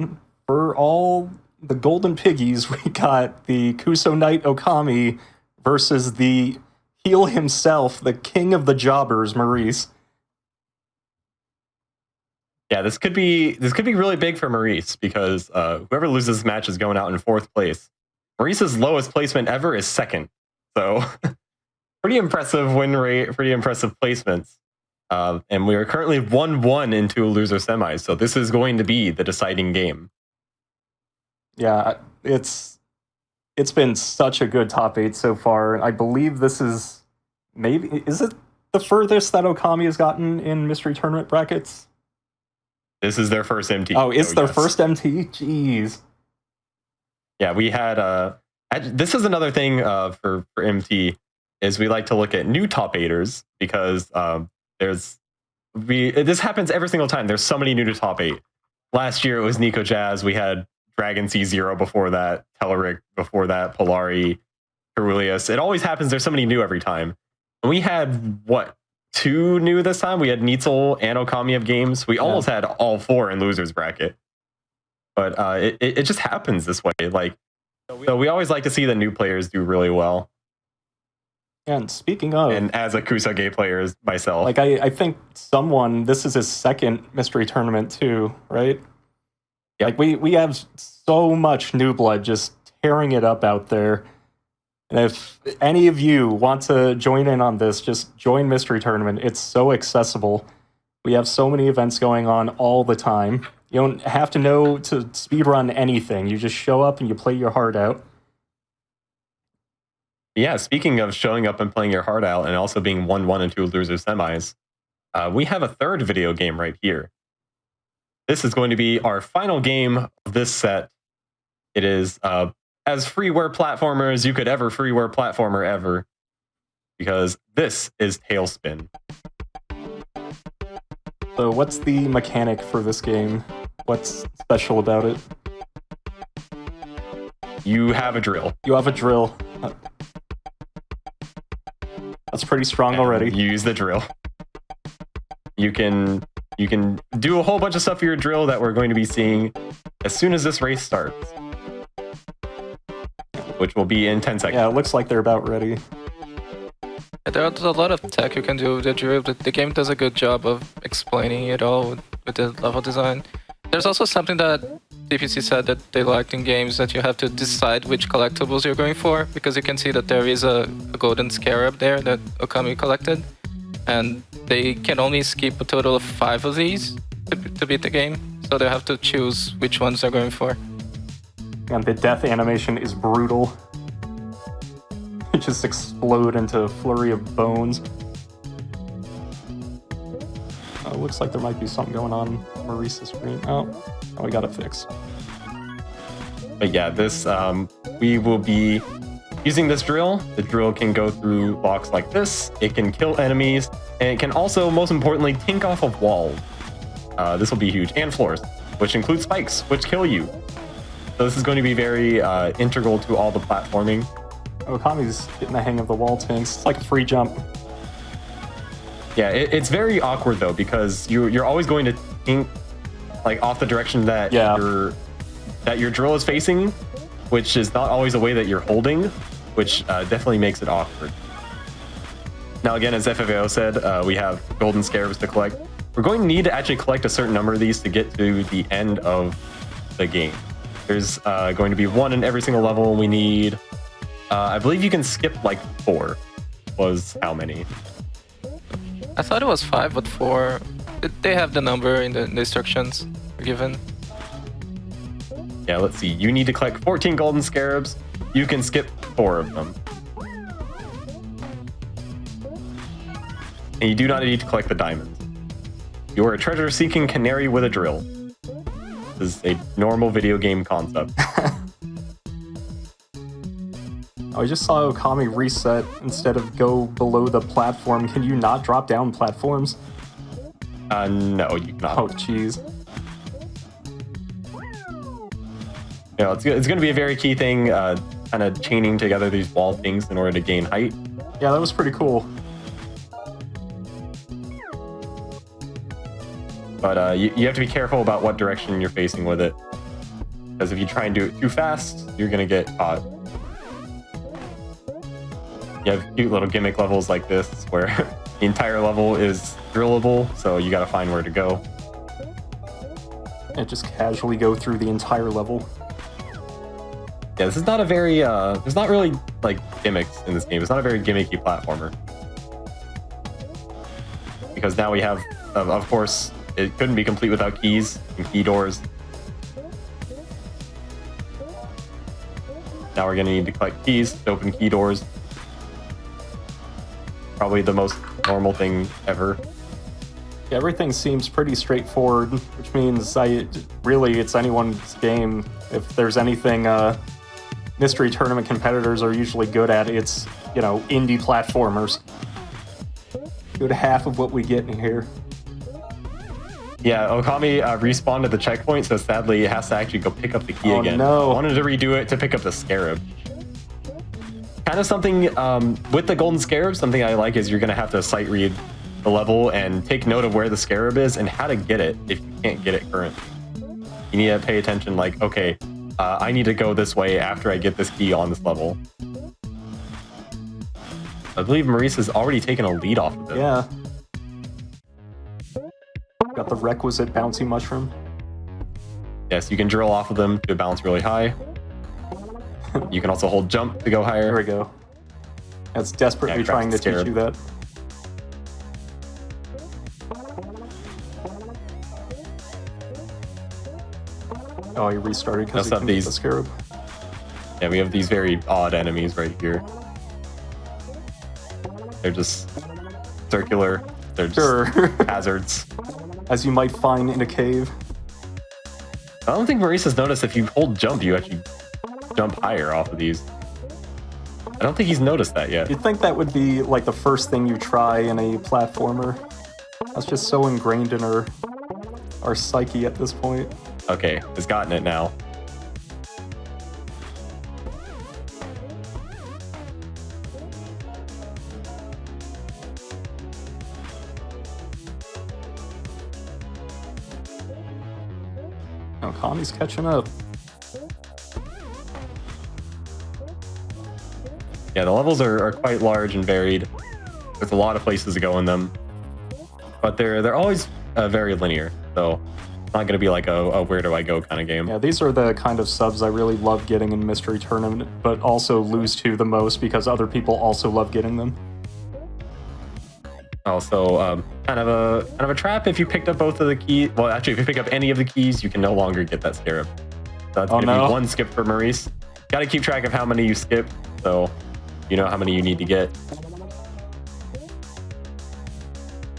for all the golden piggies. We got the Kuso Knight Okami versus the heel himself, the king of the jobbers, Maurice. Yeah, this could be really big for Maurice because whoever loses this match is going out in 4th place. Maurice's lowest placement ever is 2nd, so pretty impressive win rate, pretty impressive placements. And we are currently 1-1 into a loser semis, so this is going to be the deciding game. Yeah, it's been such a good top 8 so far. I believe this is is it the furthest that Okami has gotten in Mystery Tournament brackets? This is their first MT. Oh, it's their yes. first MT? Jeez. Yeah, we had this is another thing for MT is we like to look at new top 8ers because this happens every single time. There's so many new to top 8. Last year it was Nico Jazz. We had Dragon C0 before that, Telerik before that, Polari, Carulius. It always happens. There's so many new every time. And we had 2 new this time. We had Neitzel and OkamiOfGames. We almost had all 4 in losers bracket. But it just happens this way. So we always like to see the new players do really well. And speaking of, And as a Kusage player myself, I think this is his second Mystery Tournament too, right? Yep. We have so much new blood just tearing it up out there. And if any of you want to join in on this, just join Mystery Tournament. It's so accessible. We have so many events going on all the time. You don't have to know to speedrun anything. You just show up and you play your heart out. yeah, speaking of showing up and playing your heart out and also being 1-1 into loser semis, we have a third video game right here. This is going to be our final game of this set. It is as freeware platformer as you could ever freeware platformer ever, because this is Tailspin. So what's the mechanic for this game? What's special about it? You have a drill. You have a drill. That's pretty strong already. You use the drill. You can do a whole bunch of stuff for your drill that we're going to be seeing as soon as this race starts, which will be in 10 seconds. Yeah, it looks like they're about ready. There's a lot of tech you can do with the drill. The game does a good job of explaining it all with the level design. There's also something that DPC said that they liked in games, that you have to decide which collectibles you're going for, because you can see that there is a golden scarab there that Okami collected, and they can only skip a total of 5 of these to beat the game, so they have to choose which ones they're going for. And the death animation is brutal. It just explode into a flurry of bones. Looks like there might be something going on Maurice's screen. Oh, we got it fixed. But yeah, this we will be using this drill. The drill can go through blocks like this. It can kill enemies, and it can also, most importantly, tink off of walls. This will be huge, and floors, which include spikes, which kill you. So this is going to be very integral to all the platforming. Okami's getting the hang of the wall tinks. It's like a free jump. Yeah, it's very awkward though, because you're always going to think like off the direction that your drill is facing, which is not always the way that you're holding, which definitely makes it awkward. Now again, as FFAO said, we have golden scarabs to collect. We're going to need to actually collect a certain number of these to get to the end of the game. There's going to be 1 in every single level. We need, I believe you can skip like 4 was how many? I thought it was 5, but 4. They have the number in the instructions given. Yeah, let's see. You need to collect 14 golden scarabs. You can skip 4 of them. And you do not need to collect the diamonds. You are a treasure-seeking canary with a drill. This is a normal video game concept. I just saw Okami reset instead of go below the platform. Can you not drop down platforms? No, you cannot. Oh, jeez. You know, it's going to be a very key thing, kind of chaining together these wall things in order to gain height. Yeah, that was pretty cool. But you have to be careful about what direction you're facing with it. Because if you try and do it too fast, you're going to get caught. You have cute little gimmick levels like this, where the entire level is drillable, so you got to find where to go. And just casually go through the entire level. Yeah, this is not a very, there's not really, like, gimmicks in this game. It's not a very gimmicky platformer. Because now we have, of course, it couldn't be complete without keys and key doors. Now we're going to need to collect keys to open key doors. Probably the most normal thing ever. Yeah, everything seems pretty straightforward, which means really it's anyone's game. If there's anything mystery tournament competitors are usually good at, it's, you know, indie platformers. Good half of what we get in here. Yeah, Okami respawned at the checkpoint, so sadly it has to actually go pick up the key again. No. I wanted to redo it to pick up the scarab. Kind of something with the golden scarab, something I like is you're going to have to sight read the level and take note of where the scarab is and how to get it if you can't get it currently. You need to pay attention, like, okay, I need to go this way after I get this key on this level. I believe Maurice has already taken a lead off of this. Yeah. Got the requisite bouncy mushroom. Yes, you can drill off of them to bounce really high. You can also hold jump to go higher. There we go. That's desperately Yeah, trying to teach scarab. you that. Oh, he restarted because he That's not couldn't get these. the scarab. Yeah, we have these very odd enemies right here. They're just circular. They're just Sure. hazards. As you might find in a cave. I don't think Maurice has noticed if you hold jump, you actually jump higher off of these. I don't think he's noticed that yet. You'd think that would be like the first thing you try in a platformer. That's just so ingrained in our psyche at this point. Okay, he's gotten it now. Now Kami's catching up. Yeah, the levels are quite large and varied. There's a lot of places to go in them, but they're always very linear. So it's not going to be like a where do I go kind of game. Yeah, these are the kind of subs I really love getting in Mystery Tournament, but also lose to the most because other people also love getting them. Also, kind of a trap if you picked up both of the keys. Well, actually, if you pick up any of the keys, you can no longer get that scarab. So that's going to be one skip for Maurice. Got to keep track of how many you skip, so you know how many you need to get.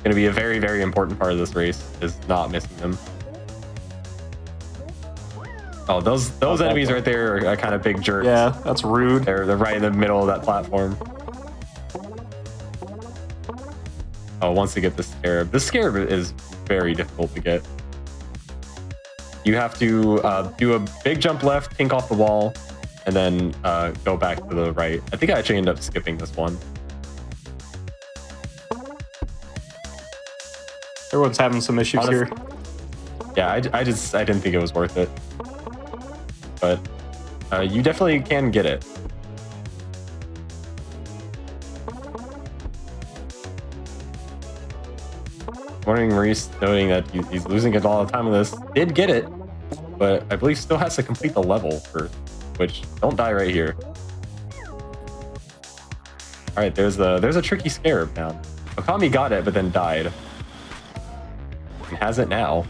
Going to be a very, very important part of this race is not missing them. Oh, those enemies right there are kind of big jerks. Yeah, that's rude. They're right in the middle of that platform. Oh, once you get the scarab. This scarab is very difficult to get. You have to do a big jump left, pink off the wall, and then go back to the right. I think I actually ended up skipping this one. Everyone's having some issues here. Yeah, I didn't think it was worth it. But you definitely can get it. Wondering Maurice, noting that he's losing a lot of time with this, did get it, but I believe still has to complete the level first, which don't die right here. All right, there's a tricky scarab now. Okami got it, but then died. He has it now.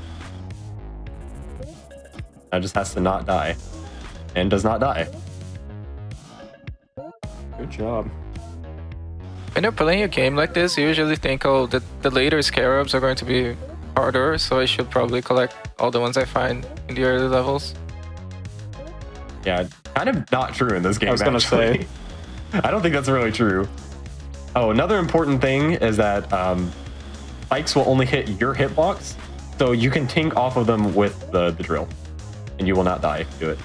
Now just has to not die, and does not die. Good job. When you're playing a game like this, you usually think, oh, the later scarabs are going to be harder, so I should probably collect all the ones I find in the early levels. Yeah, kind of not true in this game. I was gonna say. I don't think that's really true. Oh, another important thing is that spikes will only hit your hitbox, so you can tink off of them with the drill, and you will not die if you do it.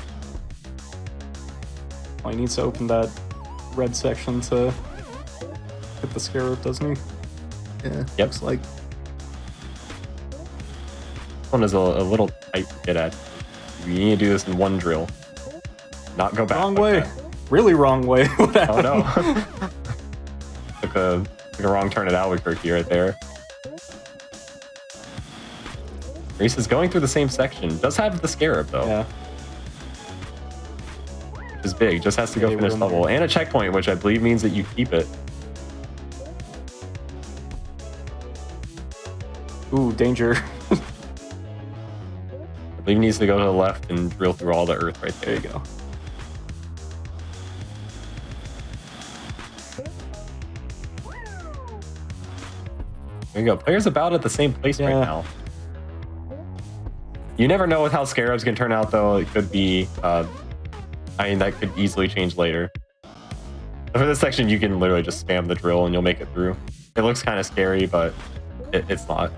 Well, he needs to open that red section to hit the scarab, doesn't he? Yeah, yep. Looks like. This one is a little tight to get at. You need to do this in one drill. Not go back. Wrong like way. That. Really wrong way. What happened? Oh no. took a wrong turn at Albuquerque right there. Maurice is going through the same section. Does have the scarab though. Yeah. Which is big. Just has to go finish level. And a checkpoint, which I believe means that you keep it. Ooh, danger. I believe he needs to go to the left and drill through all the earth right there. There you go. There you go. Players about at the same place right now. You never know with how scarabs can turn out, though. It could be, I mean, that could easily change later. But for this section, you can literally just spam the drill and you'll make it through. It looks kind of scary, but it's not.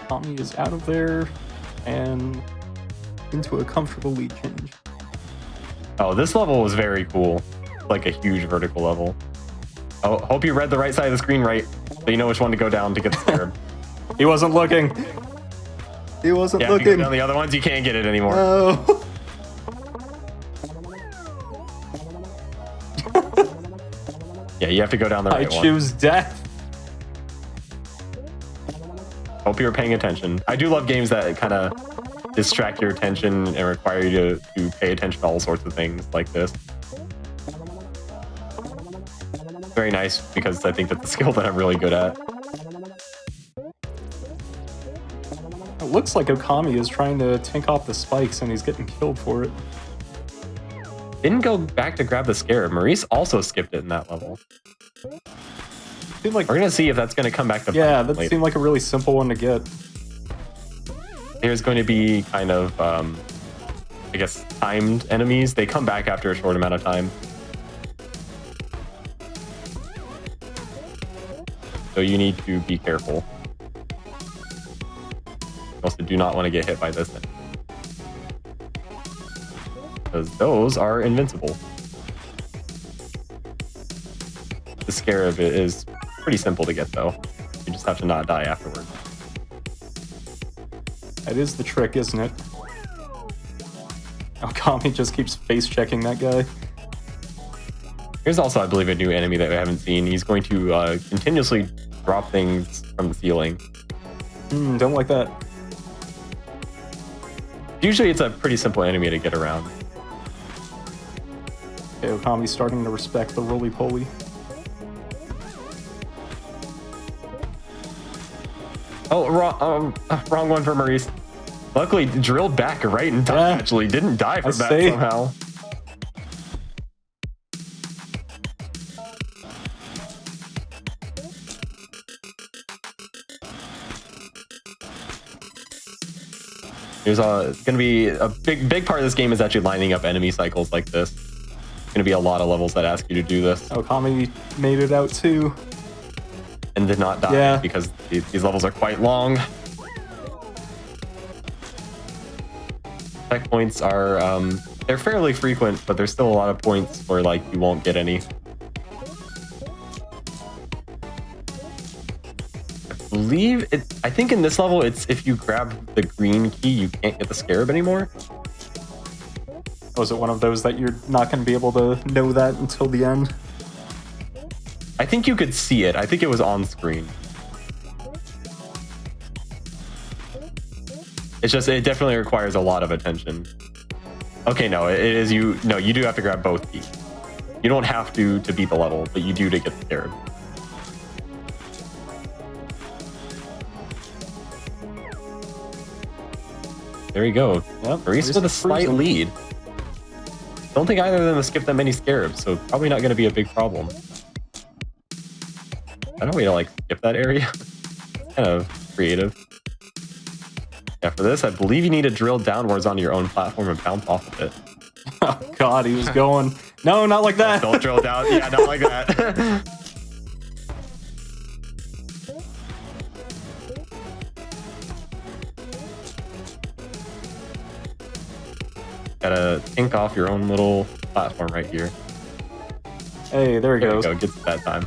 Tommy is out of there and into a comfortable lead change. Oh, this level was very cool. Like a huge vertical level. Oh, hope you read the right side of the screen right, so you know which one to go down to get the scarab. He wasn't looking. He wasn't Yeah, looking. if you go down the other ones, you can't get it anymore. No. Yeah, you have to go down the right one. I choose death. Hope you were paying attention. I do love games that kind of distract your attention and require you to pay attention to all sorts of things like this. Very nice, because I think that's a skill that I'm really good at. It looks like Okami is trying to tank off the spikes and he's getting killed for it. Didn't go back to grab the scarab. Maurice also skipped it in that level. Like, we're gonna see if that's gonna come back to yeah, that later. seemed like a really simple one to get. There's going to be kind of, I guess, timed enemies. They come back after a short amount of time. So you need to be careful. You also do not want to get hit by this thing, because those are invincible. The scarab is pretty simple to get, though. You just have to not die afterwards. That is the trick, isn't it? Okami just keeps face checking that guy. Here's also, I believe, a new enemy that we haven't seen. He's going to continuously drop things from the ceiling. Don't like that. Usually it's a pretty simple enemy to get around. Okay, Okami's starting to respect the roly-poly. Oh, wrong one for Maurice. Luckily, drilled back right in time, Yeah. actually. Didn't die from that say. somehow. There's going to be a big part of this game is actually lining up enemy cycles like this. Going to be a lot of levels that ask you to do this. Okami made it out too. And did not die Yeah. because these levels are quite long. Checkpoints are, they're fairly frequent, but there's still a lot of points where like you won't get any. I think in this level, it's if you grab the green key, you can't get the scarab anymore. Was it one of those that you're not going to be able to know that until the end? I think you could see it. I think it was on screen. It's just, it definitely requires a lot of attention. Okay, no, it is you. No, you do have to grab both keys. You don't have to beat the level, but you do to get the scarab. There you go. Yep, Maurice with a slight lead. Don't think either of them have skipped that many scarabs, so probably not going to be a big problem. I don't way to like skip that area. Kind of creative. Yeah, for this, I believe you need to drill downwards onto your own platform and bounce off of it. Oh god, he was going. No, not like that. Don't drill down. Yeah, not like that. Gotta think off your own little platform right here. Hey, there he There you goes. go, gets it that time.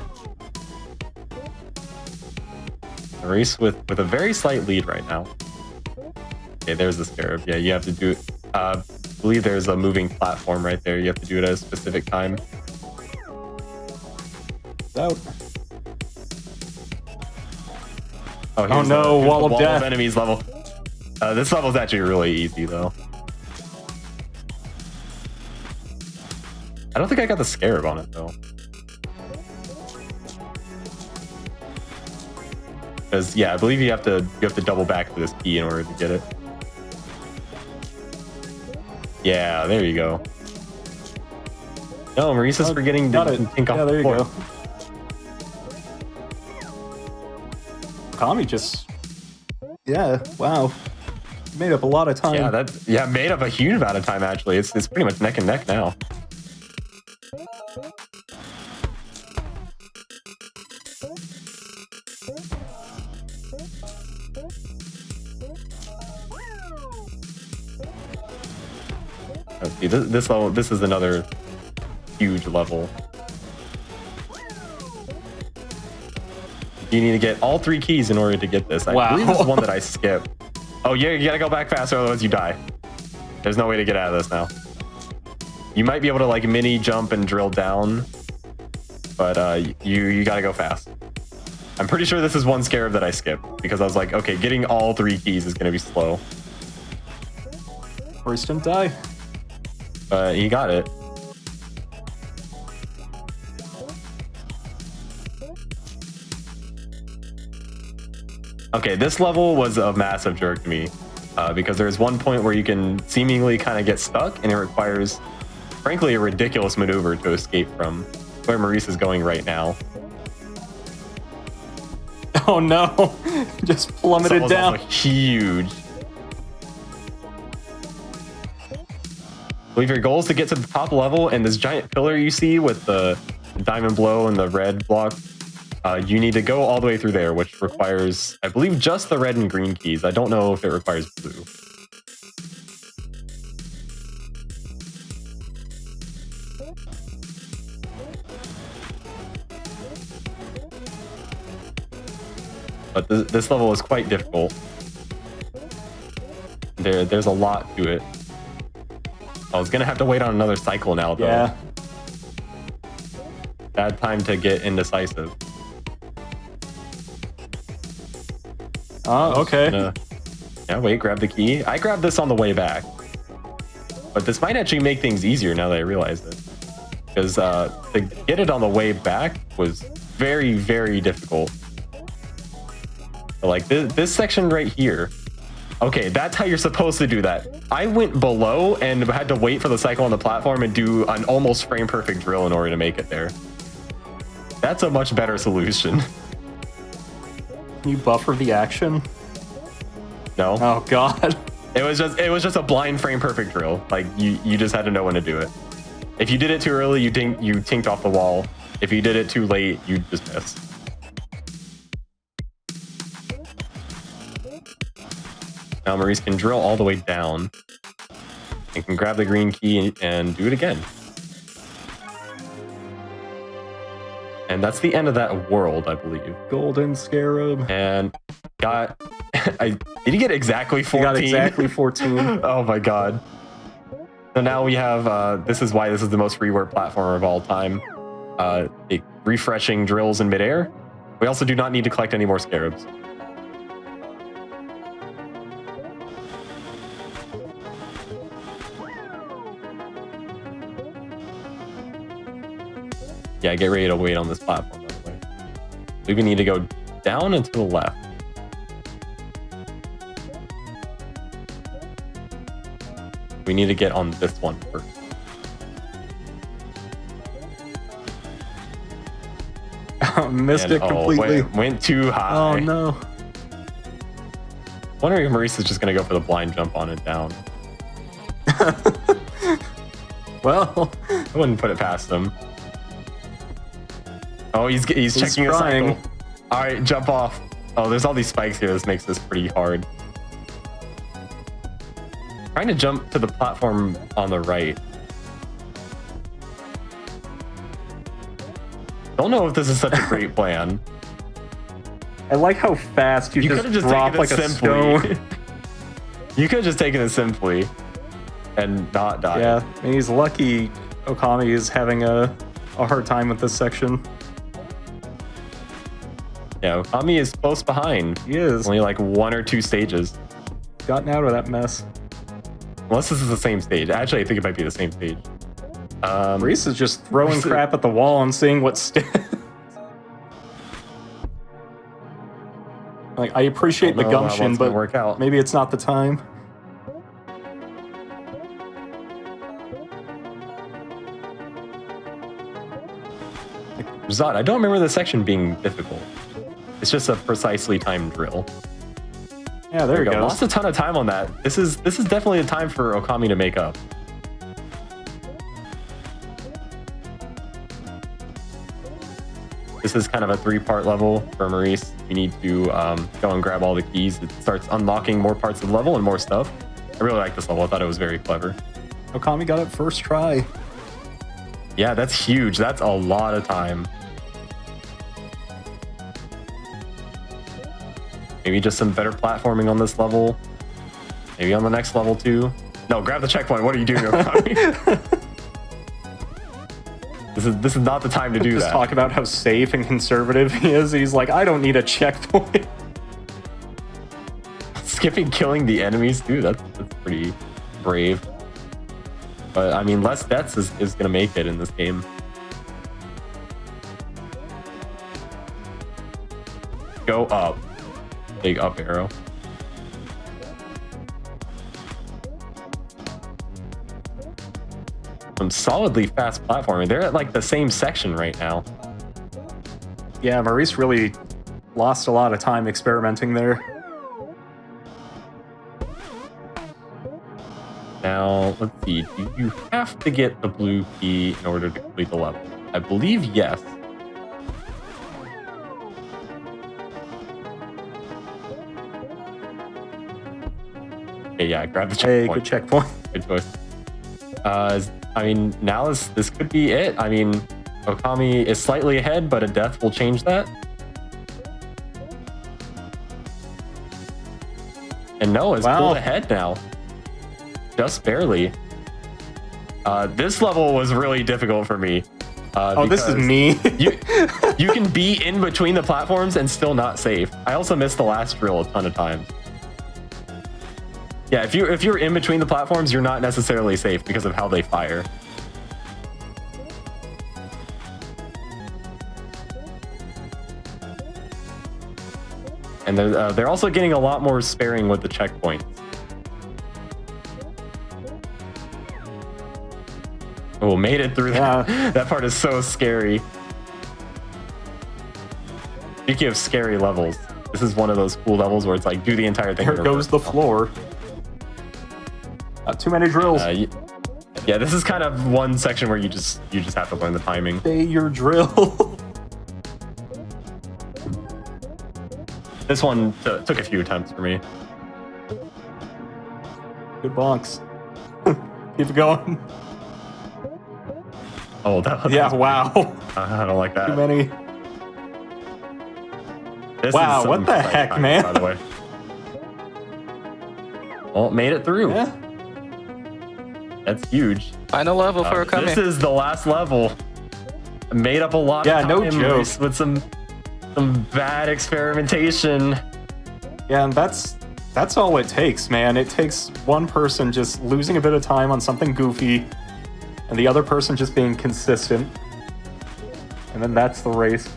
Maurice with a very slight lead right now. Okay, there's the scarab. Yeah, you have to do it. I believe there's a moving platform right there. You have to do it at a specific time. Out. Oh, Oh no, here's wall the of death. enemies level. This level is actually really easy though. I don't think I got the scarab on it though. Because yeah, I believe you have to double back to this key in order to get it. Yeah, there you go. No, Maurice is forgetting Got to it. think off Yeah, there the you floor. go. Okami just. Yeah, wow. Made up a lot of time. Yeah, made up a huge amount of time actually. It's pretty much neck and neck now. Let's see, this level, this is another huge level. You need to get all 3 keys in order to get this. I Wow. believe this is one that I skipped. Oh yeah, you gotta go back faster, otherwise you die. There's no way to get out of this now. You might be able to like mini jump and drill down, but you gotta go fast. I'm pretty sure this is one scarab that I skipped because I was like, okay, getting all 3 keys is gonna be slow. Maurice didn't die. He got it. Okay, this level was a massive jerk to me because there's one point where you can seemingly kind of get stuck and it requires, frankly, a ridiculous maneuver to escape from where Maurice is going right now. Oh no. Just This plummeted level's down. also huge. I believe your goal is to get to the top level, and this giant pillar you see with the diamond blow and the red block, you need to go all the way through there, which requires, I believe, just the red and green keys. I don't know if it requires blue. But this level is quite difficult. There's a lot to it. I was gonna have to wait on another cycle now, though. Yeah. Bad time to get indecisive. Okay. Yeah, wait, grab the key. I grabbed this on the way back. But this might actually make things easier now that I realize it. Because to get it on the way back was very, very difficult. But like this section right here. Okay, that's how you're supposed to do that. I went below and had to wait for the cycle on the platform and do an almost frame perfect drill in order to make it there. That's a much better solution. Can you buffer the action? No. Oh god. It was just a blind frame perfect drill. Like you just had to know when to do it. If you did it too early, you tinked off the wall. If you did it too late, you just missed. Now Maurice can drill all the way down and can grab the green key and do it again. And that's the end of that world, I believe. Golden Scarab. And got... did he get exactly 14? He got exactly 14. Oh my god. So now we have... this is why this is the most reworked platformer of all time. Refreshing drills in midair. We also do not need to collect any more scarabs. Yeah, get ready to wait on this platform, by the way. We need to go down and to the left. We need to get on this one first. Missed it completely. Went too high. Oh no. Wondering if Maurice is just going to go for the blind jump on it down. Well, I wouldn't put it past him. Oh, he's checking a trying. cycle. All right, jump off. Oh, there's all these spikes here. This makes this pretty hard. Trying to jump to the platform on the right. Don't know if this is such a great plan. I like how fast you could just have just drop taken like it a simply. stone. You could have just taken it simply and not died. Yeah, and he's lucky Okami is having a hard time with this section. Yeah, Okami is close behind. He is. Only like 1 or 2 stages. Gotten out of that mess. Unless this is the same stage. Actually, I think it might be the same stage. Maurice is just throwing crap at the wall and seeing what sticks. Like, I appreciate the gumption, but work out. maybe it's not the time. Zod, I don't remember the section being difficult. It's just a precisely timed drill. Yeah, there you go. Lost a ton of time on that. This is definitely a time for Okami to make up. This is kind of a 3-part level for Maurice. You need to go and grab all the keys. It starts unlocking more parts of the level and more stuff. I really like this level. I thought it was very clever. Okami got it first try. Yeah, that's huge. That's a lot of time. Maybe just some better platforming on this level. Maybe on the next level too. No, grab the checkpoint. What are you doing, Okami? This is not the time to do Just that. talk about how safe and conservative he is. He's like, I don't need a checkpoint. Skipping killing the enemies, dude, that's pretty brave. But I mean, less deaths is gonna make it in this game. Go up. Big up arrow. Some solidly fast platforming. They're at like the same section right now. Yeah, Maurice really lost a lot of time experimenting there. Now, let's see. Do you have to get the blue key in order to complete the level? I believe yes. Okay, yeah, grab the checkpoint. Hey, good checkpoint. Good choice. I mean, now this could be it. I mean, Okami is slightly ahead, but a death will change that. And no, it's pulled ahead now. Just barely. This level was really difficult for me. Oh, this is because me. you can be in between the platforms and still not safe. I also missed the last drill a ton of times. Yeah, if you're in between the platforms, you're not necessarily safe because of how they fire. And they're also getting a lot more sparing with the checkpoints. Oh, made it through that. That part is so scary. Speaking of scary levels, this is one of those cool levels where it's like, do the entire thing. There goes the floor. Too many drills. Yeah, this is kind of one section where you just have to learn the timing. Stay your drill. This one took a few attempts for me. Good bonks. Keep it going. Oh, that yeah, wow. I don't like that. Too many. This wow, is what the heck, timing, man? By the way. Well, made it through. Yeah. That's huge. Final level for Okami. This is the last level. Made up a lot of time no joke. with some bad experimentation. Yeah, and that's all it takes, man. It takes one person just losing a bit of time on something goofy, and the other person just being consistent. And then that's the race.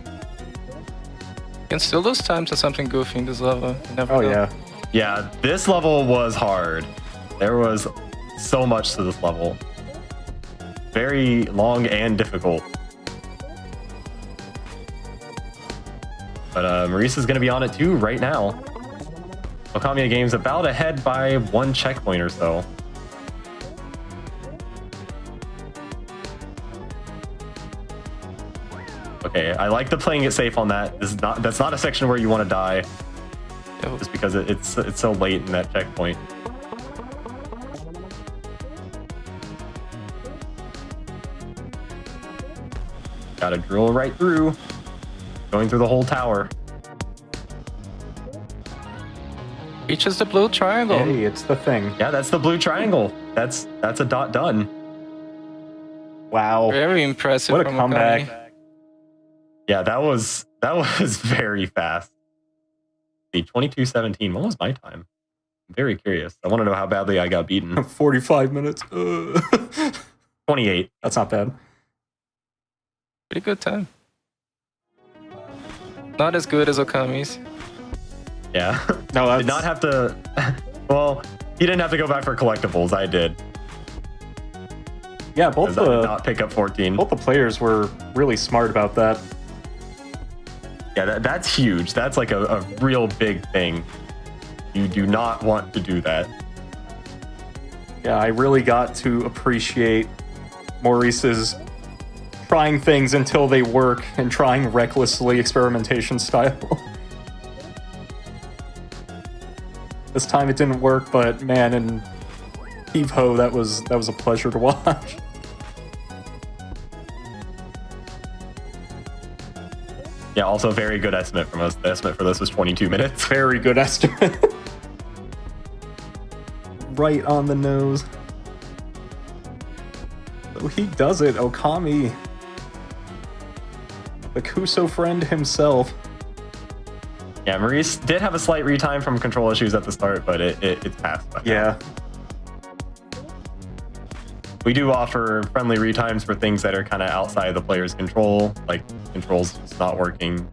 You can still lose time to something goofy in this level. You never Oh, know. yeah. Yeah, this level was hard. There was so much to this level. Very long and difficult. But Maurice is going to be on it too right now. OkamiOfGames about ahead by 1 checkpoint or so. Okay, I like the playing it safe on that. That's not a section where you want to die. Just because it's so late in that checkpoint. Gotta drill right through. Going through the whole tower. Reaches the blue triangle. Hey, it's the thing. Yeah, that's the blue triangle. That's a dot done. Wow. Very impressive. What a from comeback. Okami. Yeah, that was very fast. See, 22:17. What was my time? I'm very curious. I want to know how badly I got beaten. 45 minutes. 28. That's not bad. Pretty good time. Not as good as Okami's. Yeah. No, that's... Did not have to. Well, you didn't have to go back for collectibles. I did. Yeah, both I did not pick up 14. Both the players were really smart about that. Yeah, that's huge. That's like a real big thing. You do not want to do that. Yeah, I really got to appreciate Maurice's trying things until they work and trying recklessly experimentation style. This time it didn't work, but man, in Heave Ho, that was a pleasure to watch. Yeah, also very good estimate from us. The estimate for this was 22 minutes. Very good estimate. Right on the nose. So he does it, Okami. The Kuso friend himself. Yeah, Maurice did have a slight retime from control issues at the start, but it's passed. Yeah. We do offer friendly retimes for things that are kind of outside the player's control, like controls just not working.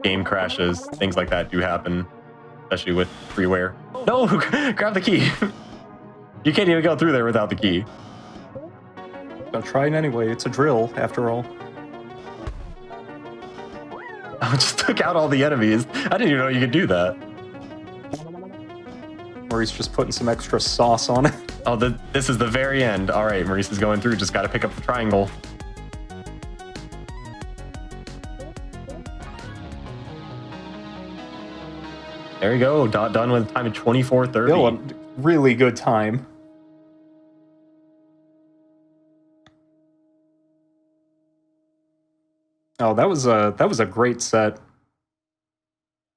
Game crashes, things like that do happen, especially with freeware. No, grab the key. You can't even go through there without the key. I'll try it anyway. It's a drill, after all. I just took out all the enemies. I didn't even know you could do that. Maurice just putting some extra sauce on it. Oh, this is the very end. All right, Maurice is going through. Just got to pick up the triangle. There we go. Done with a time of 24:30. Still a really good time. Oh, that was a great set.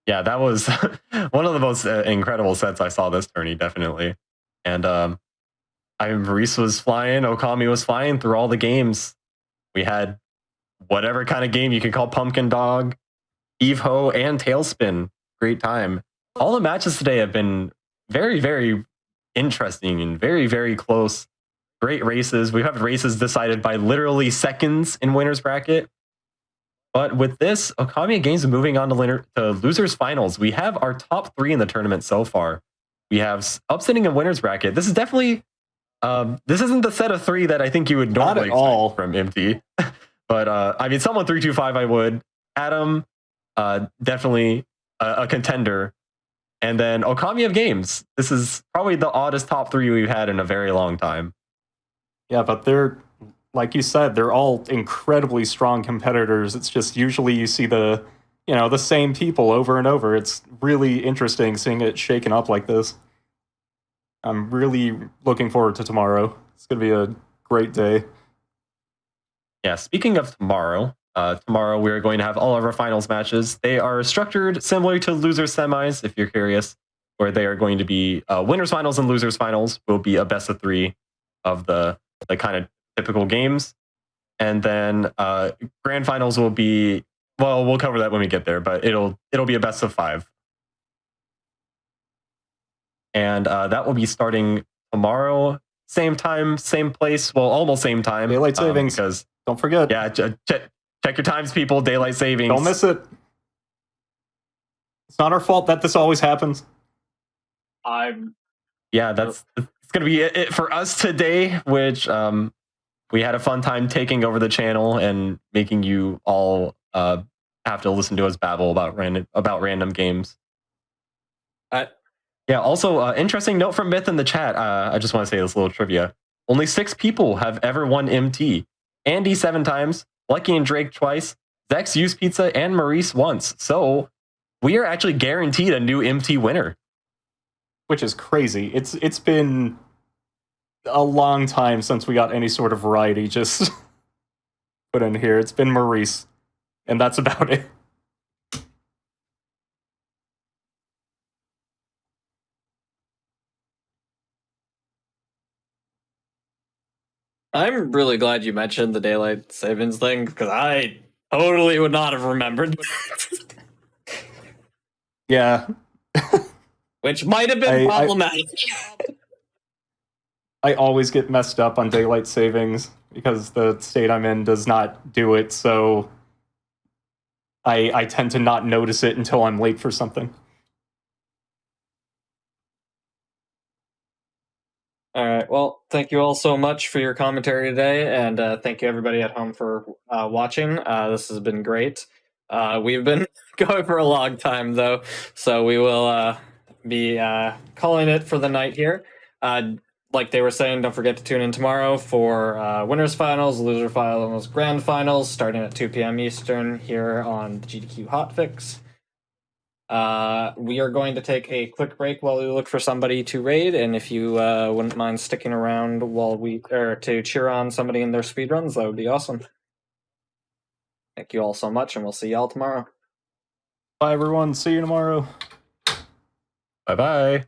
Yeah, that was one of the most incredible sets I saw this tourney, definitely. And Maurice was flying, Okami was flying through all the games. We had whatever kind of game you can call Pumpkin Dog, Heave Ho, and Tailspin. Great time. All the matches today have been very, very interesting and very, very close. Great races. We have races decided by literally seconds in winners bracket. But with this, OkamiOfGames moving on to losers finals. We have our top 3 in the tournament so far. We have upsetting in winners bracket. This is definitely this isn't the set of 3 that I think you would normally expect from MT. But I mean, someone 325 I would. Adam, definitely a contender. And then OkamiOfGames. This is probably the oddest top 3 we've had in a very long time. Yeah, but they're, like you said, they're all incredibly strong competitors. It's just usually you see the same people over and over. It's really interesting seeing it shaken up like this. I'm really looking forward to tomorrow. It's going to be a great day. Yeah, speaking of tomorrow, tomorrow we're going to have all of our finals matches. They are structured similar to losers semis, if you're curious, where they are going to be winners finals and losers finals will be a best of 3 of the kind of typical games. And then grand finals will be, well, we'll cover that when we get there, but it'll be a best of 5. And that will be starting tomorrow, same time, same place, well, almost same time. Daylight savings. Because don't forget. Yeah, check your times, people. Daylight savings. Don't miss it. It's not our fault that this always happens. Yeah, it's going to be it for us today, which we had a fun time taking over the channel and making you all have to listen to us babble about random games. Yeah, also, interesting note from Myth in the chat. I just want to say this little trivia. Only 6 people have ever won MT. Andy 7 times, Lucky and Drake twice, Zex Used Pizza, and Maurice once. So we are actually guaranteed a new MT winner. Which is crazy. It's been a long time since we got any sort of variety just put in here. It's been Maurice, and that's about it. I'm really glad you mentioned the daylight savings thing, because I totally would not have remembered. Yeah. Which might have been problematic. I always get messed up on daylight savings because the state I'm in does not do it, so I tend to not notice it until I'm late for something. All right. Well, thank you all so much for your commentary today, and thank you everybody at home for watching. This has been great. We've been going for a long time, though, so we will be calling it for the night here. Like they were saying, don't forget to tune in tomorrow for winners finals, loser finals, grand finals, starting at 2 p.m. Eastern here on the GDQ Hotfix. We are going to take a quick break while we look for somebody to raid, and if you wouldn't mind sticking around while to cheer on somebody in their speedruns, that would be awesome. Thank you all so much, and we'll see y'all tomorrow. Bye, everyone. See you tomorrow. Bye-bye.